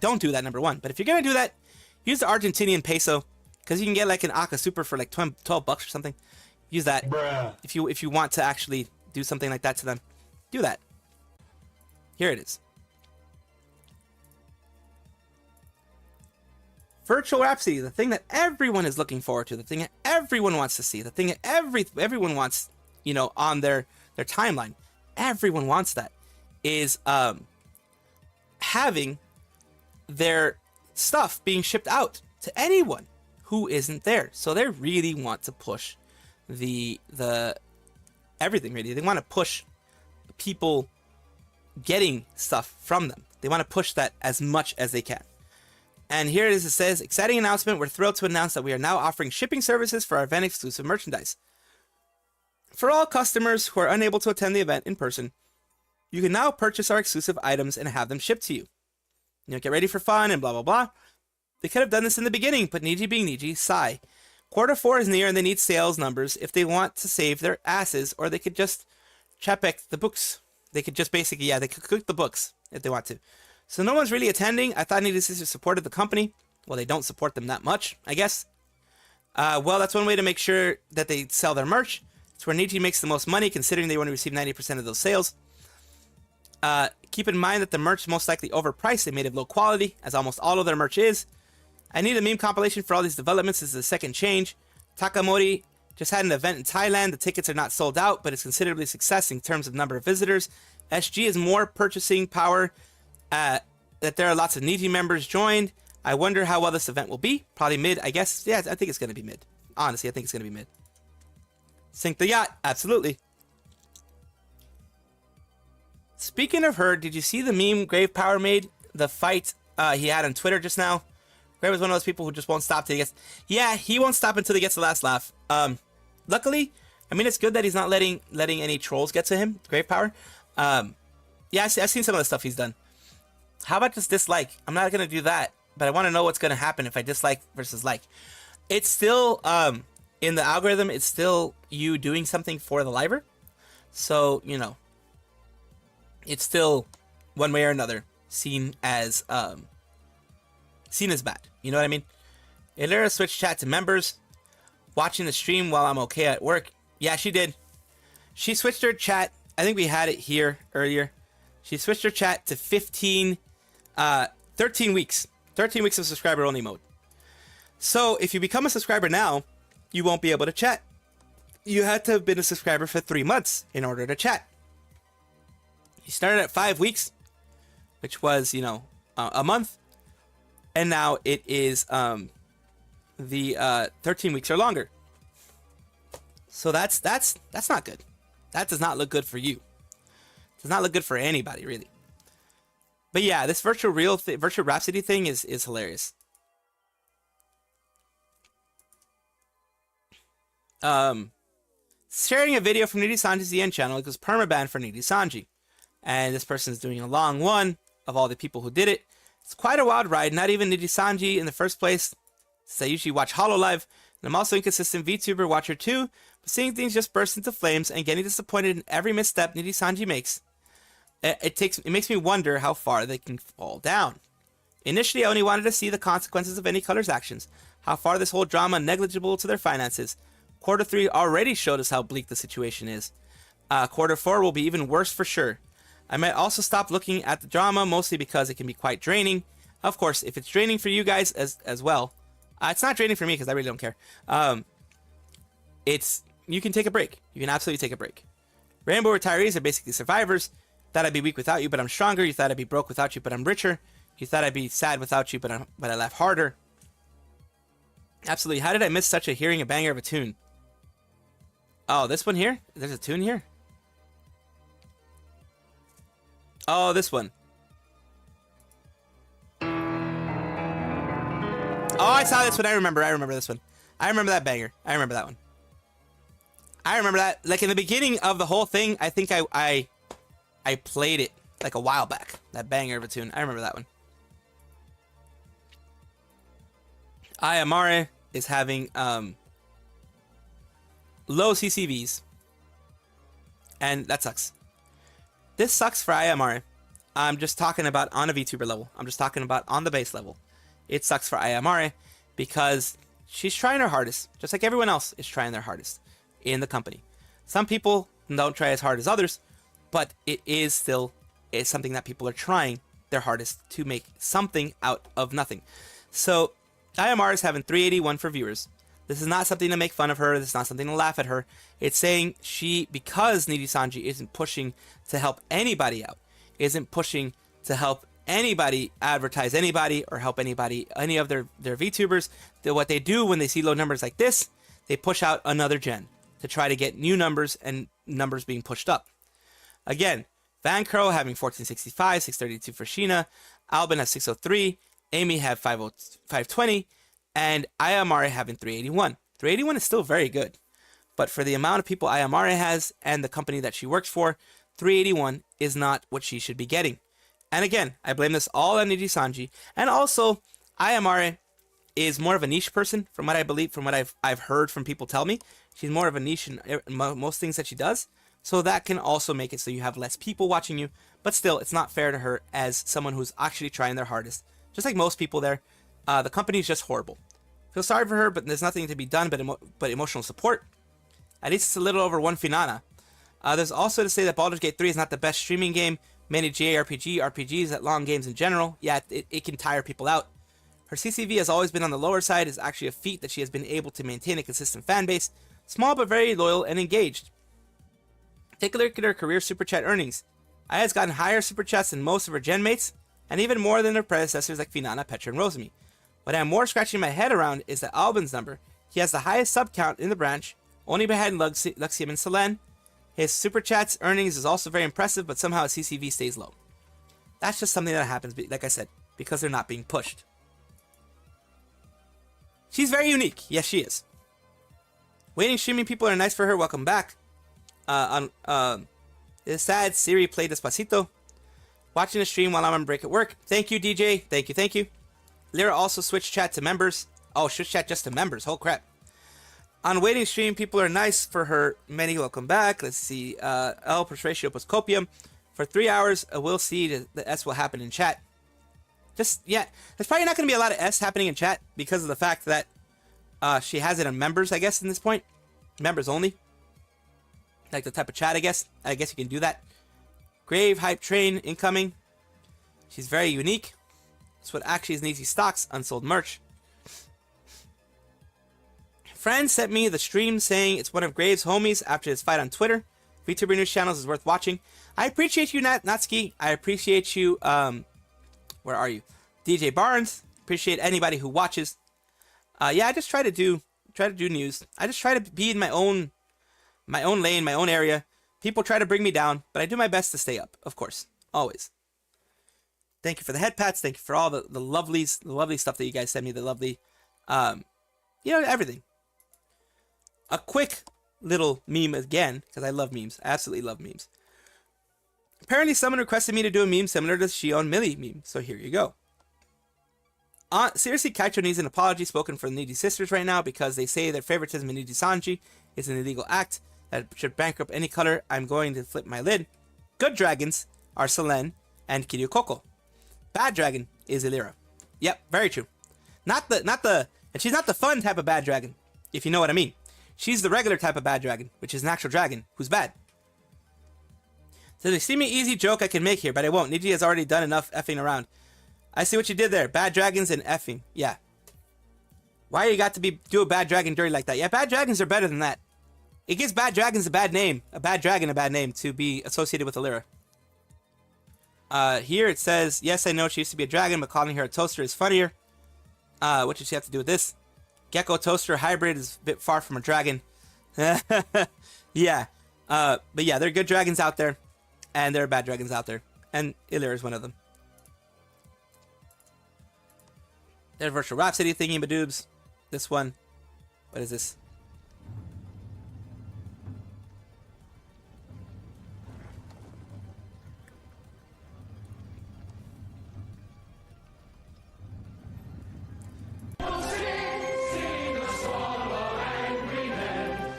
don't do that, number one. But if you're gonna do that, use the Argentinian peso, because you can get like an Aka Super for like 12 bucks or something. Use that. Bruh. If you want to actually do something like that to them, do that. Here it is. Virtual Rhapsody, the thing that everyone is looking forward to, the thing that everyone wants to see, the thing that everyone wants, you know, on their timeline. Everyone wants that. Is having their stuff being shipped out to anyone who isn't there. So they really want to push the everything, really. They want to push people getting stuff from them. They want to push that as much as they can. And here it is. It says, exciting announcement. We're thrilled to announce that we are now offering shipping services for our event exclusive merchandise. For all customers who are unable to attend the event in person, you can now purchase our exclusive items and have them shipped to you. You know, get ready for fun and blah, blah, blah. They could have done this in the beginning, but Niji being Niji, sigh. Q4 is near and they need sales numbers if they want to save their asses, or they could just chapek the books. They could just basically, they could cook the books if they want to. So no one's really attending. I thought Nijisanji supported the company. Well, they don't support them that much, I guess. Well, that's one way to make sure that they sell their merch. It's where Niji makes the most money, considering they want to receive 90% of those sales. Keep in mind that the merch is most likely overpriced and made of low quality, as almost all of their merch is. I need a meme compilation for all these developments. This is the second change. Takamori just had an event in Thailand. The tickets are not sold out, but it's considerably a success in terms of number of visitors. SG is more purchasing power, that there are lots of Niji members joined. I wonder how well this event will be. Probably mid, I guess. Yeah, I think it's going to be mid. Honestly, I think it's going to be mid. Sink the yacht. Absolutely. Speaking of her, did you see the meme Grave Power made? The fight he had on Twitter just now? Grave was one of those people who just won't stop till he gets... Yeah, he won't stop until he gets the last laugh. Luckily, I mean, it's good that he's not letting any trolls get to him, Grave Power. Yeah, I've seen some of the stuff he's done. How about just dislike? I'm not going to do that, but I want to know what's going to happen if I dislike versus like. It's still, in the algorithm, it's still you doing something for the liver. So, you know, it's still, one way or another, seen as bad. You know what I mean? Elira switched chat to members. Watching the stream while I'm okay at work. Yeah, she did. She switched her chat. I think we had it here earlier. She switched her chat to 13 weeks. 13 weeks of subscriber only mode. So if you become a subscriber now, you won't be able to chat. You had to have been a subscriber for 3 months in order to chat. You started at 5 weeks, which was, you know, a month. And now it is the 13 weeks or longer. So that's not good. That does not look good for you. Does not look good for anybody, really. But yeah, this virtual Rhapsody thing is hilarious. Sharing a video from Nijisanji's Zaion channel equals permaban for Nijisanji. And this person is doing a long one of all the people who did it. It's quite a wild ride. Not even Nijisanji in the first place, since I usually watch Hololive, and I'm also an inconsistent VTuber watcher too, but seeing things just burst into flames and getting disappointed in every misstep Nijisanji makes, it makes me wonder how far they can fall down. Initially, I only wanted to see the consequences of any color's actions, how far this whole drama negligible to their finances. Q3 already showed us how bleak the situation is. Q4 will be even worse for sure. I might also stop looking at the drama, mostly because it can be quite draining. Of course, if it's draining for you guys as well, it's not draining for me because I really don't care. You can take a break. You can absolutely take a break. Rainbow retirees are basically survivors. Thought I'd be weak without you, but I'm stronger. You thought I'd be broke without you, but I'm richer. You thought I'd be sad without you, but I laugh harder. Absolutely. How did I miss such a hearing a banger of a tune? Oh, this one here? There's a tune here? Oh, this one. Oh, I saw this one. I remember this one. I remember that banger. I remember that one. I remember that. Like in the beginning of the whole thing, I think I played it like a while back. That banger of a tune. I remember that one. Ayamare is having low CCVs. And that sucks. This sucks for Ayamare. I'm just talking about on a VTuber level. I'm just talking about on the base level. It sucks for Ayamare because she's trying her hardest, just like everyone else is trying their hardest in the company. Some people don't try as hard as others, but it is still something that people are trying their hardest to make something out of nothing. So Ayamare is having 381 for viewers. This is not something to make fun of her. This is not something to laugh at her. It's saying because Nijisanji isn't pushing to help anybody out, isn't pushing to help anybody advertise anybody or help anybody, any of their VTubers, that what they do when they see low numbers like this, they push out another gen to try to get new numbers and numbers being pushed up. Again, Vancro having 1465, 632 for Sheena. Albin has 603. Amy had 520. And Ayamare having 381. 381 is still very good. But for the amount of people Ayamare has and the company that she works for, 381 is not what she should be getting. And again, I blame this all on Nijisanji. And also, Ayamare is more of a niche person, from what I believe, from what I've heard from people tell me. She's more of a niche in most things that she does. So that can also make it so you have less people watching you. But still, it's not fair to her as someone who's actually trying their hardest. Just like most people there, the company is just horrible. Feel sorry for her, but there's nothing to be done but emotional support. At least it's a little over one Finana. There's also to say that Baldur's Gate 3 is not the best streaming game. Many RPGs at long games in general, yeah, it can tire people out. Her CCV has always been on the lower side. It's actually a feat that she has been able to maintain a consistent fan base. Small but very loyal and engaged. Take a look at her career Super Chat earnings. Aya has gotten higher Super Chats than most of her gen mates, and even more than her predecessors like Finana, Petra, and Rosemi. What I'm more scratching my head around is that Albin's number. He has the highest sub count in the branch, only behind Luxium and Selen. His Super Chats earnings is also very impressive, but somehow his CCV stays low. That's just something that happens, like I said, because they're not being pushed. She's very unique. Yes, she is. Waiting streaming people are nice for her. Welcome back. It's sad Siri played Despacito. Watching the stream while I'm on break at work. Thank you, DJ. Thank you. Elira also switched chat to members. Oh, switched chat just to members. Whole crap. On waiting stream, people are nice for her. Many welcome back. Let's see. El Persuasio plus Copium. For 3 hours, we'll see the S will happen in chat. Just, yeah. There's probably not going to be a lot of S happening in chat because of the fact that she has it on members, I guess, in this point. Members only. Like the type of chat, I guess. I guess you can do that. Grave Hype Train incoming. She's very unique. It's what actually is Niji stocks, unsold merch. Friend sent me the stream saying it's one of Graves' homies after his fight on Twitter. VTuber news channels is worth watching. I appreciate you, Natsuki. I appreciate you. Where are you? DJ Barnes. Appreciate anybody who watches. Yeah, I just try to do news. I just try to be in my own lane, my own area. People try to bring me down, but I do my best to stay up, of course. Always. Thank you for the head pats. Thank you for all the lovely stuff that you guys send me. The lovely, everything. A quick little meme again, because I love memes. I absolutely love memes. Apparently someone requested me to do a meme similar to the Shion Millie meme, so here you go. Seriously, Kaito needs an apology spoken for the Niji sisters right now because they say that favoritism in Nijisanji is an illegal act that should bankrupt any color. I'm going to flip my lid. Good dragons are Selen and Kiryukoko. Bad dragon is Elira. Yep, very true. And she's not the fun type of bad dragon, if you know what I mean. She's the regular type of bad dragon, which is an actual dragon who's bad. So they seem an easy joke I can make here, but I won't. Niji has already done enough effing around. I see what you did there. Bad dragons and effing. Yeah. Why you got to do a bad dragon dirty like that? Yeah, bad dragons are better than that. It gives bad dragons a bad name. A bad dragon a bad name to be associated with Elira. Here it says, yes, I know she used to be a dragon, but calling her a toaster is funnier. What does she have to do with this? Gecko toaster hybrid is a bit far from a dragon. Yeah. But yeah, there are good dragons out there. And there are bad dragons out there. And Elira is one of them. There's Virtual Rhapsody thingy badoobs. This one. What is this?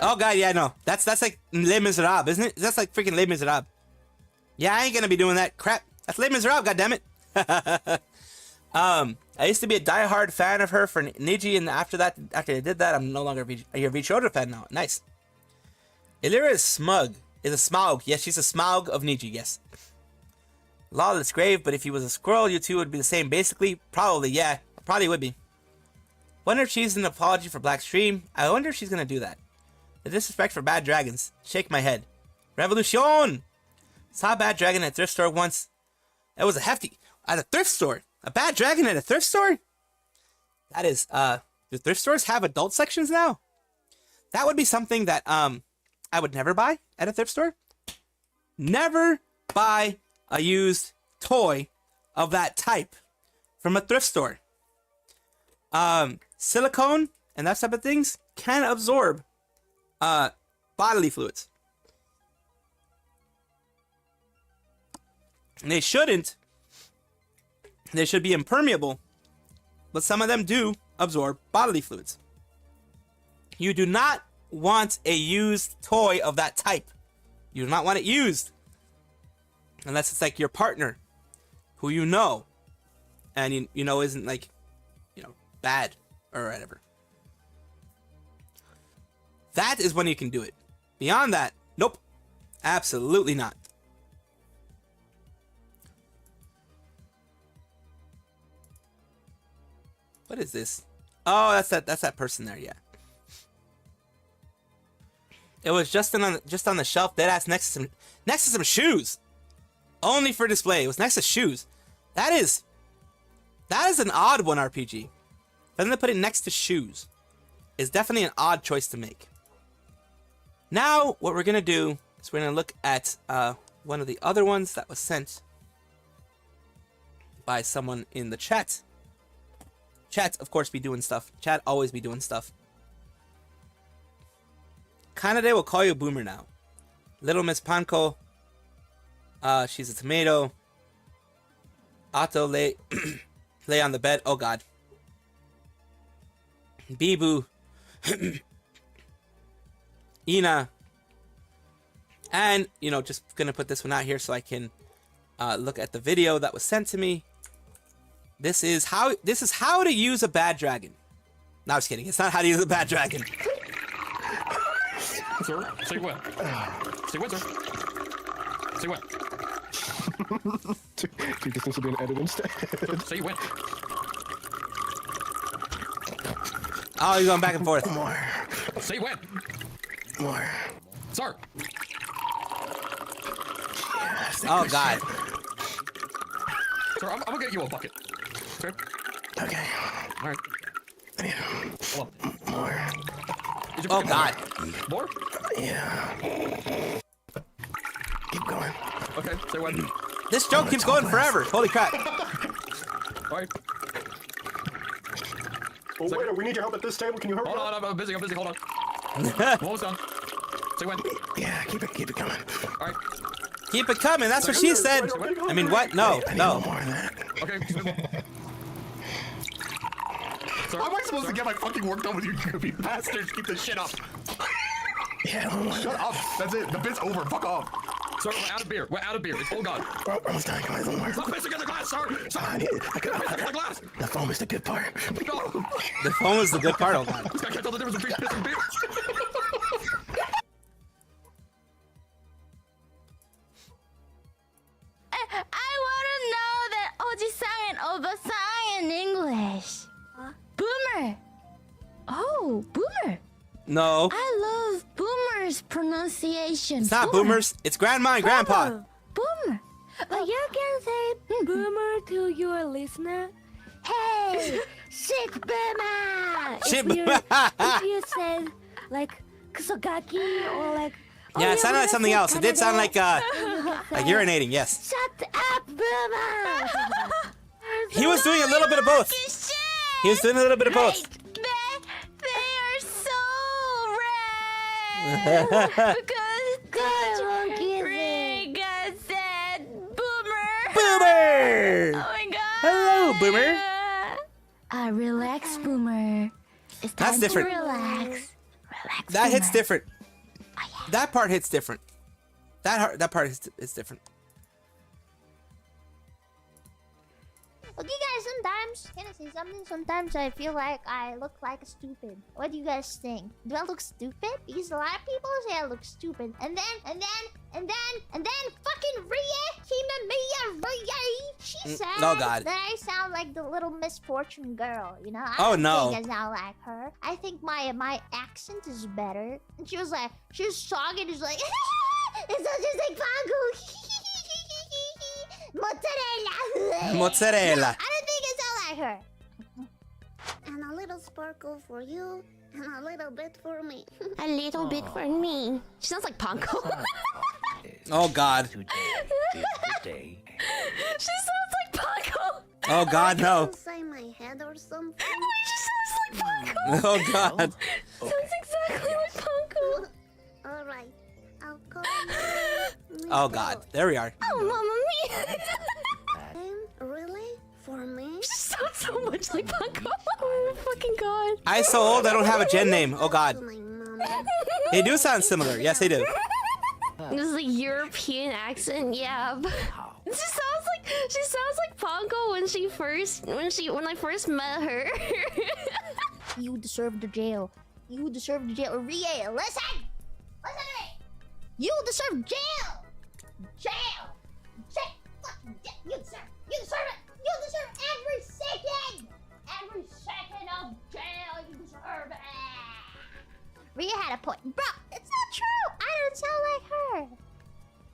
Oh god, yeah, no. That's like Les Miserables, isn't it? That's like freaking Les Miserables. Yeah, I ain't gonna be doing that crap. That's Les Miserables, goddammit. I used to be a diehard fan of her for Niji, and after I did that, I'm no longer a VTuber fan now. Nice. Elira is smug. Is a smaug. Yes, she's a smaug of Niji, yes. Lawless grave, but if he was a squirrel, you two would be the same basically. Probably, yeah. Probably would be. Wonder if she's an apology for Black Stream. I wonder if she's gonna do that. The disrespect for bad dragons. Shake my head. Revolution! Saw a bad dragon at a thrift store once. That was a hefty. At a thrift store? A bad dragon at a thrift store? That is, do thrift stores have adult sections now? That would be something that, I would never buy at a thrift store. Never, buy a used toy of that type from a thrift store. Silicone and that type of things can absorb bodily fluids. And they shouldn't. They should be impermeable, but some of them do absorb bodily fluids. You do not want a used toy of that type. You do not want it used. Unless it's like your partner, who you know, and you know isn't like, bad or whatever. That is when you can do it. Beyond that, nope. Absolutely not. What is this? Oh, that's that person there, yeah. It was just on the shelf, dead ass next to some shoes. Only for display. It was next to shoes. That is an odd one, RPG. But then to put it next to shoes is definitely an odd choice to make. Now, what we're gonna do is we're gonna look at one of the other ones that was sent by someone in the chat. Chat, of course, be doing stuff. Chat always be doing stuff. Kanade will call you a boomer now. Little Miss Panko. She's a tomato. Otto lay on the bed. Oh God. Bibu. Ina. And, just gonna put this one out here so I can look at the video that was sent to me. This is how to use a bad dragon. No, I was kidding. It's not how to use a bad dragon. Sir, say what? Say what, sir? Say what? Do you think this will be an edit instead? Say what? Oh, you're going back and forth. More. Say what? More. Sir. Oh God. Sir, I'm gonna get you a bucket. Sir. Okay. All right. Hold on. More. Oh God. More? Yeah. Keep going. Okay, say what? This joke keeps going forever. Holy crap. All right. Oh, wait, we need your help at this table. Can you hurry Hold up? on, I'm busy, hold on. Almost done. Say when. Yeah, keep it coming. All right. Keep it coming. That's what she said. I mean, what? No, I need no. more than that. Okay. Sir, How am I supposed to get my fucking work done with you goofy bastards? Keep this shit up. Yeah, one more. Shut up. That's it. The bit's over. Fuck off. Sir, we're out of beer. We're out of beer. It's all gone. We're almost done. Come on, one more. Stop pissing in the glass, sir! Sir! I need it. Stop pissing in the glass! The foam is the good part. No! The phone was the good part. Oh God. This guy can't tell the difference between piss and beer. I want to know that Oji-san and Oba-san in English. Boomer. Oh, boomer. No, I love boomers pronunciation. it's not boomers. It's grandma and grandpa. Boomer. But you can say boomer to your listener. Hey, shit boomer. Shit If you said like kusogaki or like. Yeah, it sounded like something else. It did sound like urinating. Yes. Shut up, boomer. He was doing a little bit of both. He was doing a little bit of both. They are so red. Because Riga said boomer. Boomer. Oh my god. Hello, boomer. Relax, boomer. It's time That's different. to relax. Relax. That hits boomer. different. That part hits different. That part is different. Okay, guys, sometimes, can I say something? Sometimes I feel like I look like stupid. What do you guys think? Do I look stupid? Because a lot of people say I look stupid. And then fucking Rie, she said oh God. that I sound like the little misfortune girl, you know? I Oh, don't no. think I sound like her. I think my accent is better. And she was talking, she's like, it's just like Pangu. Mozzarella. Mozzarella. I don't think I sound like her. And a little sparkle for you, and a little bit for me. A little bit for me. She sounds like Panko. Oh God. day. She sounds like Paco. Oh God, no. Inside my head or something. She sounds like Paco. Oh God. Sounds exactly like Paco. All right, I'll call Oh God. There we are. Oh, Mamma Mia. Really? For me? She sounds so much like Paco. Oh my fucking God. I'm so old. I don't have a gen name. Oh God. To my mom. They do sound similar. Yes, they do. This is a European accent, yeah. She sounds like Pongo when I first met her. You deserve the jail. You deserve the jail. Rie, listen! Listen to me! You deserve jail! Jail! Jail! Fucking jail! You deserve it! You deserve every second! Every second of jail! You deserve it! Ria had a point. Bro, it's not true! I don't sound like her!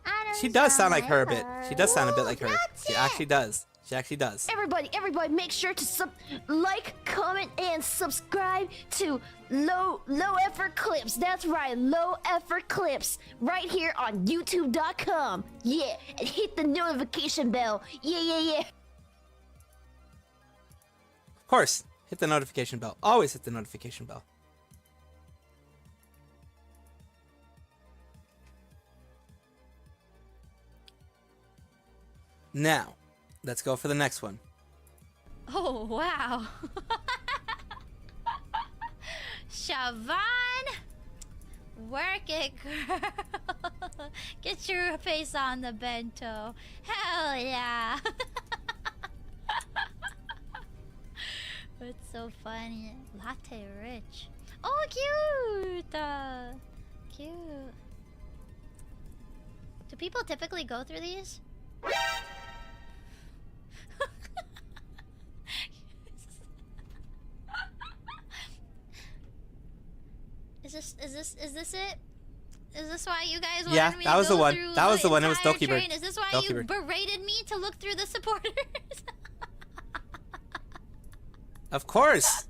I don't She does sound like her a bit. She does sound a bit like her. That's She it. actually does. She actually does. Everybody, make sure to like, comment, and subscribe to Low Effort Clips. That's right, Low Effort Clips, right here on YouTube.com. Yeah, and hit the notification bell. Yeah. Of course, hit the notification bell. Always hit the notification bell. Now, let's go for the next one. Oh, wow. Siobhan! Work it, girl. Get your face on the bento. Hell yeah. It's so funny. Latte rich. Oh, cute! Cute. Do people typically go through these? Is this it? Is this why you guys wanted Yeah, me that to was the go one. through That was the one. It was entire Doki Bird. train? Is this why Doki you Bird. berated me to look through the supporters? Of course.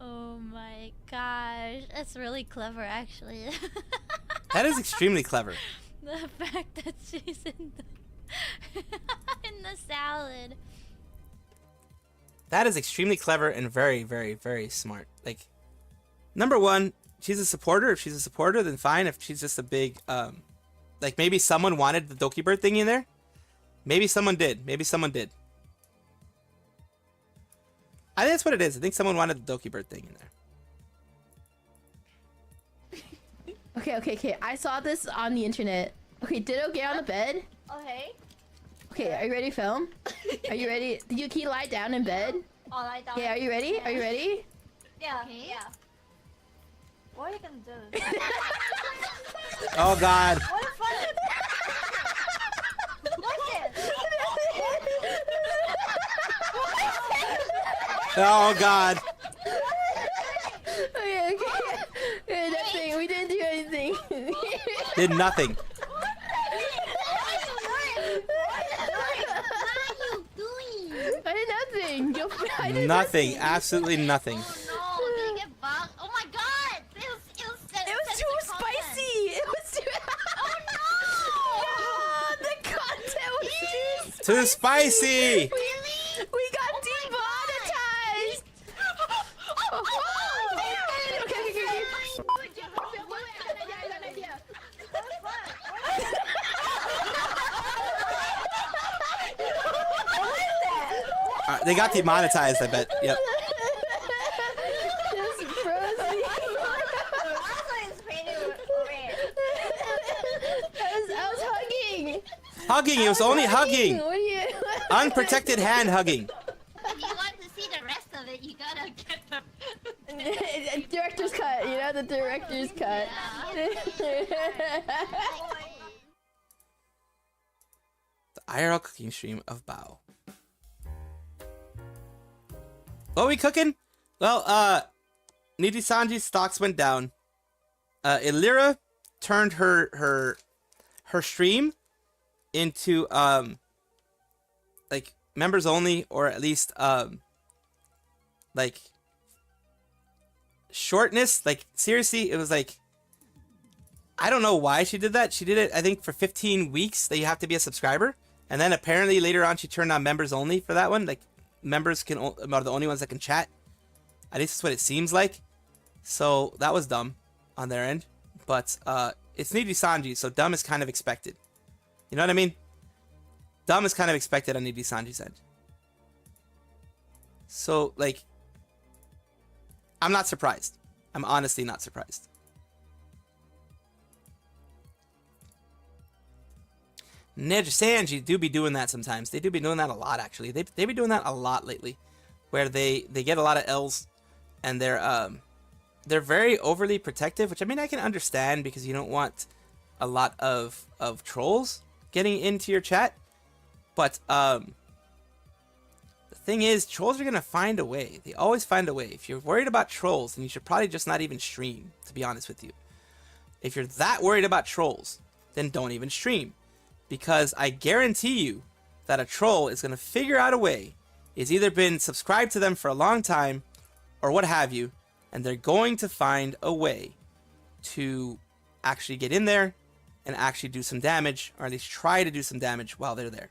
Oh my gosh, that's really clever, actually. That is extremely clever. The fact that she's in the in the salad. That is extremely clever and very, very, very smart. Like, number one, she's a supporter. If she's a supporter, then fine. If she's just a big, like maybe someone wanted the Doki Bird thing in there. Maybe someone did. Maybe someone did. I think that's what it is. I think someone wanted the Doki Bird thing in there. Okay. I saw this on the internet. Okay, Ditto, get on the bed. Okay. Okay, are you ready, film? Are you ready? Did you key lie down in bed? I'll lie down. Okay, are you ready? Are you ready? Yeah. Yeah. What are you gonna do? Oh God. What if Oh God. Okay. Okay, nothing. We didn't do anything. Did nothing. I did nothing. I did Nothing. Absolutely nothing. Oh no, did it get bugged? Oh my god! It was too spicy. It was too. Oh no! Yeah, the content was Too spicy. Really? We got demonetized. They got demonetized, I bet. Yep. Just frozen. I was hugging. Hugging. It was only hugging. What are you? Unprotected hand hugging. If you want to see the rest of it, you gotta get the Director's cut. You know the director's cut. The IRL cooking stream of Bao. What are we cooking? Well, Nijisanji's stocks went down. Elira turned her stream into like members only, or at least like shortness. Like seriously, it was like I don't know why she did that. She did it, I think, for 15 weeks that you have to be a subscriber. And then apparently later on she turned on members only for that one. Like, members are the only ones that can chat. At least that's what it seems like. So that was dumb on their end. But it's Nijisanji, so dumb is kind of expected. You know what I mean? Dumb is kind of expected on Nijisanji's end. So, like, I'm not surprised. I'm honestly not surprised. Nijisanji do be doing that sometimes. They do be doing that a lot, actually. They be doing that a lot lately, where they get a lot of L's, and they're very overly protective, which I mean I can understand because you don't want a lot of trolls getting into your chat. But the thing is, trolls are gonna find a way. They always find a way. If you're worried about trolls, then you should probably just not even stream. To be honest with you, if you're that worried about trolls, then don't even stream. Because I guarantee you that a troll is going to figure out a way. It's either been subscribed to them for a long time or what have you, and they're going to find a way to actually get in there and actually do some damage, or at least try to do some damage while they're there.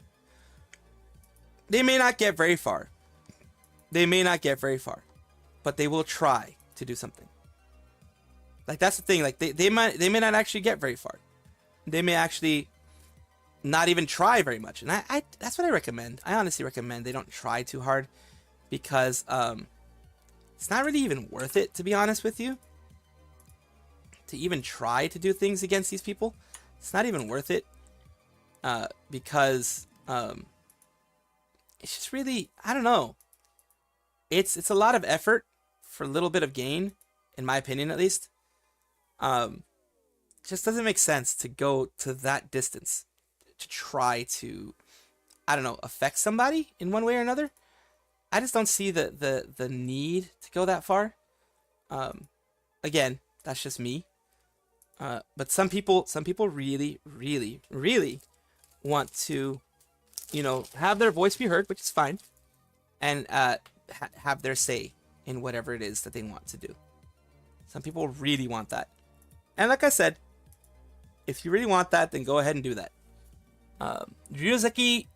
They may not get very far. They may not get very far, but they will try to do something. Like, that's the thing. Like, they may not actually get very far. They may actually not even try very much, and I that's what I recommend. I honestly recommend they don't try too hard, because it's not really even worth it, to be honest with you, to even try to do things against these people. It's not even worth it, because it's just really, I don't know, it's a lot of effort for a little bit of gain, in my opinion at least. It just doesn't make sense to go to that distance to try to, I don't know, affect somebody in one way or another. I just don't see the need to go that far. Again, that's just me. But some people really, really, really want to, you know, have their voice be heard, which is fine, and have their say in whatever it is that they want to do. Some people really want that. And like I said, if you really want that, then go ahead and do that. Ryuzaki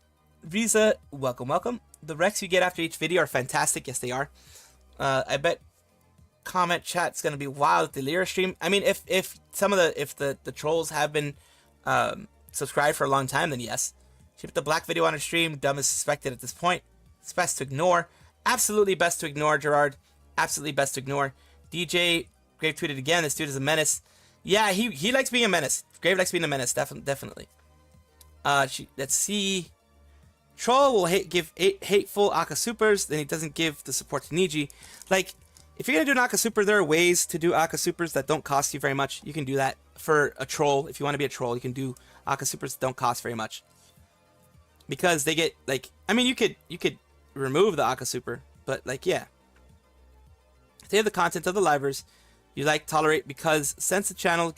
Visa, welcome. The Rex you get after each video are fantastic. Yes, they are. I bet comment chat's gonna be wild at the Elira stream. I mean, if the trolls have been subscribed for a long time, then yes. She put the black video on her stream. Dumb is suspected at this point. It's best to ignore. Absolutely best to ignore, Gerard. Absolutely best to ignore. DJ Grave tweeted again. This dude is a menace. Yeah, he likes being a menace. Grave likes being a menace. Definitely. Let's see. Troll will give hateful Aka supers, then he doesn't give the support to Niji. Like, if you're gonna do an Aka super, there are ways to do Aka supers that don't cost you very much. You can do that for a troll. If you want to be a troll, you can do Aka supers that don't cost very much. Because they get, like, I mean, you could remove the Aka super, but, like, yeah. They have the content of the livers. You like tolerate because since the channel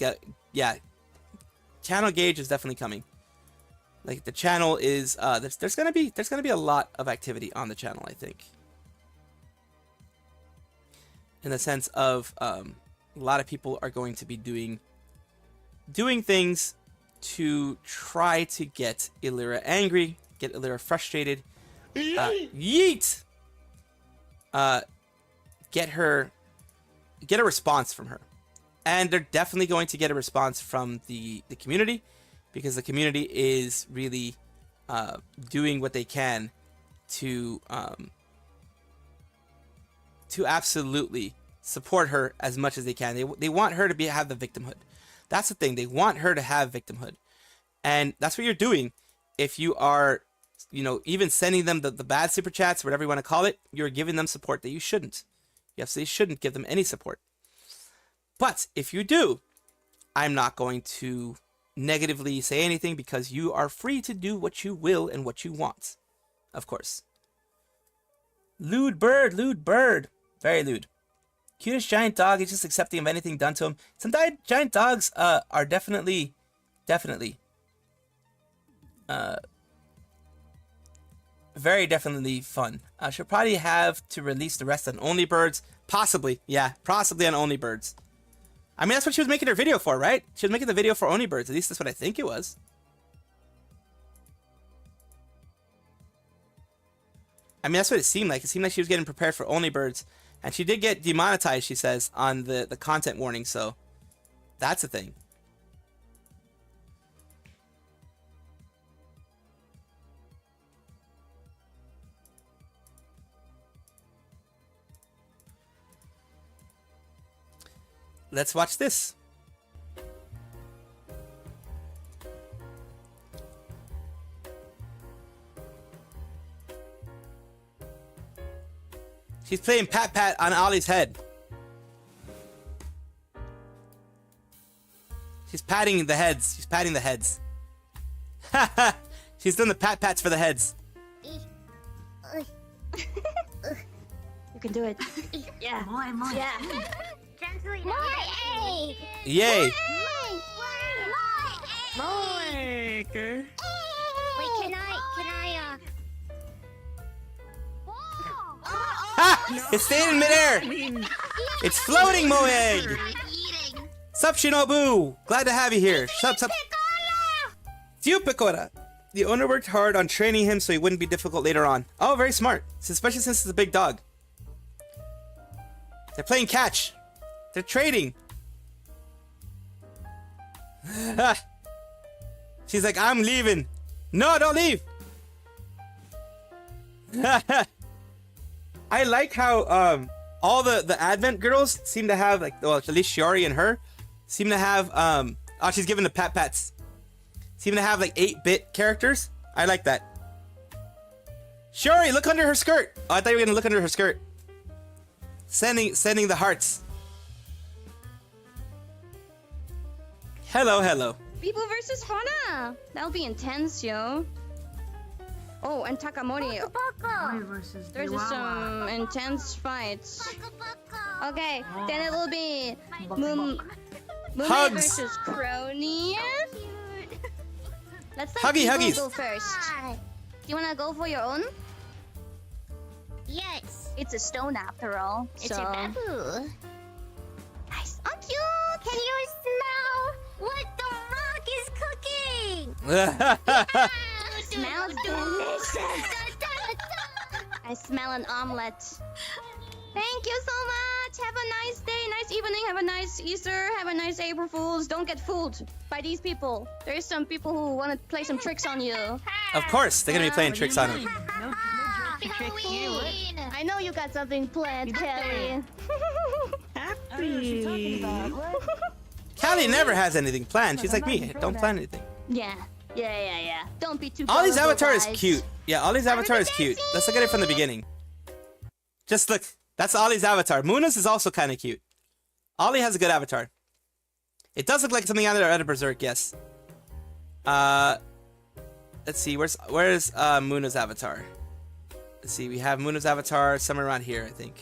channel gauge is definitely coming. Like, the channel is there's gonna be a lot of activity on the channel, I think, in the sense of a lot of people are going to be doing things to try to get Elira angry, get Elira frustrated, yeet, get a response from her. And they're definitely going to get a response from the community, because the community is really doing what they can to absolutely support her as much as they can. They want her to have the victimhood. That's the thing. They want her to have victimhood. And that's what you're doing. If you are, you know, even sending them the bad super chats, whatever you want to call it, you're giving them support that you shouldn't. You absolutely shouldn't give them any support. But if you do, I'm not going to negatively say anything, because you are free to do what you will and what you want. Of course. Lewd bird. Very lewd. Cutest giant dog is just accepting of anything done to him. Some giant dogs are definitely very definitely fun. She'll probably have to release the rest on Only Birds. Possibly, yeah. Possibly on Only Birds. I mean, that's what she was making her video for, right? She was making the video for Oni Birds. At least that's what I think it was. I mean, that's what it seemed like. It seemed like she was getting prepared for Only Birds. And she did get demonetized, she says, on the content warning. So, that's a thing. Let's watch this. She's playing pat pat on Ollie's head. She's patting the heads. She's patting the heads. She's doing the pat pats for the heads. You can do it. Yeah. Yeah. Yay. Wait, can I, Ha! It's staying in midair. It's floating, Moeg. Sup, Shinobu? Glad to have you here. Sup. Tiu Picora. The owner worked hard on training him so he wouldn't be difficult later on. Oh, very smart. Especially since it's a big dog. They're playing catch. They're trading. She's like, I'm leaving. No, don't leave. I like how all the Advent girls seem to have, like, well, at least Shiori and her seem to have oh, she's giving the pat pats. Seem to have like 8-bit characters. I like that. Shiori, look under her skirt. Oh, I thought you were gonna look under her skirt. Sending the hearts. Hello. People versus Hana. That'll be intense, yo. Oh, and Takamori. There's some intense fights. Okay, then it will be Mume Hugs. versus Crony. Let's let Huggies. people go first. You wanna go for your own? Yes. It's a stone after all. It's so. a bamboo. Nice. Oh, cute. Can you smell what the rock is cooking? Smells delicious. I smell an omelet. Thank you so much. Have a nice day, nice evening. Have a nice Easter. Have a nice April Fools. Don't get fooled by these people. There's some people who want to play some tricks on you. Of course, they're gonna be playing tricks on him. I know you got something planned, Kelly. Callie never has anything planned. She's like me. Don't plan anything. Yeah. Don't be too. Ollie's gullible, avatar is guys. cute. Yeah, Ollie's avatar is cute. Let's look at it from the beginning. Just look. That's Ollie's avatar. Muna's is also kind of cute. Ollie has a good avatar. It does look like something out of Berserk, yes. Let's see. Where's Muna's avatar? Let's see. We have Muna's avatar somewhere around here, I think.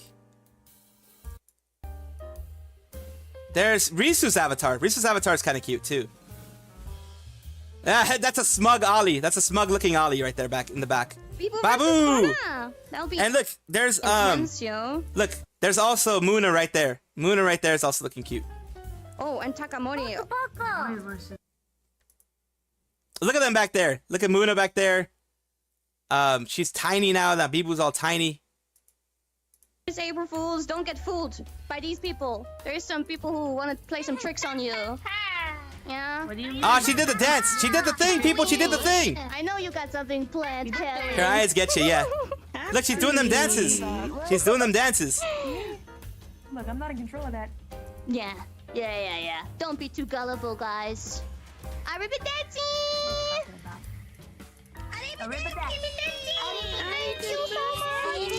There's Risu's avatar. Risu's avatar is kind of cute too. That's a smug Ollie. That's a smug looking Ollie right there back in the back. People Babu! That'll be And look, there's intense, yo. look, there's also Muna right there. Muna right there is also looking cute. Oh, and Takamori. Look at them back there. Look at Muna back there. She's tiny now. That Bibu's all tiny. These April Fools, don't get fooled by these people. There's some people who want to play some tricks on you. Yeah. Oh, she did the dance. She did the thing, people. She did the thing. I know you got something planned, Kelly. Her eyes get you, yeah. Look, she's doing them dances. She's doing them dances. Look, I'm not in control of that. Yeah. Don't be too gullible, guys. Arrivederci!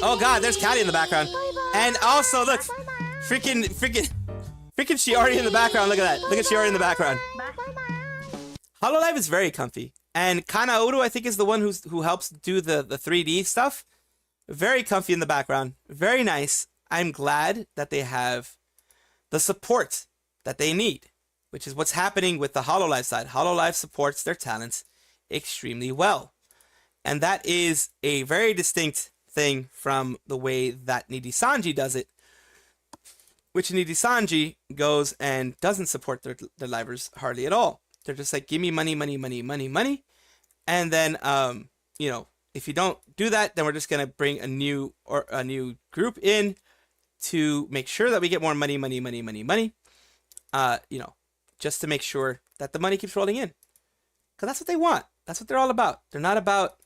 Oh God, there's Callie in the background. And also, look, freaking Shiori in the background. Look at that. Look at Shiori in the background. Hololive is very comfy. And Kanaoru, I think, is the one who helps do the 3D stuff. Very comfy in the background. Very nice. I'm glad that they have the support that they need, which is what's happening with the Hololive side. Hololive supports their talents extremely well. And that is a very distinct thing from the way that Nijisanji does it. which Nijisanji goes and doesn't support their livers hardly at all. They're just like, give me money, money, money, money, money. And then, you know, if you don't do that, then we're just going to bring a new group in to make sure that we get more money, money, money, money, money. You know, just to make sure that the money keeps rolling in. Because that's what they want. That's what they're all about. They're not about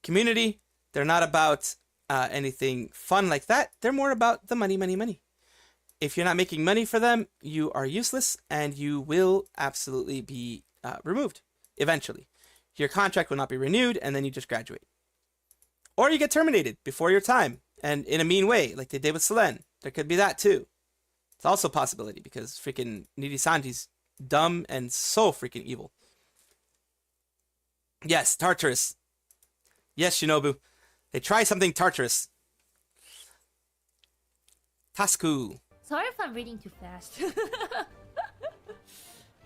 community. They're not about anything fun like that. They're more about the money, money, money. If you're not making money for them, you are useless and you will absolutely be removed eventually. Your contract will not be renewed and then you just graduate. Or you get terminated before your time and in a mean way, like they did with Selen. There could be that too. It's also a possibility because freaking Nijisanji's dumb and so freaking evil. Yes, Tartarus. Yes, Shinobu. They try something Tartarus. Tasku. Sorry if I'm reading too fast.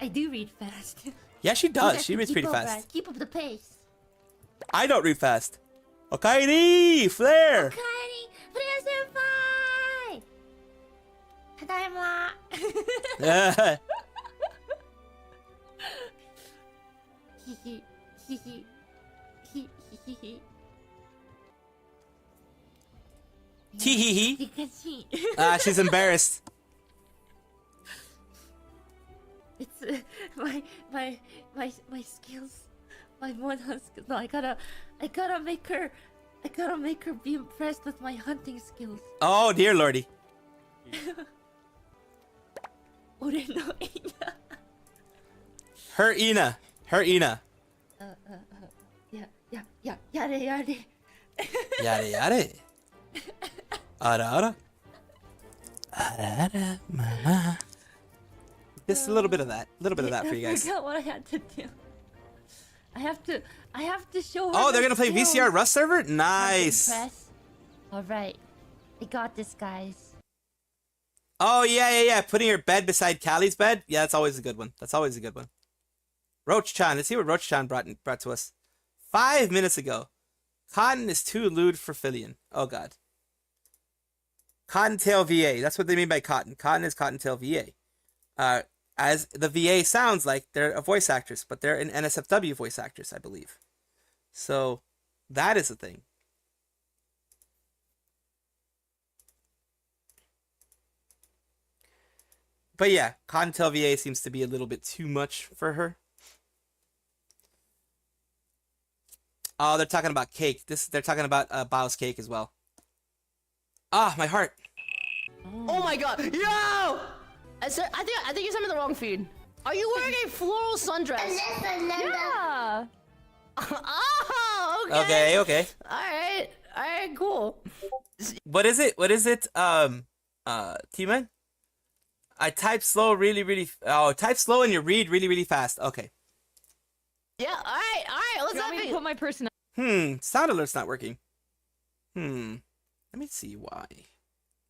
I do read fast. Yeah, she does. She reads pretty fast. Keep up the pace. I don't read fast. Okairi! Flare! Okairi! Flare senpai! Tadaima! Hihi. Hihi. Hihi. Tee-hee-hee. She's embarrassed. It's my skills, my modern skills. No, I gotta make her be impressed with my hunting skills. Oh dear lordy. Ore no ina. Her Ina. Yeah, yare. Yare. Ara. Ara, mama. Just a little bit of that. A little bit of that for you guys. I forgot what I had to do. I have to show her. Oh, they're gonna play skills. VCR Rust server? Nice. Alright. I got this, guys. Oh, yeah. Putting your bed beside Callie's bed? Yeah, that's always a good one. Roach-chan. Let's see what Roach-chan brought to us. 5 minutes ago. Cotton is too lewd for Filion. Oh, God. Cottontail VA. That's what they mean by cotton. Cotton is Cottontail VA. As the VA sounds like, they're a voice actress, but they're an NSFW voice actress, I believe. So, that is the thing. But yeah, Cottontail VA seems to be a little bit too much for her. Oh, they're talking about cake. They're talking about Bao's cake as well. Ah, my heart. Oh my god. Yo! I think you sent me the wrong feed. Are you wearing a floral sundress? Yeah. Oh, okay. Okay. Alright, cool. What is it? T-Man? I type slow really type slow and you read really fast. Okay. Yeah, alright, let's let me put my person. Sound alert's not working. Let me see why.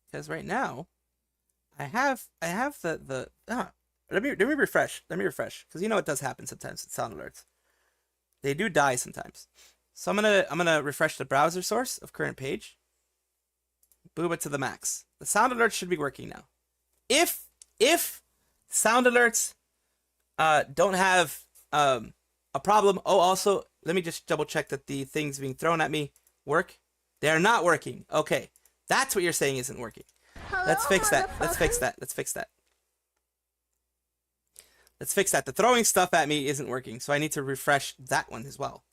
Because right now, I have the let me refresh. Because you know it does happen sometimes with sound alerts. They do die sometimes. So I'm gonna refresh the browser source of current page. Boom it to the max. The sound alerts should be working now. If sound alerts don't have a problem. Oh, also, let me just double check that the things being thrown at me work. They're not working. Okay. That's what you're saying isn't working. Let's fix that. Let's fix that. The throwing stuff at me isn't working, so I need to refresh that one as well.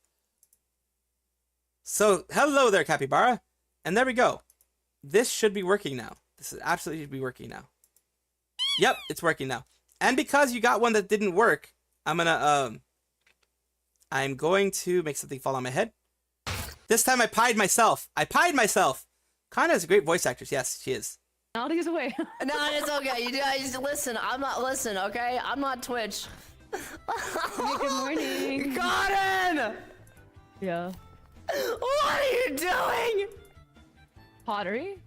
So, hello there, Capybara. And there we go. This should be working now. This is absolutely should be working now. Yep, it's working now. And because you got one that didn't work, I'm going to make something fall on my head. This time I pied myself. Kana is a great voice actress. Yes, she is. I'll take us away. No, it's okay. You guys listen. Okay? I'm not Twitch. Good morning. Cotton! Yeah. What are you doing? Pottery?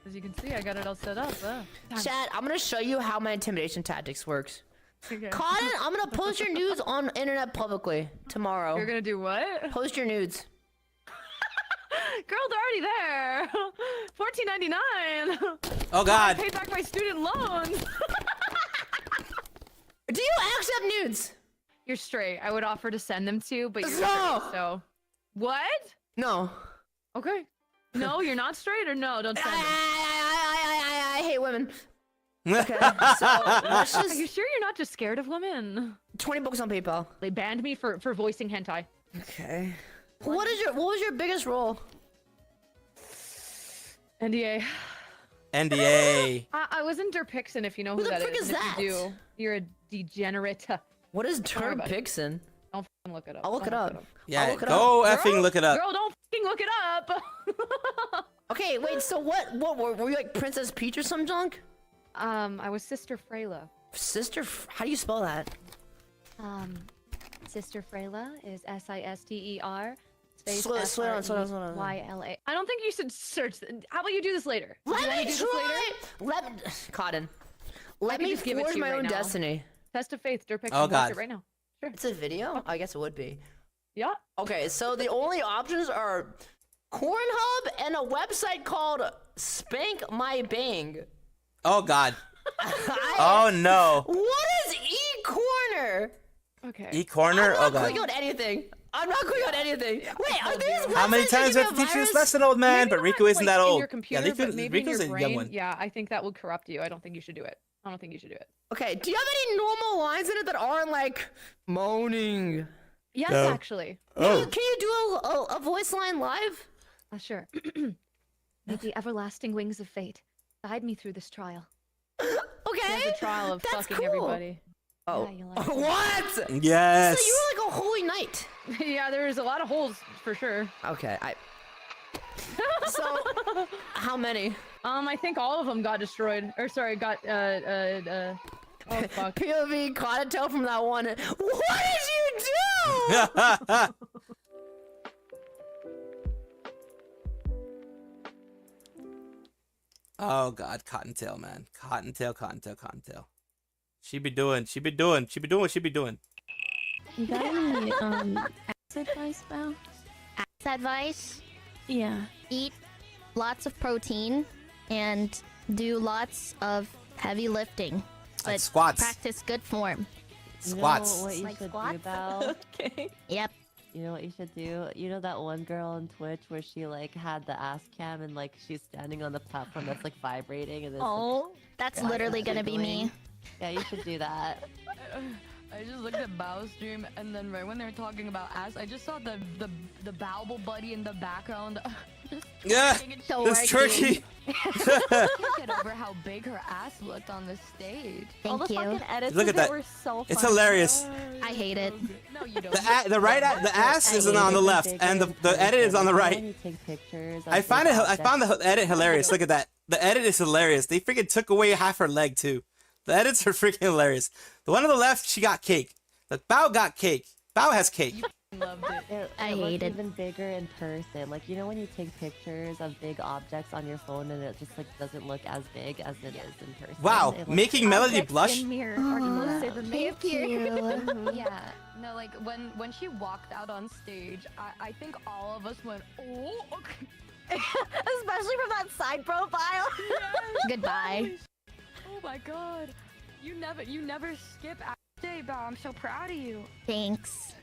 As you can see, I got it all set up. Chat, I'm gonna show you how my intimidation tactics works. Okay. Cotton, I'm gonna post your nudes on internet publicly tomorrow. You're gonna do what? Post your nudes. Girl, they're already there. $14.99. Oh God. I paid back my student loans. Do you accept nudes? You're straight. I would offer to send them to you, but you're No. straight, so what? No. Okay. No, you're not straight, or no? Don't send them. I hate women. Okay, so let's Are just you sure you're not just scared of women? 20 bucks on PayPal. They banned me for voicing hentai. Okay. What was your biggest role? NDA. NDA. I was in Derpixen, if you know who, Who the that frick is. is and if that? you do, you're a degenerate. What is Sorry about it. Derpixen? Don't fucking look it up. I'll look it Don't up. Yeah, I'll look it go up. effing look it up. Girl, don't fucking look it up. Okay, wait. So what were you like Princess Peach or some junk? I was Sister Freyla. How do you spell that? Sister Freyla is S-I-S-T-E-R. Space Slow down. F-R-E-Y-L-A. I don't think you should search. How about you do this later? Let Do you wanna me do this try. later? Cotton. I Let can me just give it forge to you my right own now. destiny. Test of faith, Derpixen. Oh, Watch God. it right now. Sure. It's a video? I guess it would be. Yeah. Okay, so the only options are Cornhub and a website called Spank My Bang. Oh God. Oh no. What is E-Corner? Okay. E-corner. Oh I'm not God. clicking on anything. I'm not clicking on anything. Wait, are these How many websites times do I have to that give you a teach you this virus? lesson, old man? Maybe But not, Riku isn't that in old. Your computer, Yeah, but maybe Riku's in a your young brain. one. Yeah, I think that would corrupt you. I don't think you should do it. I don't think you should do it. Okay, do you have any normal lines in it that aren't like moaning? Yes, No. actually. Oh. Can you do a voice line live? Sure. May the everlasting wings of fate guide me through this trial. Okay. There's a trial of That's fucking cool. everybody. Oh. Yeah, you like it. What? Yes. So you were like a holy knight. Yeah, there's a lot of holes for sure. Okay, So, how many? I think all of them got destroyed. Or sorry, got oh fuck. POV caught a tail from that one. What did you do? Oh God, Cottontail, man. Cottontail. She be doing what she be doing. You got any ass advice, Bao? Ass advice: Yeah. eat lots of protein and do lots of heavy lifting. Like But squats. practice good form. Squats. You know what you Like should squats? do, Bao? Okay. Yep. You know what you should do? You know that one girl on Twitch where she like had the ass cam and like she's standing on the platform that's like vibrating and it's Oh, that's literally gonna be me. Yeah, you should do that. I just looked at Bao's stream, and then right when they were talking about ass, I just saw the Baobal buddy in the background. Yeah, So this turkey. Get over how big her ass looked on the stage. Thank you. Edits Look of at that. it were so It's funny. hilarious. I hate it. No, you don't. The ass is on the left, and the edit is on the right. You take pictures. I found the edit hilarious. Look at that. The edit is hilarious. They freaking took away half her leg too. The edits are freaking hilarious. The one on the left, she got cake. The Bao got cake. Bao has cake. Loved it. I it hate looked it. even bigger in person. Like, you know when you take pictures of big objects on your phone and it just like doesn't look as big as it is in person. Wow, It looks- making Melody blush. In mirror are the most saver Thank you. Yeah. No, like when she walked out on stage, I think all of us went, oh. Okay. Especially from that side profile. Goodbye. Oh my god. You never skip ass day, Bao. I'm so proud of you. Thanks.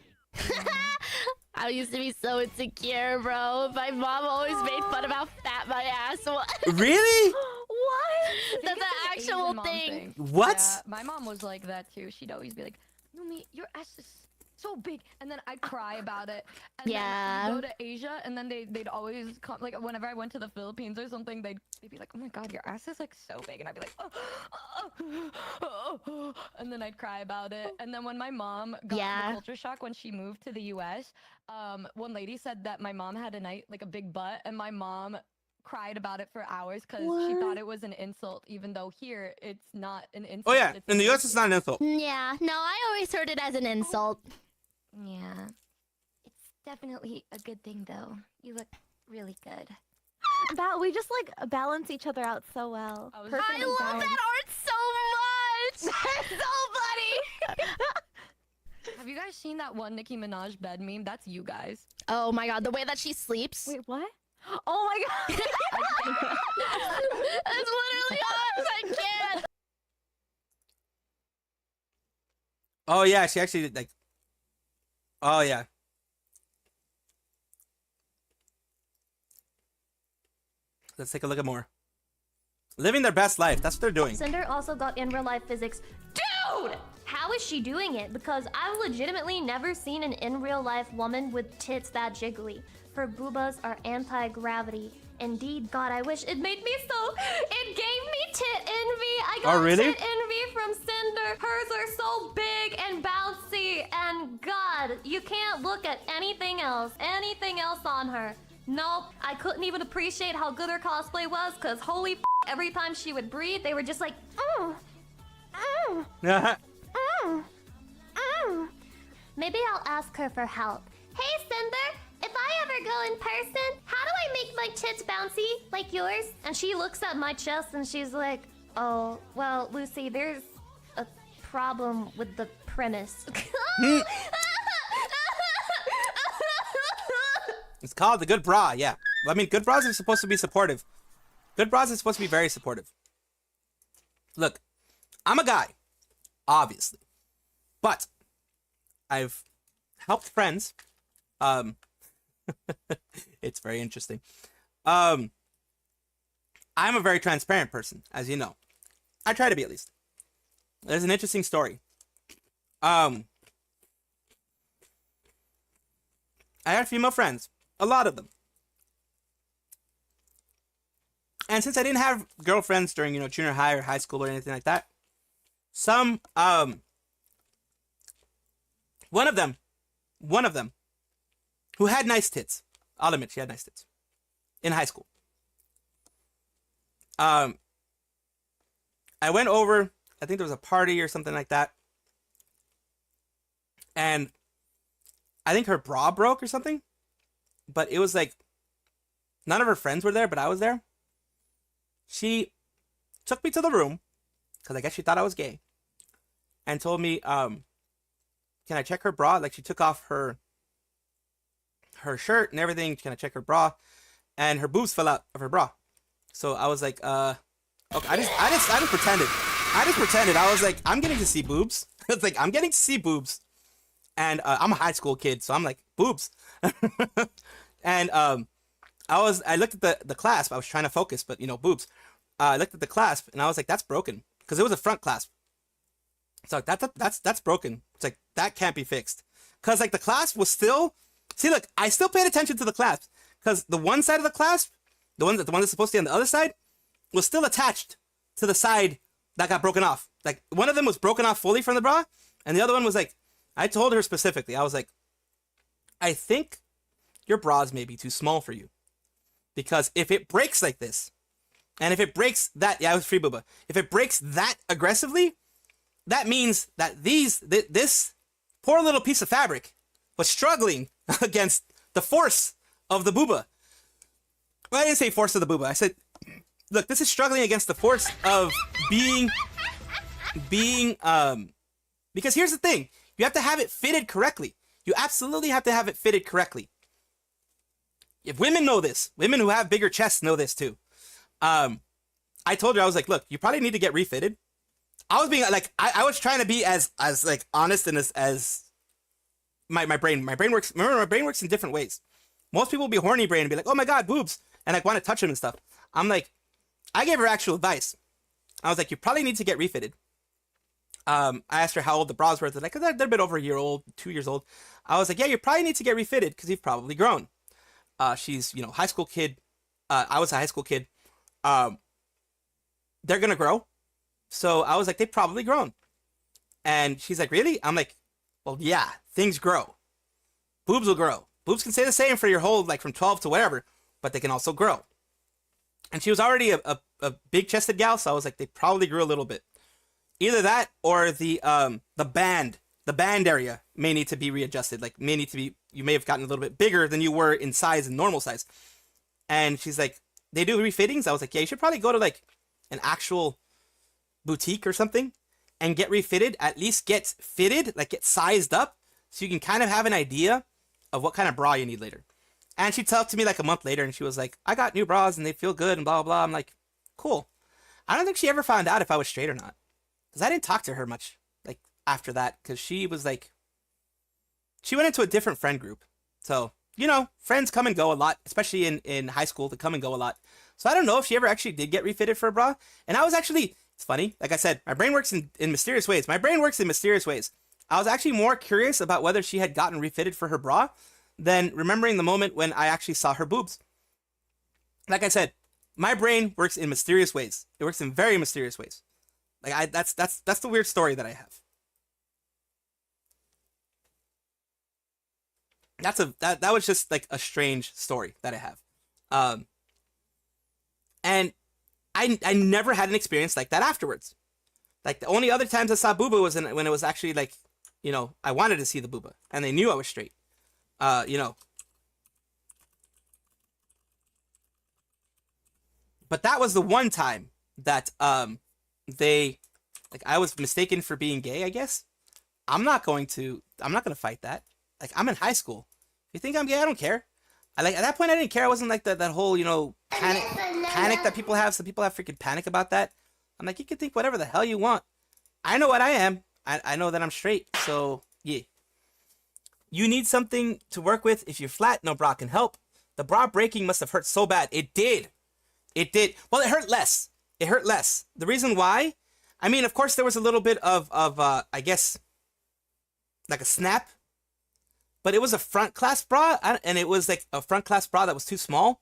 I used to be so insecure, bro. My mom always made fun of how fat my ass was. Really? What? That's an Asian actual mom thing. What? Yeah, my mom was like that too. She'd always be like, Numi, your ass is so big, and then I'd cry about it. And Yeah. then I'd go to Asia, and then they'd always come, like whenever I went to the Philippines or something, they'd be like, oh my god, your ass is like so big, and I'd be like, and then I'd cry about it. And then when my mom got the culture shock when she moved to the U.S., one lady said that my mom had a big butt, and my mom cried about it for hours because she thought it was an insult, even though here it's not an insult. Oh yeah, it's in the US it's not an insult. Yeah, no, I always heard it as an insult. Yeah. It's definitely a good thing, though. You look really good. Bao, we just like balance each other out so well. I love that art so much. That's so funny. Have you guys seen that one Nicki Minaj bed meme? That's you guys. Oh my god, the way that she sleeps. Wait, what? Oh my god! That's literally ours! I can't! Oh yeah, she actually like. Oh yeah. Let's take a look at more. Living their best life. That's what they're doing. Cinder also got in real life physics. Dude! How is she doing it? Because I've legitimately never seen an in real life woman with tits that jiggly. Her boobas are anti-gravity. Indeed, God, I wish it made me so. It gave me tit envy. I got really? tit envy from Cinder. Hers are so big and bouncy. And God, you can't look at anything else on her. Nope, I couldn't even appreciate how good her cosplay was, because holy f***, every time she would breathe, they were just like, Maybe I'll ask her for help. Hey, Cinder, if I ever go in person, how do I make my tits bouncy, like yours? And she looks at my chest and she's like, oh, well, Lucy, there's a problem with the premise. It's called the good bra, yeah. I mean, good bras are supposed to be supportive. Good bras are supposed to be very supportive. Look, I'm a guy, obviously. But I've helped friends. It's very interesting. I'm a very transparent person, as you know. I try to be, at least. There's an interesting story. I had female friends. A lot of them. And since I didn't have girlfriends during, junior high or high school or anything like that, one of them, who had nice tits, I'll admit she had nice tits, in high school. I went over, I think there was a party or something like that, and I think her bra broke or something. But it was like, none of her friends were there, but I was there. She took me to the room, because I guess she thought I was gay, and told me, can I check her bra? Like, she took off her shirt and everything. Can I check her bra? And her boobs fell out of her bra. So I was like, okay. I just pretended. I was like, I'm getting to see boobs. It's like, I'm getting to see boobs. And I'm a high school kid, so I'm like, boobs. And I looked at the clasp. I was trying to focus, but boobs. I looked at the clasp and I was like, that's broken, because it was a front clasp. So that's broken. It's like, that can't be fixed, because like the clasp was still. See, look, I still paid attention to the clasp, because the one side of the clasp, the one that's supposed to be on the other side, was still attached to the side that got broken off. Like, one of them was broken off fully from the bra, and the other one was like, I told her specifically, I was like, I think your bras may be too small for you. Because if it breaks like this, and if it breaks that, yeah, it was free booba. If it breaks that aggressively, that means that this poor little piece of fabric was struggling against the force of the booba. Well, I didn't say force of the booba. I said, look, this is struggling against the force of being, because here's the thing. You have to have it fitted correctly. You absolutely have to have it fitted correctly. If women know this, women who have bigger chests know this too. I told her, I was like, look, you probably need to get refitted. I was being like, I was trying to be as like honest and as my brain works. Remember, my brain works in different ways. Most people will be horny brain and be like, oh my God, boobs. And like want to touch them and stuff. I'm like, I gave her actual advice. I was like, you probably need to get refitted. I asked her how old the bras were. They're like, they're a bit over a year old, 2 years old. I was like, yeah, you probably need to get refitted because you've probably grown. She's, high school kid. I was a high school kid. They're going to grow. So I was like, they've probably grown. And she's like, really? I'm like, well, yeah, things grow. Boobs will grow. Boobs can stay the same for your whole, like from 12 to whatever, but they can also grow. And she was already a big chested gal. So I was like, they probably grew a little bit. Either that or the band area may need to be readjusted. Like you may have gotten a little bit bigger than you were in size and normal size. And she's like, they do refittings. I was like, yeah, you should probably go to like an actual boutique or something and get refitted, at least get fitted, like get sized up so you can kind of have an idea of what kind of bra you need later. And she talked to me like a month later, and she was like, I got new bras, and they feel good, and blah, blah, blah. I'm like, cool. I don't think she ever found out if I was straight or not. Because I didn't talk to her much, like, after that. Because she was like, she went into a different friend group. So, you know, friends come and go a lot, especially in high school, they come and go a lot. So I don't know if she ever actually did get refitted for a bra. And I was actually, it's funny, like I said, my brain works in mysterious ways. My brain works in mysterious ways. I was actually more curious about whether she had gotten refitted for her bra than remembering the moment when I actually saw her boobs. Like I said, my brain works in mysterious ways. It works in very mysterious ways. Like that's the weird story that I have. That was just like a strange story that I have. And I never had an experience like that afterwards. Like the only other times I saw booba was when it was actually like, you know, I wanted to see the booba and they knew I was straight. You know. But that was the one time that I was mistaken for being gay, I guess. I'm not going to fight that. Like, I'm in high school. If you think I'm gay, I don't care. At that point I didn't care. I wasn't like that whole, you know, panic that people have. Some people have freaking panic about that. I'm like, you can think whatever the hell you want. I know what I am. I know that I'm straight. So, yeah. You need something to work with. If you're flat, no bra can help. The bra breaking must have hurt so bad. It did. It did. Well, it hurt less. It hurt less. The reason why? I mean, of course, there was a little bit of I guess, like a snap. But it was a front clasp bra, and it was like a front clasp bra that was too small.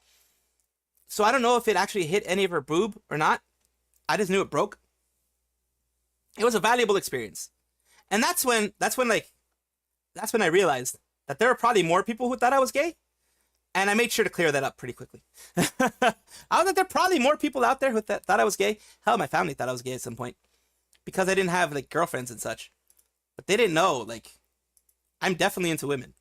So I don't know if it actually hit any of her boob or not. I just knew it broke. It was a valuable experience. And that's when I realized that there were probably more people who thought I was gay. And I made sure to clear that up pretty quickly. I was like, there are probably more people out there who thought I was gay. Hell, my family thought I was gay at some point. Because I didn't have, like, girlfriends and such. But they didn't know, like, I'm definitely into women.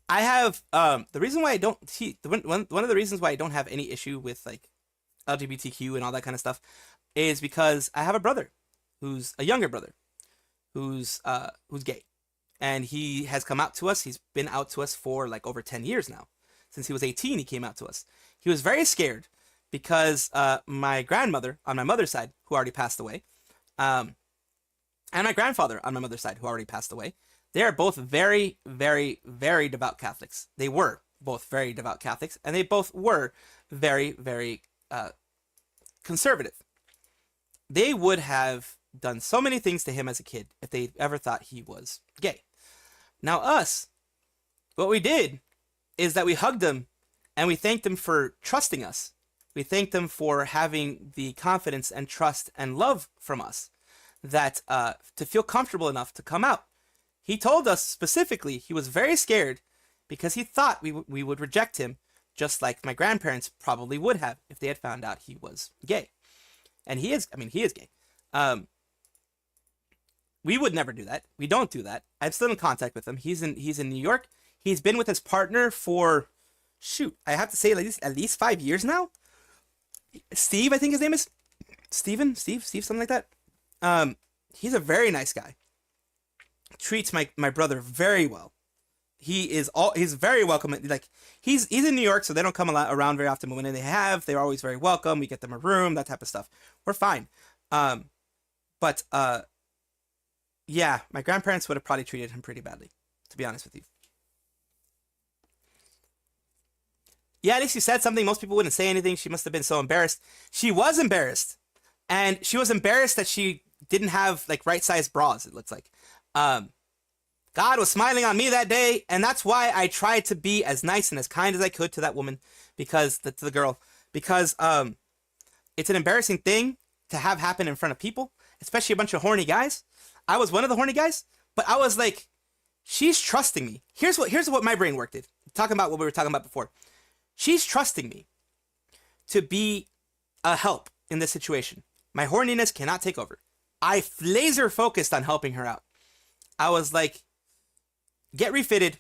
I have, the reason why I don't see, one of the reasons why I don't have any issue with, like, LGBTQ and all that kind of stuff is because I have a brother who's a younger brother who's gay. And he has come out to us. He's been out to us for like over 10 years now. Since he was 18, he came out to us. He was very scared because my grandmother on my mother's side, who already passed away, and my grandfather on my mother's side, who already passed away, they are both very, very, very devout Catholics. They were both very devout Catholics, and they both were very, very conservative. They would have done so many things to him as a kid if they ever thought he was gay. Now us, what we did is that we hugged them and we thanked them for trusting us. We thanked them for having the confidence and trust and love from us that to feel comfortable enough to come out. He told us specifically he was very scared because he thought we would reject him, just like my grandparents probably would have if they had found out he was gay. And he is gay. We would never do that. We don't do that. I'm still in contact with him. He's in New York. He's been with his partner for, shoot, I have to say at least 5 years now. Steve, I think his name is. Steve, something like that. He's a very nice guy. Treats my brother very well. He's very welcoming. Like he's in New York, so they don't come around very often. But when they have, they're always very welcome. We get them a room, that type of stuff. We're fine. But yeah, my grandparents would have probably treated him pretty badly, to be honest with you. Yeah, at least you said something. Most people wouldn't say anything. She must have been so embarrassed. She was embarrassed. And she was embarrassed that she didn't have, like, right-sized bras, it looks like. God was smiling on me that day, and that's why I tried to be as nice and as kind as I could to that woman, to the girl. Because it's an embarrassing thing to have happen in front of people, especially a bunch of horny guys. I was one of the horny guys, but I was like, she's trusting me. Here's what my brain worked it. Talking about what we were talking about before. She's trusting me to be a help in this situation. My horniness cannot take over. I laser focused on helping her out. I was like, get refitted.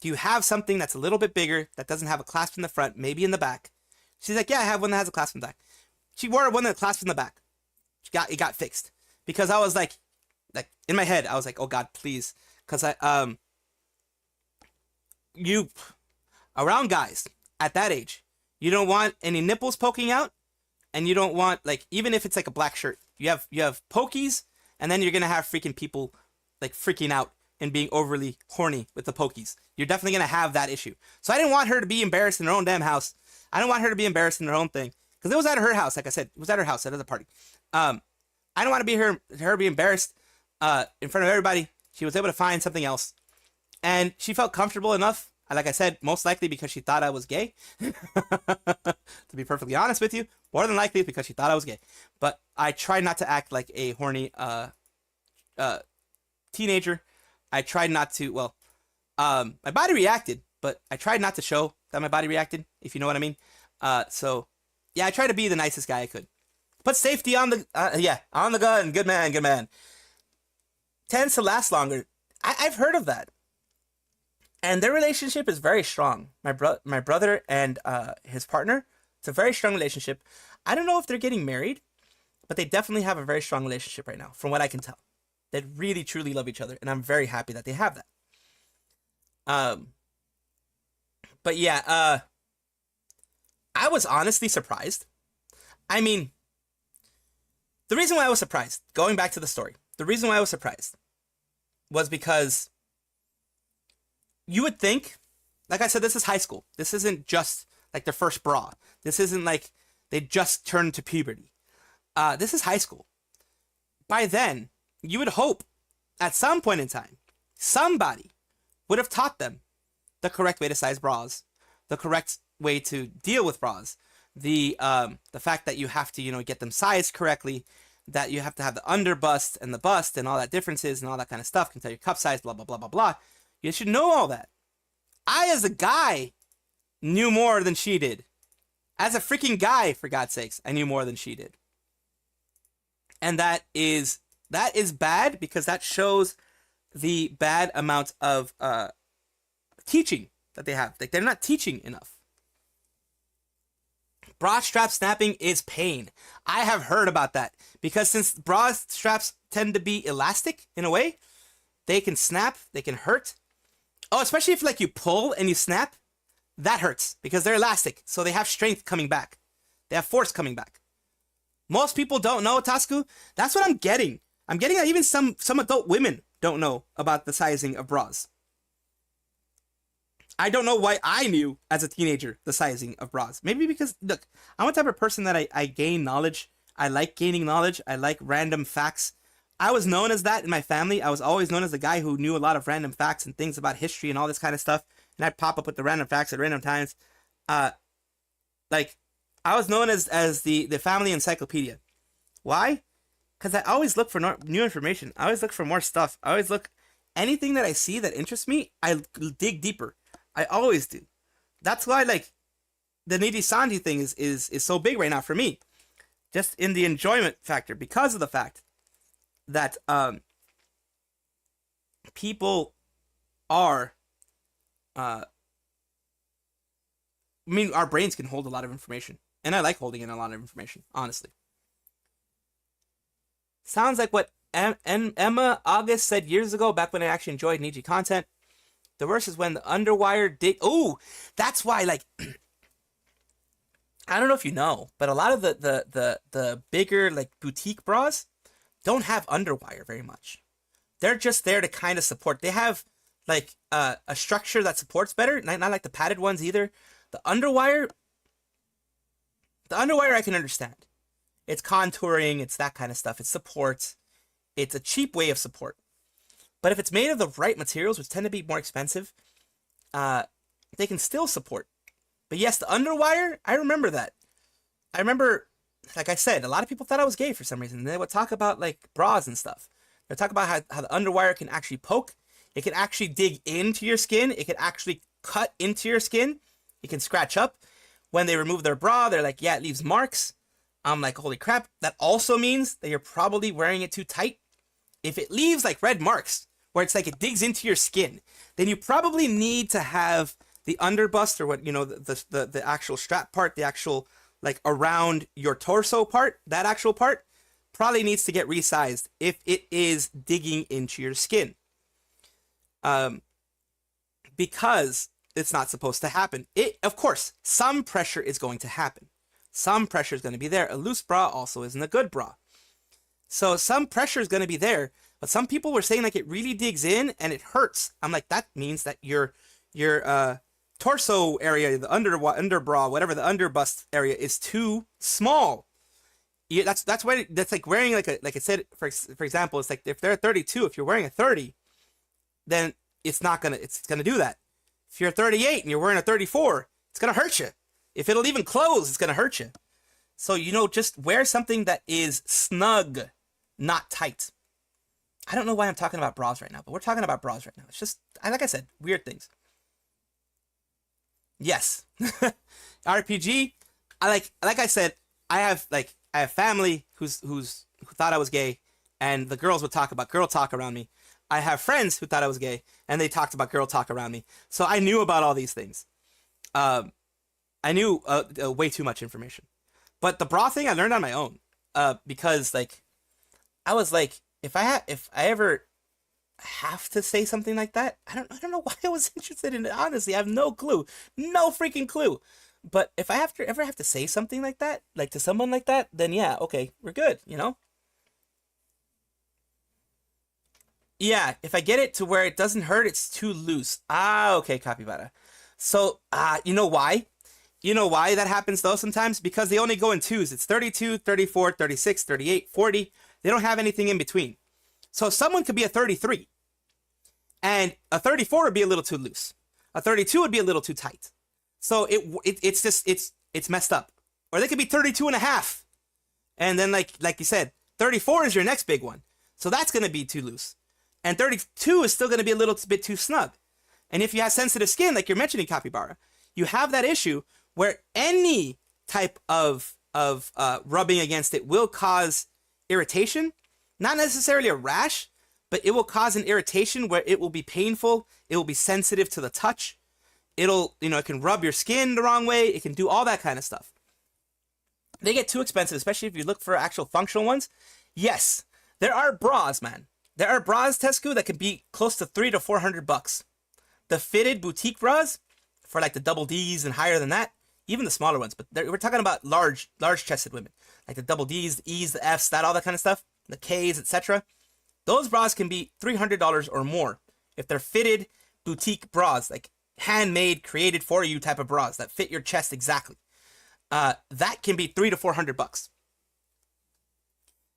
Do you have something that's a little bit bigger that doesn't have a clasp in the front, maybe in the back? She's like, yeah, I have one that has a clasp in the back. She wore one that clasps in the back. It got fixed because I was like in my head, I was like, oh God, please, because around guys at that age. You don't want any nipples poking out, and you don't want, like, even if it's like a black shirt, you have pokies, and then you're gonna have freaking people like freaking out and being overly horny with the pokies. You're definitely gonna have that issue. So I didn't want her to be embarrassed in her own damn house. I didn't want her to be embarrassed in her own thing, because it was at her house. Like I said, it was at her house at the party. I don't want to be her be embarrassed in front of everybody. She was able to find something else, and she felt comfortable enough. Like I said, most likely because she thought I was gay. To be perfectly honest with you, more than likely because she thought I was gay. But I tried not to act like a horny teenager. I tried not to. Well, my body reacted, but I tried not to show that my body reacted, if you know what I mean. So yeah, I tried to be the nicest guy I could. Put safety on the on the gun. Good man, good man. Tends to last longer. I've heard of that. And their relationship is very strong. My brother and his partner, it's a very strong relationship. I don't know if they're getting married, but they definitely have a very strong relationship right now, from what I can tell. They really, truly love each other, and I'm very happy that they have that. But yeah, I was honestly surprised. I mean, the reason why I was surprised, going back to the story, the reason why I was surprised was because you would think, like I said, this is high school. This isn't just like their first bra. This isn't like they just turned to puberty. This is high school. By then, you would hope at some point in time, somebody would have taught them the correct way to size bras, the correct way to deal with bras, the fact that you have to, get them sized correctly, that you have to have the under bust and the bust and all that differences and all that kind of stuff, can tell your cup size, blah, blah, blah, blah, blah. You should know all that. I, as a guy, knew more than she did. As a freaking guy, for God's sakes, I knew more than she did. And that is bad, because that shows the bad amount of teaching that they have. Like, they're not teaching enough. Bra strap snapping is pain. I have heard about that, because since bra straps tend to be elastic in a way, they can snap, they can hurt. Oh, especially if like you pull and you snap, that hurts because they're elastic. So they have strength coming back. They have force coming back. Most people don't know, Tasku. That's what I'm getting. I'm getting that even some adult women don't know about the sizing of bras. I don't know why I knew as a teenager the sizing of bras. Maybe because, look, I'm a type of person that I gain knowledge. I like gaining knowledge. I like random facts. I was known as that in my family. I was always known as the guy who knew a lot of random facts and things about history and all this kind of stuff. And I'd pop up with the random facts at random times. Like, I was known as the family encyclopedia. Why? Because I always look for new information. I always look for more stuff. I always look, anything that I see that interests me, I dig deeper. I always do. That's why, like, the Nijisanji thing is so big right now for me. Just in the enjoyment factor, because of the fact that people are I mean, our brains can hold a lot of information, and I like holding in a lot of information, honestly. Sounds like what Emma August said years ago, back when I actually enjoyed Niji content. The worst is when the underwire dig. Oh, that's why, like, I don't know if you know, but a lot of the bigger, like, boutique bras don't have underwire very much. They're just there to kind of support. They have like a structure that supports better, not like the padded ones either. The underwire I can understand. It's contouring, it's that kind of stuff. It's support. It's a cheap way of support. But if it's made of the right materials, which tend to be more expensive, they can still support. But yes, the underwire, I remember that. I remember, like I said, a lot of people thought I was gay for some reason. They would talk about like bras and stuff. They would talk about how the underwire can actually poke. It can actually dig into your skin. It can actually cut into your skin. It can scratch up. When they remove their bra, they're like, yeah, it leaves marks. I'm like, holy crap. That also means that you're probably wearing it too tight. If it leaves like red marks, where it's like it digs into your skin, then you probably need to have the underbust, or what, the actual strap part, the actual like around your torso part, that actual part probably needs to get resized if it is digging into your skin. Because it's not supposed to happen. Of course, some pressure is going to happen. Some pressure is going to be there. A loose bra also isn't a good bra. So some pressure is going to be there, but some people were saying like it really digs in and it hurts. I'm like, that means that your torso area, the under bra, whatever the under bust area is too small. Yeah, that's why that's like wearing like I said, for example, it's like if they're 32, if you're wearing a 30, then it's gonna do that. If you're 38 and you're wearing a 34, it's gonna hurt you. If it'll even close, it's gonna hurt you. So, just wear something that is snug, not tight. I don't know why I'm talking about bras right now, but we're talking about bras right now. It's just, like I said, weird things. Yes. RPG. Like I said, I have family who thought I was gay, and the girls would talk about girl talk around me. I have friends who thought I was gay, and they talked about girl talk around me. So I knew about all these things. I knew way too much information. But the bra thing I learned on my own. Because I was like, if I ever have to say something like that, I don't know why I was interested in it. Honestly, I have no clue. No freaking clue. But if I ever have to say something like that, like to someone like that, then yeah, okay, we're good, Yeah, if I get it to where it doesn't hurt, it's too loose. Ah, okay, capybara. So, you know why? You know why that happens though sometimes? Because they only go in twos. It's 32, 34, 36, 38, 40. They don't have anything in between. So someone could be a 33. And a 34 would be a little too loose. A 32 would be a little too tight. So it's messed up. Or they could be 32 and a half. And then like you said, 34 is your next big one. So that's going to be too loose. And 32 is still going to be a little bit too snug. And if you have sensitive skin, like you're mentioning, capybara, you have that issue where any type of rubbing against it will cause irritation. Not necessarily a rash, but it will cause an irritation where it will be painful. It will be sensitive to the touch. It can rub your skin the wrong way. It can do all that kind of stuff. They get too expensive, especially if you look for actual functional ones. Yes, there are bras, man. There are bras, Tescu, that can be close to $300 to $400. The fitted boutique bras for like the double Ds and higher than that, even the smaller ones, but we're talking about large chested women, like the double Ds, the E's, the F's, all that kind of stuff, the K's, etc. Those bras can be $300 or more if they're fitted boutique bras, like handmade, created for you type of bras that fit your chest exactly. That can be $300 to $400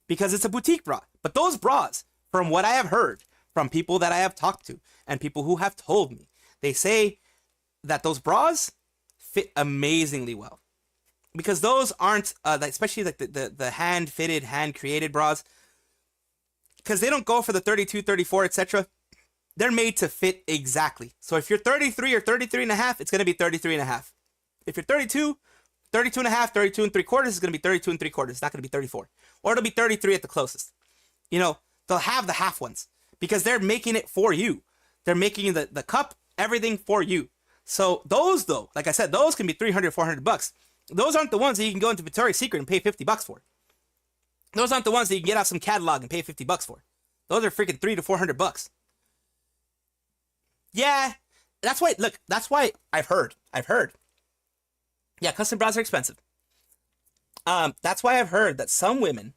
because it's a boutique bra. But those bras, from what I have heard from people that I have talked to and people who have told me, they say that those bras fit amazingly well, because those aren't especially like the hand fitted, hand created bras, because they don't go for the 32, 34, etc. They're made to fit exactly. So if you're 33 or 33 and a half, it's going to be 33 and a half. If you're 32, 32 and a half, 32 and 3/4, it's going to be 32 and 3/4. It's not going to be 34, or it'll be 33 at the closest. They'll have the half ones because they're making it for you. They're making the cup, everything for you. So those though, like I said, those can be $300, $400. Those aren't the ones that you can go into Victoria's Secret and pay $50 for. Those aren't the ones that you can get off some catalog and pay $50 for. Those are freaking $300 to $400. Yeah, that's why. Look, that's why I've heard. Yeah, custom bras are expensive. That's why I've heard that some women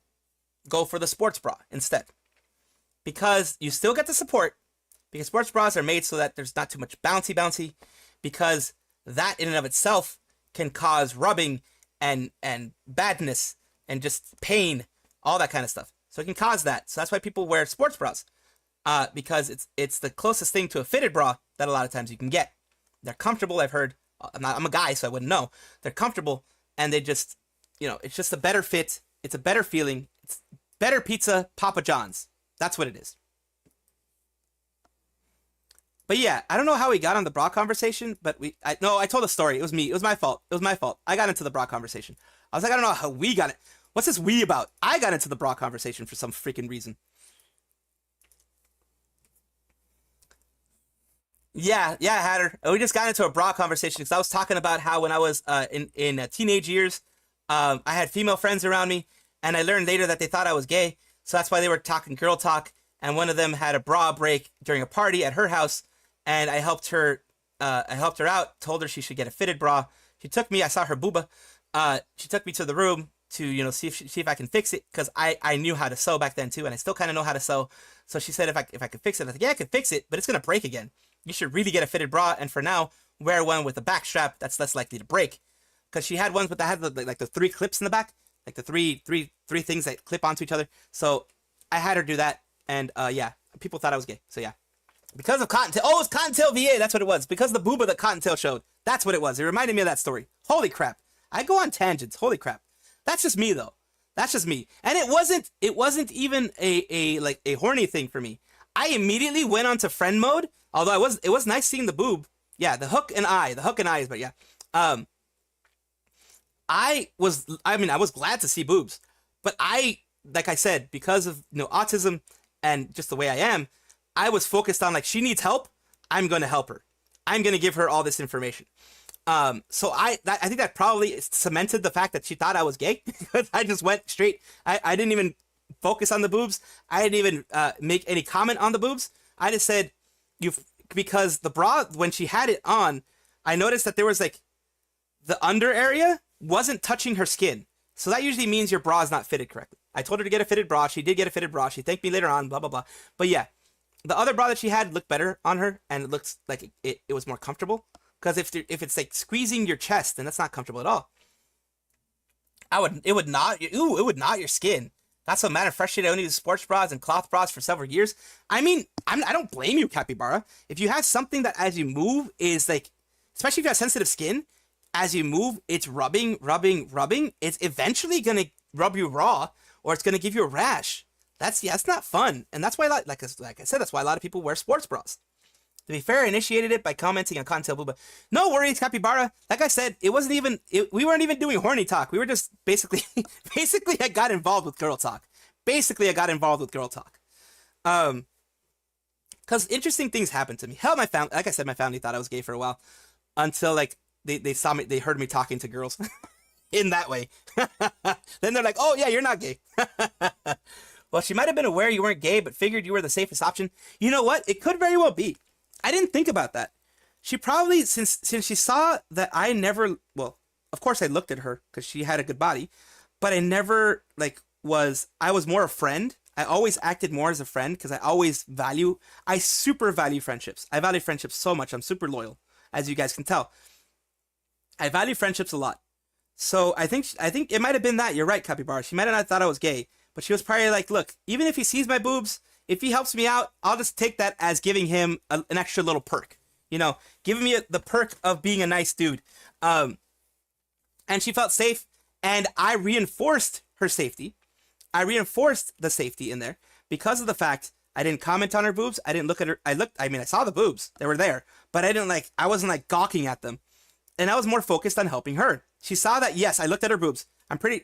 go for the sports bra instead, because you still get the support. Because sports bras are made so that there's not too much bouncy. Because that in and of itself can cause rubbing and badness and just pain, all that kind of stuff. So it can cause that. So that's why people wear sports bras, because it's the closest thing to a fitted bra that a lot of times you can get. They're comfortable. I've heard. I'm a guy, so I wouldn't know. They're comfortable, and they just, it's just a better fit. It's a better feeling. It's better pizza, Papa John's. That's what it is. But yeah, I don't know how we got on the bra conversation, but I told a story. It was me. It was my fault. I got into the bra conversation. I was like, I don't know how we got it. What's this we about? I got into the bra conversation for some freaking reason. Yeah, Hatter. We just got into a bra conversation because I was talking about how when I was in teenage years, I had female friends around me, and I learned later that they thought I was gay. So that's why they were talking girl talk. And one of them had a bra break during a party at her house, and I helped her I helped her out, told her she should get a fitted bra. She took me, I saw her booba. She took me to the room to, you know, see if I can fix it, because I knew how to sew back then too, and I still kind of know how to sew. So she said if I could fix it. I was like, yeah, I could fix it, but it's gonna break again. You should really get a fitted bra, and for now, wear one with a back strap that's less likely to break. Because she had ones but that had the 3 clips in the back, like the three things that clip onto each other. So I had her do that, and yeah, people thought I was gay. So yeah, because of Cottontail. Oh, it was Cottontail VA. That's what it was. Because of the booba that Cottontail showed. That's what it was. It reminded me of that story. Holy crap! I go on tangents. Holy crap! That's just me though. That's just me. And it wasn't even a horny thing for me. I immediately went on to friend mode. Although it was nice seeing the boob. Yeah, the hook and eyes, but yeah. I was glad to see boobs, but like I said, because of, you know, autism and just the way I am, I was focused on, like, she needs help, I'm going to help her. I'm going to give her all this information. So I think that probably cemented the fact that she thought I was gay, because I just went straight. I didn't even focus on the boobs. I didn't even make any comment on the boobs. I just said, because the bra, when she had it on, I noticed that there was, like, the under area wasn't touching her skin. So that usually means your bra is not fitted correctly. I told her to get a fitted bra. She did get a fitted bra. She thanked me later on, blah, blah, blah. But yeah, the other bra that she had looked better on her, and it looks like it was more comfortable. Because if it's like squeezing your chest, then that's not comfortable at all. It would knot your skin. That's what matter. Frustrated. I only use sports bras and cloth bras for several years. I mean, I don't blame you, Capybara. If you have something that as you move is like, especially if you have sensitive skin, as you move, it's rubbing. It's eventually gonna rub you raw, or it's gonna give you a rash. That's not fun, and that's why, like I said, that's why a lot of people wear sports bras. To be fair, I initiated it by commenting on Cottontail Booba. No worries, Capybara. Like I said, we weren't even doing horny talk. We were just basically I got involved with girl talk. Because interesting things happened to me. Hell, my family, like I said, my family thought I was gay for a while, until like they saw me, they heard me talking to girls in that way. Then they're like, oh yeah, you're not gay. Well, she might have been aware you weren't gay, but figured you were the safest option. You know what? It could very well be. I didn't think about that. She probably, since she saw that I never, well, of course I looked at her because she had a good body, but I never I was more a friend. I always acted more as a friend because I super value friendships. I value friendships so much. I'm super loyal, as you guys can tell. I value friendships a lot. So I think it might have been that. You're right, Capybara. She might have not thought I was gay, but she was probably like, look, even if he sees my boobs, if he helps me out, I'll just take that as giving him an extra little perk. You know, giving me the perk of being a nice dude. And she felt safe, and I reinforced her safety. I reinforced the safety in there because of the fact I didn't comment on her boobs. I didn't look at her. I saw the boobs. They were there, but I wasn't gawking at them. And I was more focused on helping her. She saw that, yes, I looked at her boobs. I'm pretty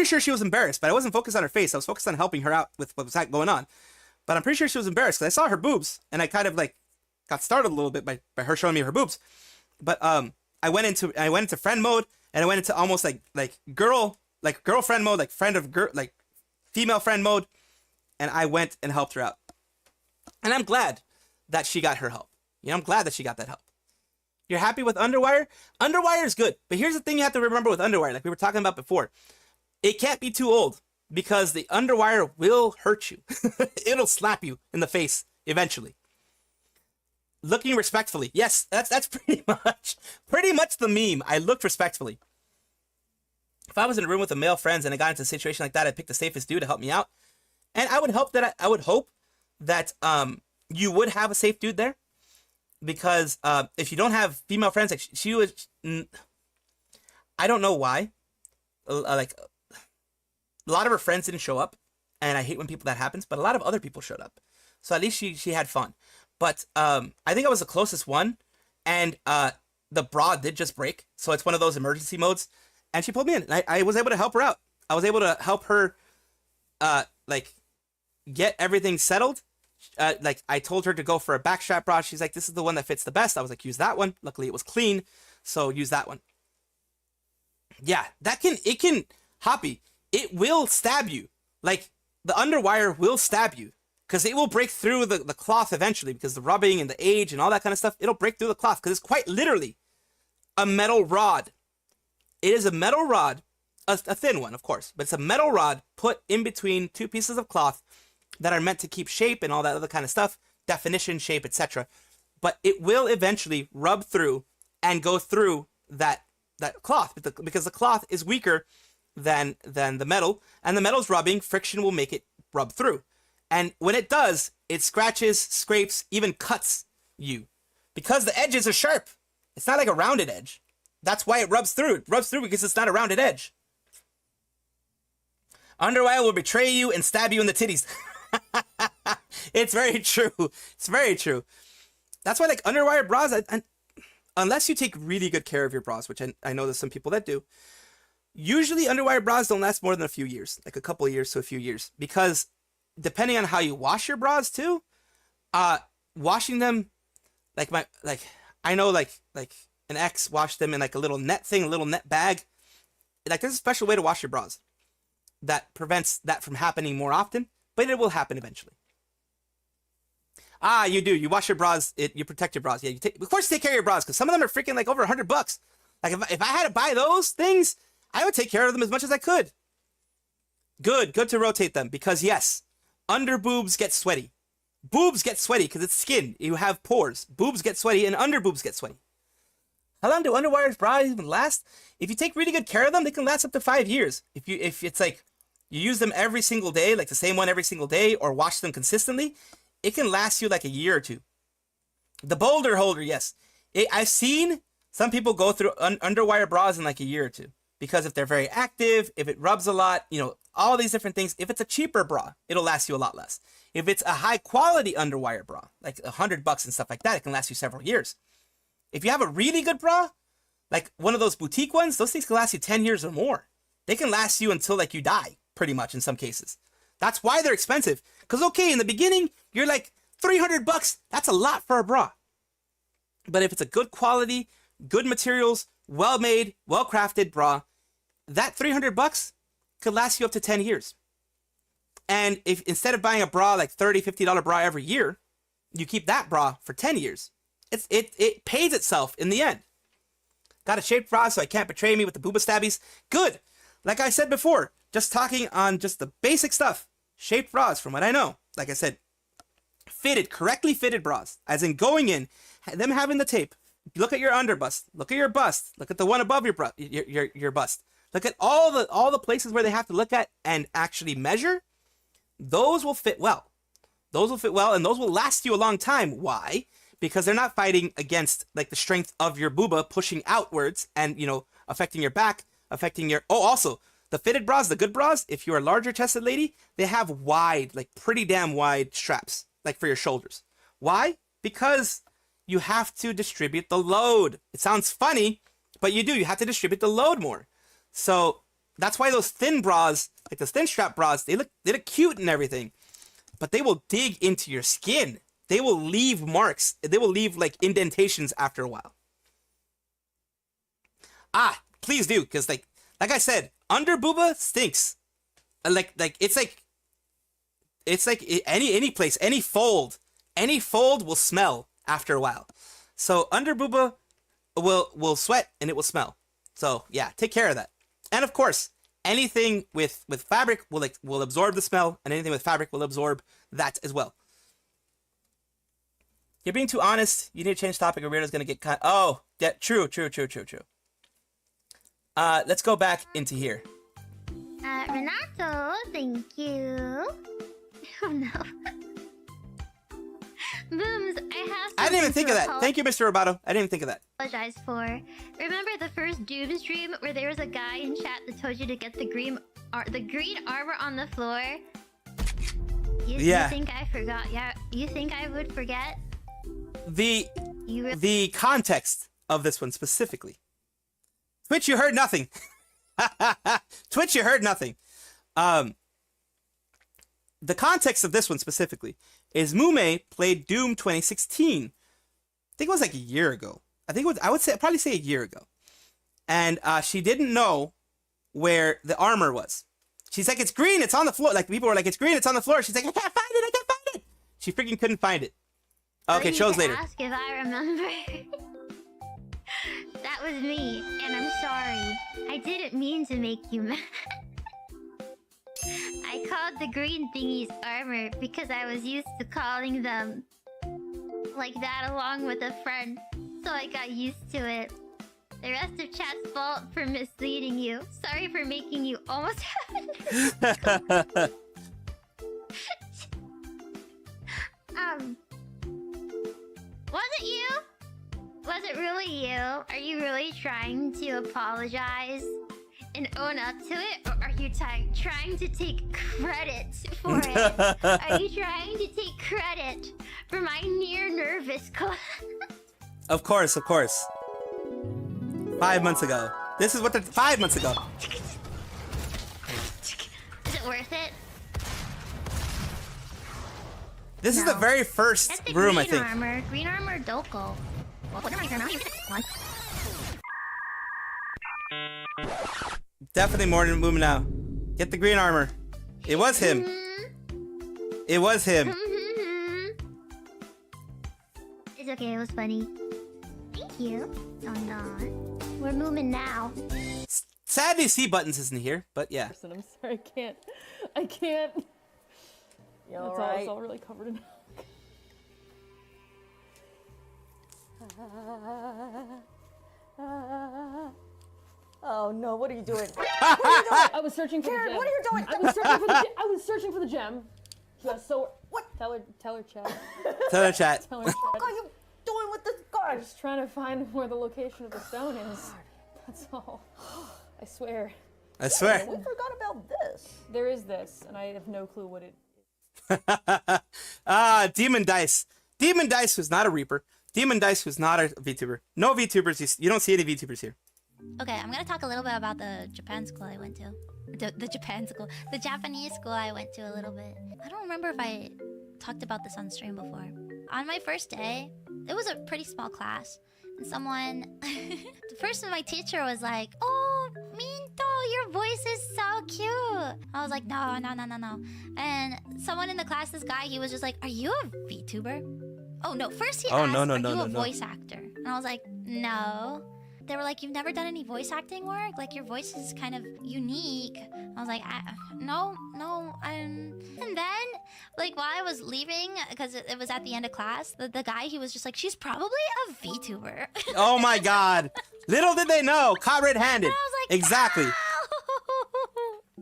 sure she was embarrassed, but I wasn't focused on her face. I was focused on helping her out with what was going on. But I'm pretty sure she was embarrassed because I saw her boobs, and I kind of got startled a little bit by her showing me her boobs. But I went into friend mode, and I went into almost girlfriend mode, female friend mode, and I went and helped her out. And I'm glad that she got her help. You know, I'm glad that she got that help. You're happy with underwire? Underwire is good, but here's the thing you have to remember with underwire, like we were talking about before. It can't be too old, because the underwire will hurt you. It'll slap you in the face eventually. Looking respectfully. Yes, that's pretty much the meme. I looked respectfully. If I was in a room with male friends and I got into a situation like that, I'd pick the safest dude to help me out. And I would hope that you would have a safe dude there. Because if you don't have female friends, like she was, I don't know why. A lot of her friends didn't show up, and I hate when that happens. But a lot of other people showed up, so at least she had fun. But I think I was the closest one, and the bra did just break, so it's one of those emergency modes. And she pulled me in, and I was able to help her out. I was able to help her, get everything settled. I told her to go for a backstrap bra. She's like, this is the one that fits the best. I was like, use that one. Luckily it was clean, so use that one. Yeah, Hoppy, it will stab you. Like, the underwire will stab you. because it will break through the cloth eventually, because the rubbing and the age and all that kind of stuff, it'll break through the cloth, because it's quite literally a metal rod. It is a metal rod, a thin one, of course, but it's a metal rod put in between two pieces of cloth that are meant to keep shape and all that other kind of stuff, definition, shape, etc. But it will eventually rub through and go through that cloth, because the cloth is weaker than the metal, and the metal's rubbing, friction will make it rub through. And when it does, it scratches, scrapes, even cuts you, because the edges are sharp. It's not like a rounded edge. That's why it rubs through. It rubs through because it's not a rounded edge. Underwire will betray you and stab you in the titties. It's very true. It's very true. That's why, like, underwire bras, unless you take really good care of your bras, which I know there's some people that do, usually underwire bras don't last more than a few years, like a couple of years to a few years, because depending on how you wash your bras too, washing them, I know like an ex washed them in like a little net thing, a little net bag. Like, there's a special way to wash your bras that prevents that from happening more often, but it will happen eventually. You do. You wash your bras. You protect your bras. Yeah, of course you take care of your bras, because some of them are freaking like over $100. Like, if I had to buy those things, I would take care of them as much as I could. Good to rotate them, because yes, under boobs get sweaty. Boobs get sweaty because it's skin. You have pores. Boobs get sweaty and under boobs get sweaty. How long do underwire bras even last? If you take really good care of them, they can last up to 5 years. If it's like you use them every single day, like the same one every single day, or wash them consistently, it can last you like a year or two. The boulder holder, yes. I've seen some people go through underwire bras in like a year or two, because if they're very active, if it rubs a lot, all these different things. If it's a cheaper bra, it'll last you a lot less. If it's a high quality underwire bra, like $100 and stuff like that, it can last you several years. If you have a really good bra, like one of those boutique ones, those things can last you 10 years or more. They can last you until like you die, pretty much in some cases. That's why they're expensive. Because, okay, in the beginning, you're like $300. That's a lot for a bra. But if it's a good quality, good materials, well-made, well-crafted bra, that $300 could last you up to 10 years. And if instead of buying a bra, like $30, $50 bra every year, you keep that bra for 10 years, it pays itself in the end. Got a shaped bra so I can't betray me with the booba stabbies. Good. Like I said before, just talking on just the basic stuff. Shaped bras, from what I know, like I said, correctly fitted bras, as in going in, them having the tape. Look at your underbust. Look at your bust. Look at the one above your bust. Look at all the places where they have to look at and actually measure. Those will fit well. Those will fit well, and those will last you a long time. Why? Because they're not fighting against like the strength of your booba pushing outwards and, affecting your back, affecting your... Oh, also, the fitted bras, the good bras, if you're a larger chested lady, they have wide, like pretty damn wide straps, like for your shoulders. Why? Because you have to distribute the load. It sounds funny, but you do. You have to distribute the load more. So that's why those thin bras, like the thin strap bras, they look cute and everything, but they will dig into your skin. They will leave marks. They will leave like indentations after a while. Please do, because like I said, under booba stinks. Like it's like any place, any fold will smell after a while. So under booba will sweat and it will smell. So yeah, take care of that. And of course, anything with fabric will absorb the smell, and anything with fabric will absorb that as well. You're being too honest. You need to change topic, or Weirdo's gonna get cut. Oh, yeah, true. Let's go back into here. Renato, thank you. Oh no. Booms, I didn't even think of that. Thank you, Mr. Roboto. I didn't even think of that. Apologize for. Remember the first Doom stream where there was a guy in chat that told you to get the green armor on the floor? You think I forgot? Yeah, you think I would forget? The context of this one specifically. Twitch, you heard nothing. Twitch, you heard nothing. The context of this one specifically is Mume played Doom 2016. I think it was like a year ago. I would probably say a year ago. And she didn't know where the armor was. She's like, it's green, it's on the floor. Like, people were like, it's green, it's on the floor. She's like, I can't find it. She freaking couldn't find it. Okay, I shows need to later. Ask if I remember. That was me, and I'm sorry. I didn't mean to make you mad. I called the green thingies armor because I was used to calling them like that along with a friend, so I got used to it. The rest of chat's fault for misleading you. Sorry for making you almost have Was it you? Was it really you? Are you really trying to apologize and own up to it? Or are you trying to take credit for it? Are you trying to take credit for my near nervous Of course, of course. 5 months ago. This is what the 5 months ago. Is it worth it? This is the very first That's the room, green I think. Armor. Green armor Doko. Definitely more than moving now. Get the green armor. It was him. It was him. It's okay, it was funny. Thank you. We're moving now. Sadly, C buttons isn't here, but yeah. I'm sorry, I can't. I can't. You It's all really covered in. Oh no! What are you doing? What are you doing? I was searching for the gem. What are you doing? I was searching for the gem. Yeah, so what? Tell her, chat. Tell her, chat. Tell her, chat. What are you doing with this guard? I'm just trying to find where the location of the stone is. That's all. I swear. I swear. We forgot about this. There is this, and I have no clue what it. Demon Dice. Demon Dice was not a Reaper. Demon Dice was not a VTuber. No VTubers. You don't see any VTubers here. Okay, I'm gonna talk a little bit about the Japan school I went to. The Japan school. The Japanese school I went to a little bit. I don't remember if I talked about this on stream before. On my first day, it was a pretty small class. And someone... the person, my teacher was like, "Oh, Minto, your voice is so cute." I was like, no. And someone in the class, this guy, he was just like, "Are you a VTuber?" Oh, no. First he asked, "Are you a voice actor?" And I was like, "No." They were like, "You've never done any voice acting work? Like, your voice is kind of unique." I was like, no. And then, like, while I was leaving, because it was at the end of class, the guy, he was just like, "She's probably a VTuber." Oh my god. Little did they know. Caught red-handed. I was like, exactly.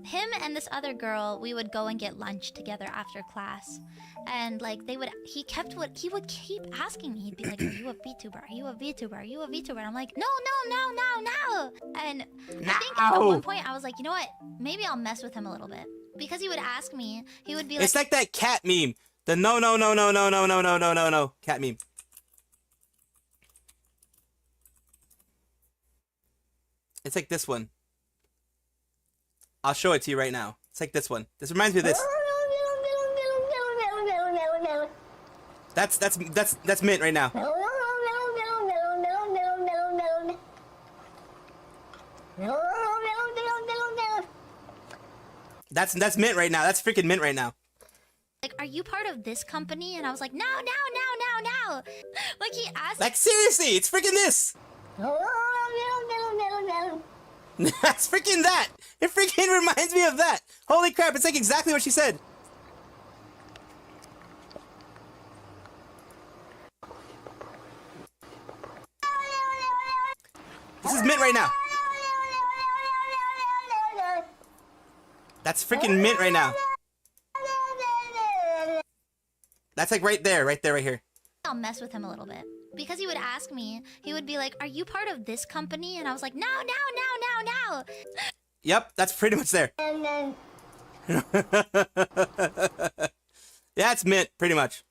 Him and this other girl, we would go and get lunch together after class. And like he would keep asking me. He'd be like, "Are you a VTuber? Are you a VTuber? Are you a VTuber?" And I'm like, no. And I think at one point I was like, you know what? Maybe I'll mess with him a little bit. Because he would ask me, he would be like... It's like that cat meme. The no cat meme. It's like this one. I'll show it to you right now. It's like this one. This reminds me of this. That's mint right now. That's mint right now. That's freaking mint right now. Like, "Are you part of this company?" And I was like, no. Like, he asked... Like, seriously, it's freaking this. That's freaking that. It freaking reminds me of that. Holy crap, it's like exactly what she said. This is mint right now. That's freaking mint right now. That's like right there, right here. I'll mess with him a little bit. Because he would ask me, he would be like, "Are you part of this company?" And I was like, no. Yep, that's pretty much there. Yeah, it's mint, pretty much.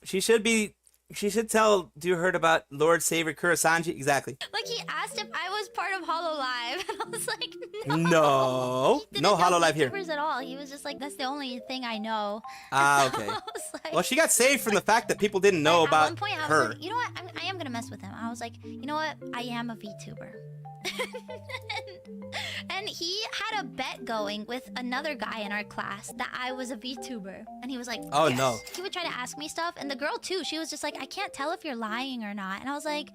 She should tell, "Do you heard about Lord Savior Kurosanji?" Exactly. Like, he asked if I was part of Hololive, and I was like, no. No Hololive here. At all. He was just like, "That's the only thing I know." Ah, okay. Like, well, she got saved from the fact that people didn't know about at one point, I was her. like, you know what? I am gonna mess with him. I was like, you know what? I am a VTuber. And he had a bet going with another guy in our class that I was a VTuber. And he was like, oh yes. no. He would try to ask me stuff. And the girl too, she was just like, I can't tell if you're lying or not. And I was like,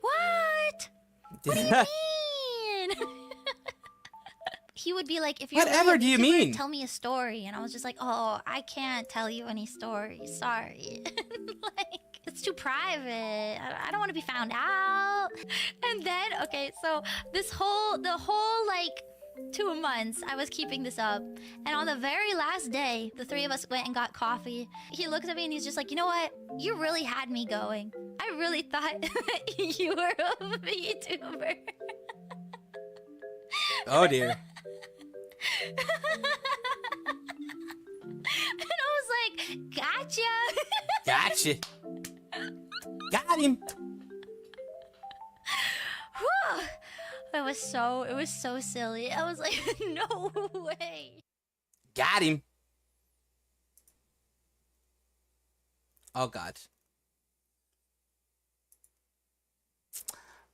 what? What do you mean? He would be like, if you're Whatever really do you VTuber, mean? tell me a story. And I was just like, oh, I can't tell you any stories. Sorry. Like, it's too private. I don't want to be found out. And then, okay, so the whole like 2 months I was keeping this up. And on the very last day, the three of us went and got coffee. He looks at me and he's just like, you know what? You really had me going. I really thought that you were a VTuber. Oh dear. And I was like, gotcha. Gotcha. Got him. Whew. It was so silly. I was like, no way. Got him. Oh god.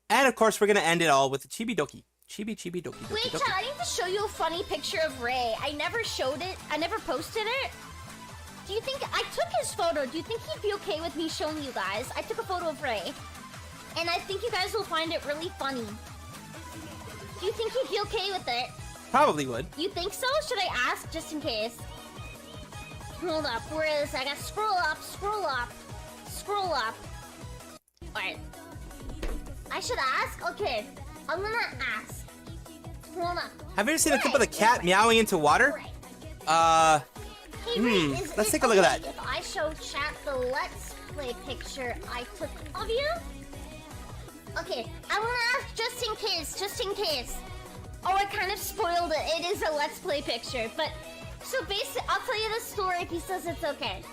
And of course, we're gonna end it all with the chibi doki. Chibi doki. Wait, Chad, I need to show you a funny picture of Ray. I never showed it. I never posted it. Do you think I took his photo? Do you think he'd be okay with me showing you guys? I took a photo of Ray. And I think you guys will find it really funny. Do you think he'd be okay with it? Probably would. You think so? Should I ask just in case? Hold up, where is it? I gotta scroll up. Alright. I should ask? Okay. I'm gonna ask. Hold up. Have you ever seen a clip of the cat meowing into water? Hey, Ray, let's take a look at that. If I show chat the Let's Play picture I took of you? Okay, I wanna ask just in case. Oh, I kind of spoiled it. It is a Let's Play picture, but... So basically, I'll tell you the story if he says it's okay.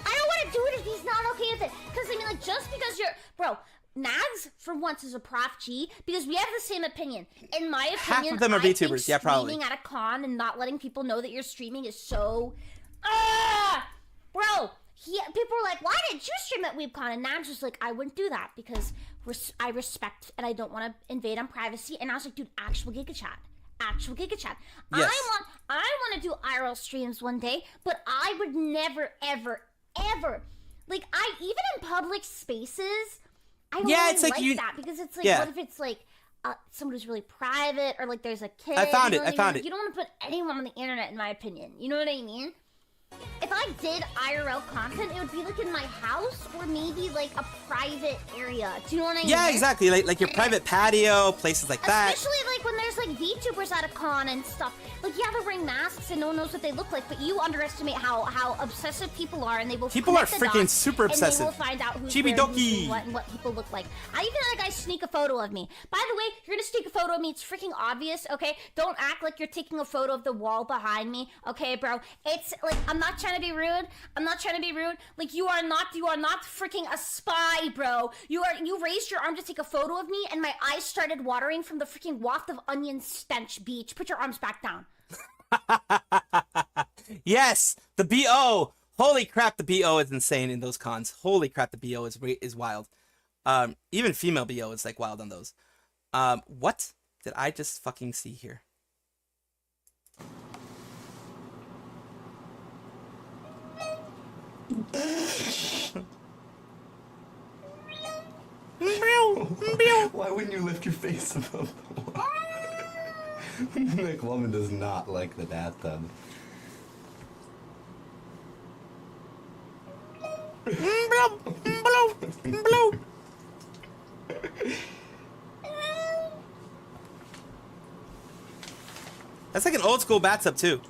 I don't want to do it if he's not okay with it. Because, I mean, like, just because you're... Bro, Nags, for once, is a Prof G, because we have the same opinion. In my opinion, Half of them are VTubers, yeah, probably. Streaming at a con and not letting people know that you're streaming is so... Bro, people were like, why didn't you stream at WeebCon? And Nags was like, I wouldn't do that, because I respect and I don't want to invade on privacy. And I was like, dude, actual Giga Chat. Yes. I want to do IRL streams one day, but I would never, ever, like, even in public spaces, I don't really it's like that, because it's like, what if it's like someone who's really private, or like there's a kid. I found it. You don't want to put anyone on the internet, in my opinion. You know what I mean? If I did IRL content, it would be like in my house, or maybe like a private area. Do you know what I mean? Yeah, exactly. Like your private patio, places like that. Especially like when there's like VTubers at a con and stuff. Like, yeah, they're wearing masks and no one knows what they look like, but you underestimate how obsessive people are, and they will. People are connect the freaking dots, super obsessive. And they will find out who's Chibi where, doki. who's what, and what people look like. I even had a guy sneak a photo of me. By the way, if you're gonna sneak a photo of me, it's freaking obvious, okay? Don't act like you're taking a photo of the wall behind me, okay, bro? It's like, I'm not trying to be rude. Like, you are not freaking a spy, bro. You raised your arm to take a photo of me, and my eyes started watering from the freaking waft of onion stench, beach. Put your arms back down. Yes, the BO. Holy crap, the BO is insane in those cons. Holy crap, the BO is wild. Even female BO is like wild on those. What did I just fucking see here? Why wouldn't you lift your face above the water? That woman does not like the bathtub. That's like an old school bathtub too.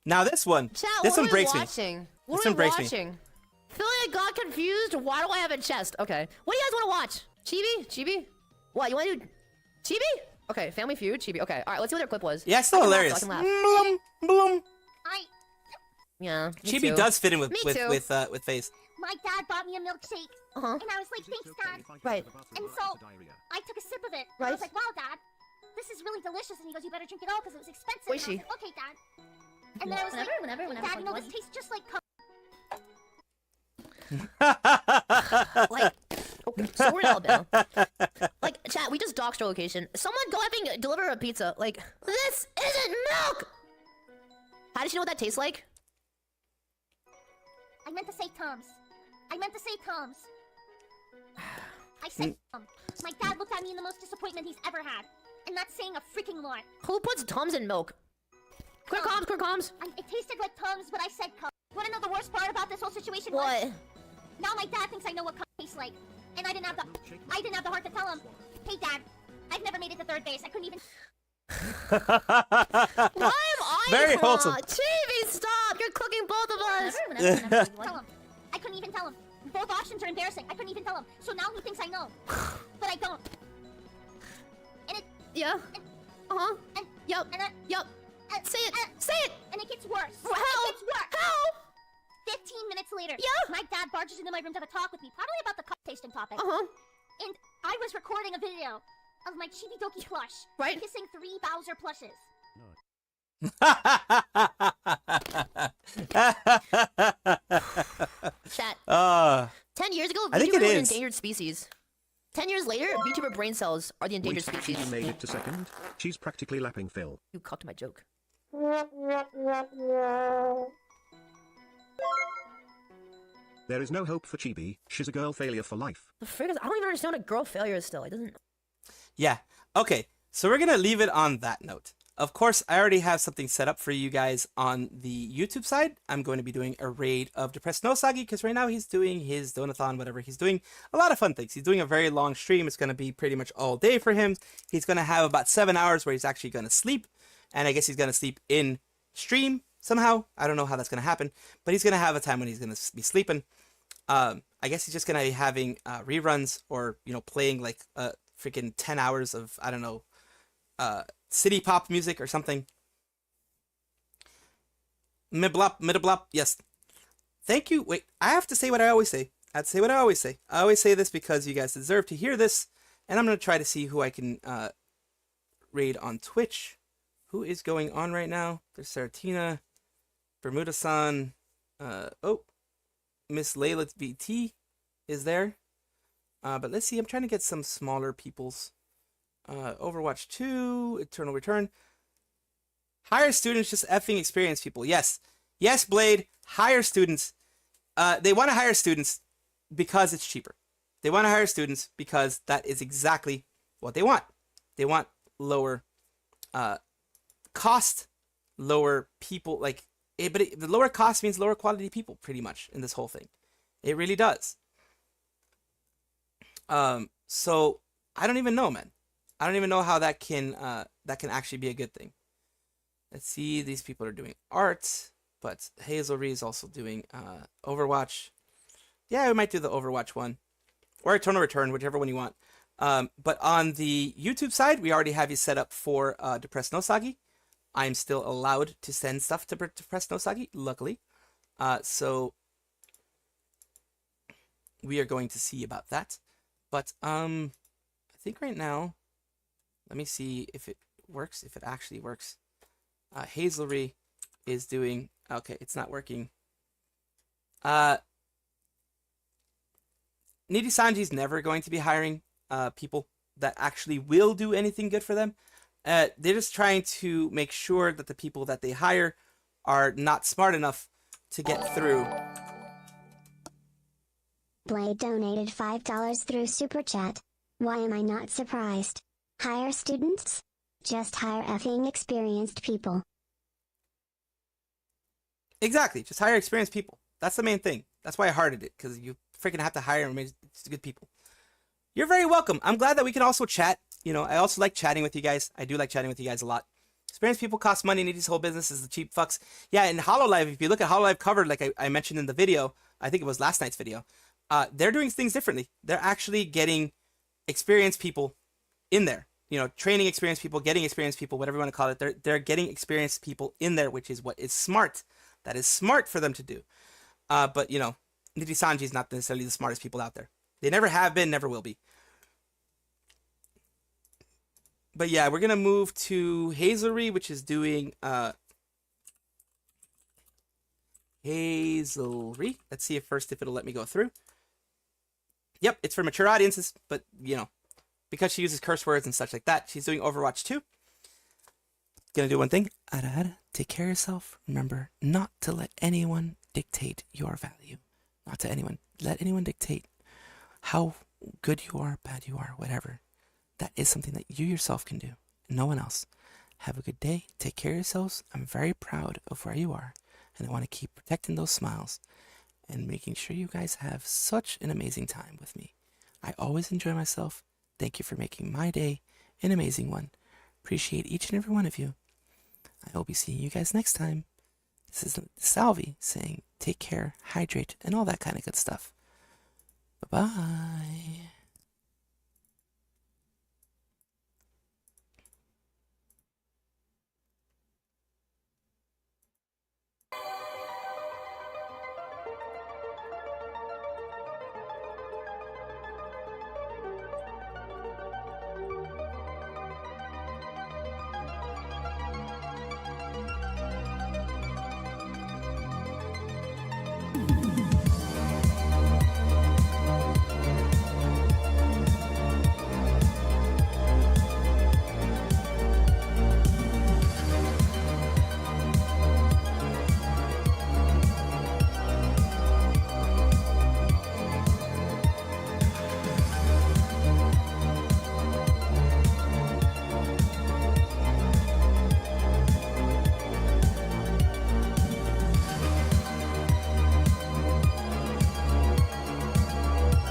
Now this one, Chat, this one breaks me. What are we watching? I feel like I got confused. Why do I have a chest? Okay. What do you guys want to watch? Chibi? What, you want to do Chibi? Okay, Family Feud, Chibi. Okay, alright, let's see what their clip was. Yeah, it's still hilarious. So I can laugh. Yeah, Chibi does fit in with face. My dad bought me a milkshake, and I was like, thanks, Dad. Right. And so, I took a sip of it. Right. I was like, wow, Dad, this is really delicious. And he goes, you better drink it all because it was expensive. Oishi. And I was like, okay, Dad. And then I was whenever. Dad, you know, this tastes just like cum. Like, okay, so we're in Alabama. Like, chat, we just doxed our location. Someone go effing deliver a pizza. Like, this isn't milk! How does she know what that tastes like? I meant to say Tums. I meant to say Tums. I said Tums. My dad looked at me in the most disappointment he's ever had. And that's saying a freaking lot. Who puts Tums in milk? Quick comms. It tasted like Tums, but I said cum. Wanna know the worst part about this whole situation? What? Was? Now my dad thinks I know what cum tastes like. And I didn't have the heart to tell him. Hey Dad, I've never made it to third base. I couldn't even... Why am I Very wholesome. TV, stop! You're cooking both of us! Whenever. Tell him. I couldn't even tell him. Both options are embarrassing. I couldn't even tell him. So now he thinks I know. But I don't. And it... Yeah. Uh-huh. And... Yup. And yup. Say it! Say it! And it gets worse. How? It gets worse. How? 15 minutes later, Yeah? my dad barges into my room to have a talk with me, probably about the cup tasting topic. Uh-huh. And I was recording a video of my Chibi Doki plush Right. kissing 3 Bowser plushes. Chat. 10 years ago, I think VTuber it was an is. endangered species. 10 years later, VTuber brain cells are the endangered species. She made it to second. She's practically lapping Phil. You cocked my joke. There is no hope for Chibi. She's a girl failure for life. The frig is, I don't even understand what girl failure is still. It doesn't... Yeah. Okay. So we're gonna leave it on that note. Of course, I already have something set up for you guys on the YouTube side. I'm going to be doing a raid of Depressed Nosagi because right now he's doing his donathon, whatever. He's doing a lot of fun things. He's doing a very long stream. It's going to be pretty much all day for him. He's going to have about 7 hours where he's actually going to sleep. And I guess he's going to sleep in stream somehow. I don't know how that's going to happen. But he's going to have a time when he's going to be sleeping. I guess he's just going to be having reruns or, you know, playing like freaking 10 hours of, I don't know, city pop music or something. Midablop, yes. Thank you. Wait, I have to say what I always say. I have to say what I always say. I always say this because you guys deserve to hear this. And I'm going to try to see who I can raid on Twitch. Who is going on right now? There's Saratina, Bermuda-san. Oh, Miss Layla BT is there. But let's see. I'm trying to get some smaller people's. Overwatch 2, Eternal Return. Hire students, just effing experienced people. Yes. Yes, Blade. Hire students. They want to hire students because it's cheaper. They want to hire students because that is exactly what they want. They want lower cost, lower people. Like, the lower cost means lower quality people, pretty much, in this whole thing. It really does. So, I don't even know, man. I don't even know how that can actually be a good thing. Let's see, these people are doing art, but Hazelry is also doing Overwatch. Yeah, we might do the Overwatch one. Or Eternal Return, whichever one you want. But on the YouTube side, we already have you set up for Depressed Nosagi. I'm still allowed to send stuff to Depressed Nosagi, luckily. So we are going to see about that. But I think right now, let me see if it works, if it actually works. Hazelry is doing... Okay, it's not working. Nijisanji's never going to be hiring people that actually will do anything good for them. They're just trying to make sure that the people that they hire are not smart enough to get through. Blade donated $5 through Super Chat. Why am I not surprised? Hire students? Just hire effing experienced people. Exactly, just hire experienced people. That's the main thing. That's why I hearted it, because you freaking have to hire good people. You're very welcome. I'm glad that we can also chat. You know, I also like chatting with you guys. I do like chatting with you guys a lot. Experienced people cost money. Niji's whole business is the cheap fucks. Yeah, in Hololive, if you look at Hololive covered, like I mentioned in the video, I think it was last night's video, they're doing things differently. They're actually getting experienced people in there. You know, training experienced people, getting experienced people, whatever you want to call it. They're getting experienced people in there, which is what is smart. That is smart for them to do. But, you know, Nijisanji is not necessarily the smartest people out there. They never have been, never will be. But yeah, we're going to move to Hazelry, which is doing Hazelry. Let's see if it'll let me go through. Yep, it's for mature audiences, but you know, because she uses curse words and such like that, she's doing Overwatch 2. Gonna do one thing. Ara, take care of yourself. Remember not to let anyone dictate your value. Not to anyone. Let anyone dictate how good you are, bad you are, whatever. That is something that you yourself can do. No one else. Have a good day. Take care of yourselves. I'm very proud of where you are. And I want to keep protecting those smiles and making sure you guys have such an amazing time with me. I always enjoy myself. Thank you for making my day an amazing one. Appreciate each and every one of you. I will be seeing you guys next time. This is Salvi saying take care, hydrate, and all that kind of good stuff. Bye-bye.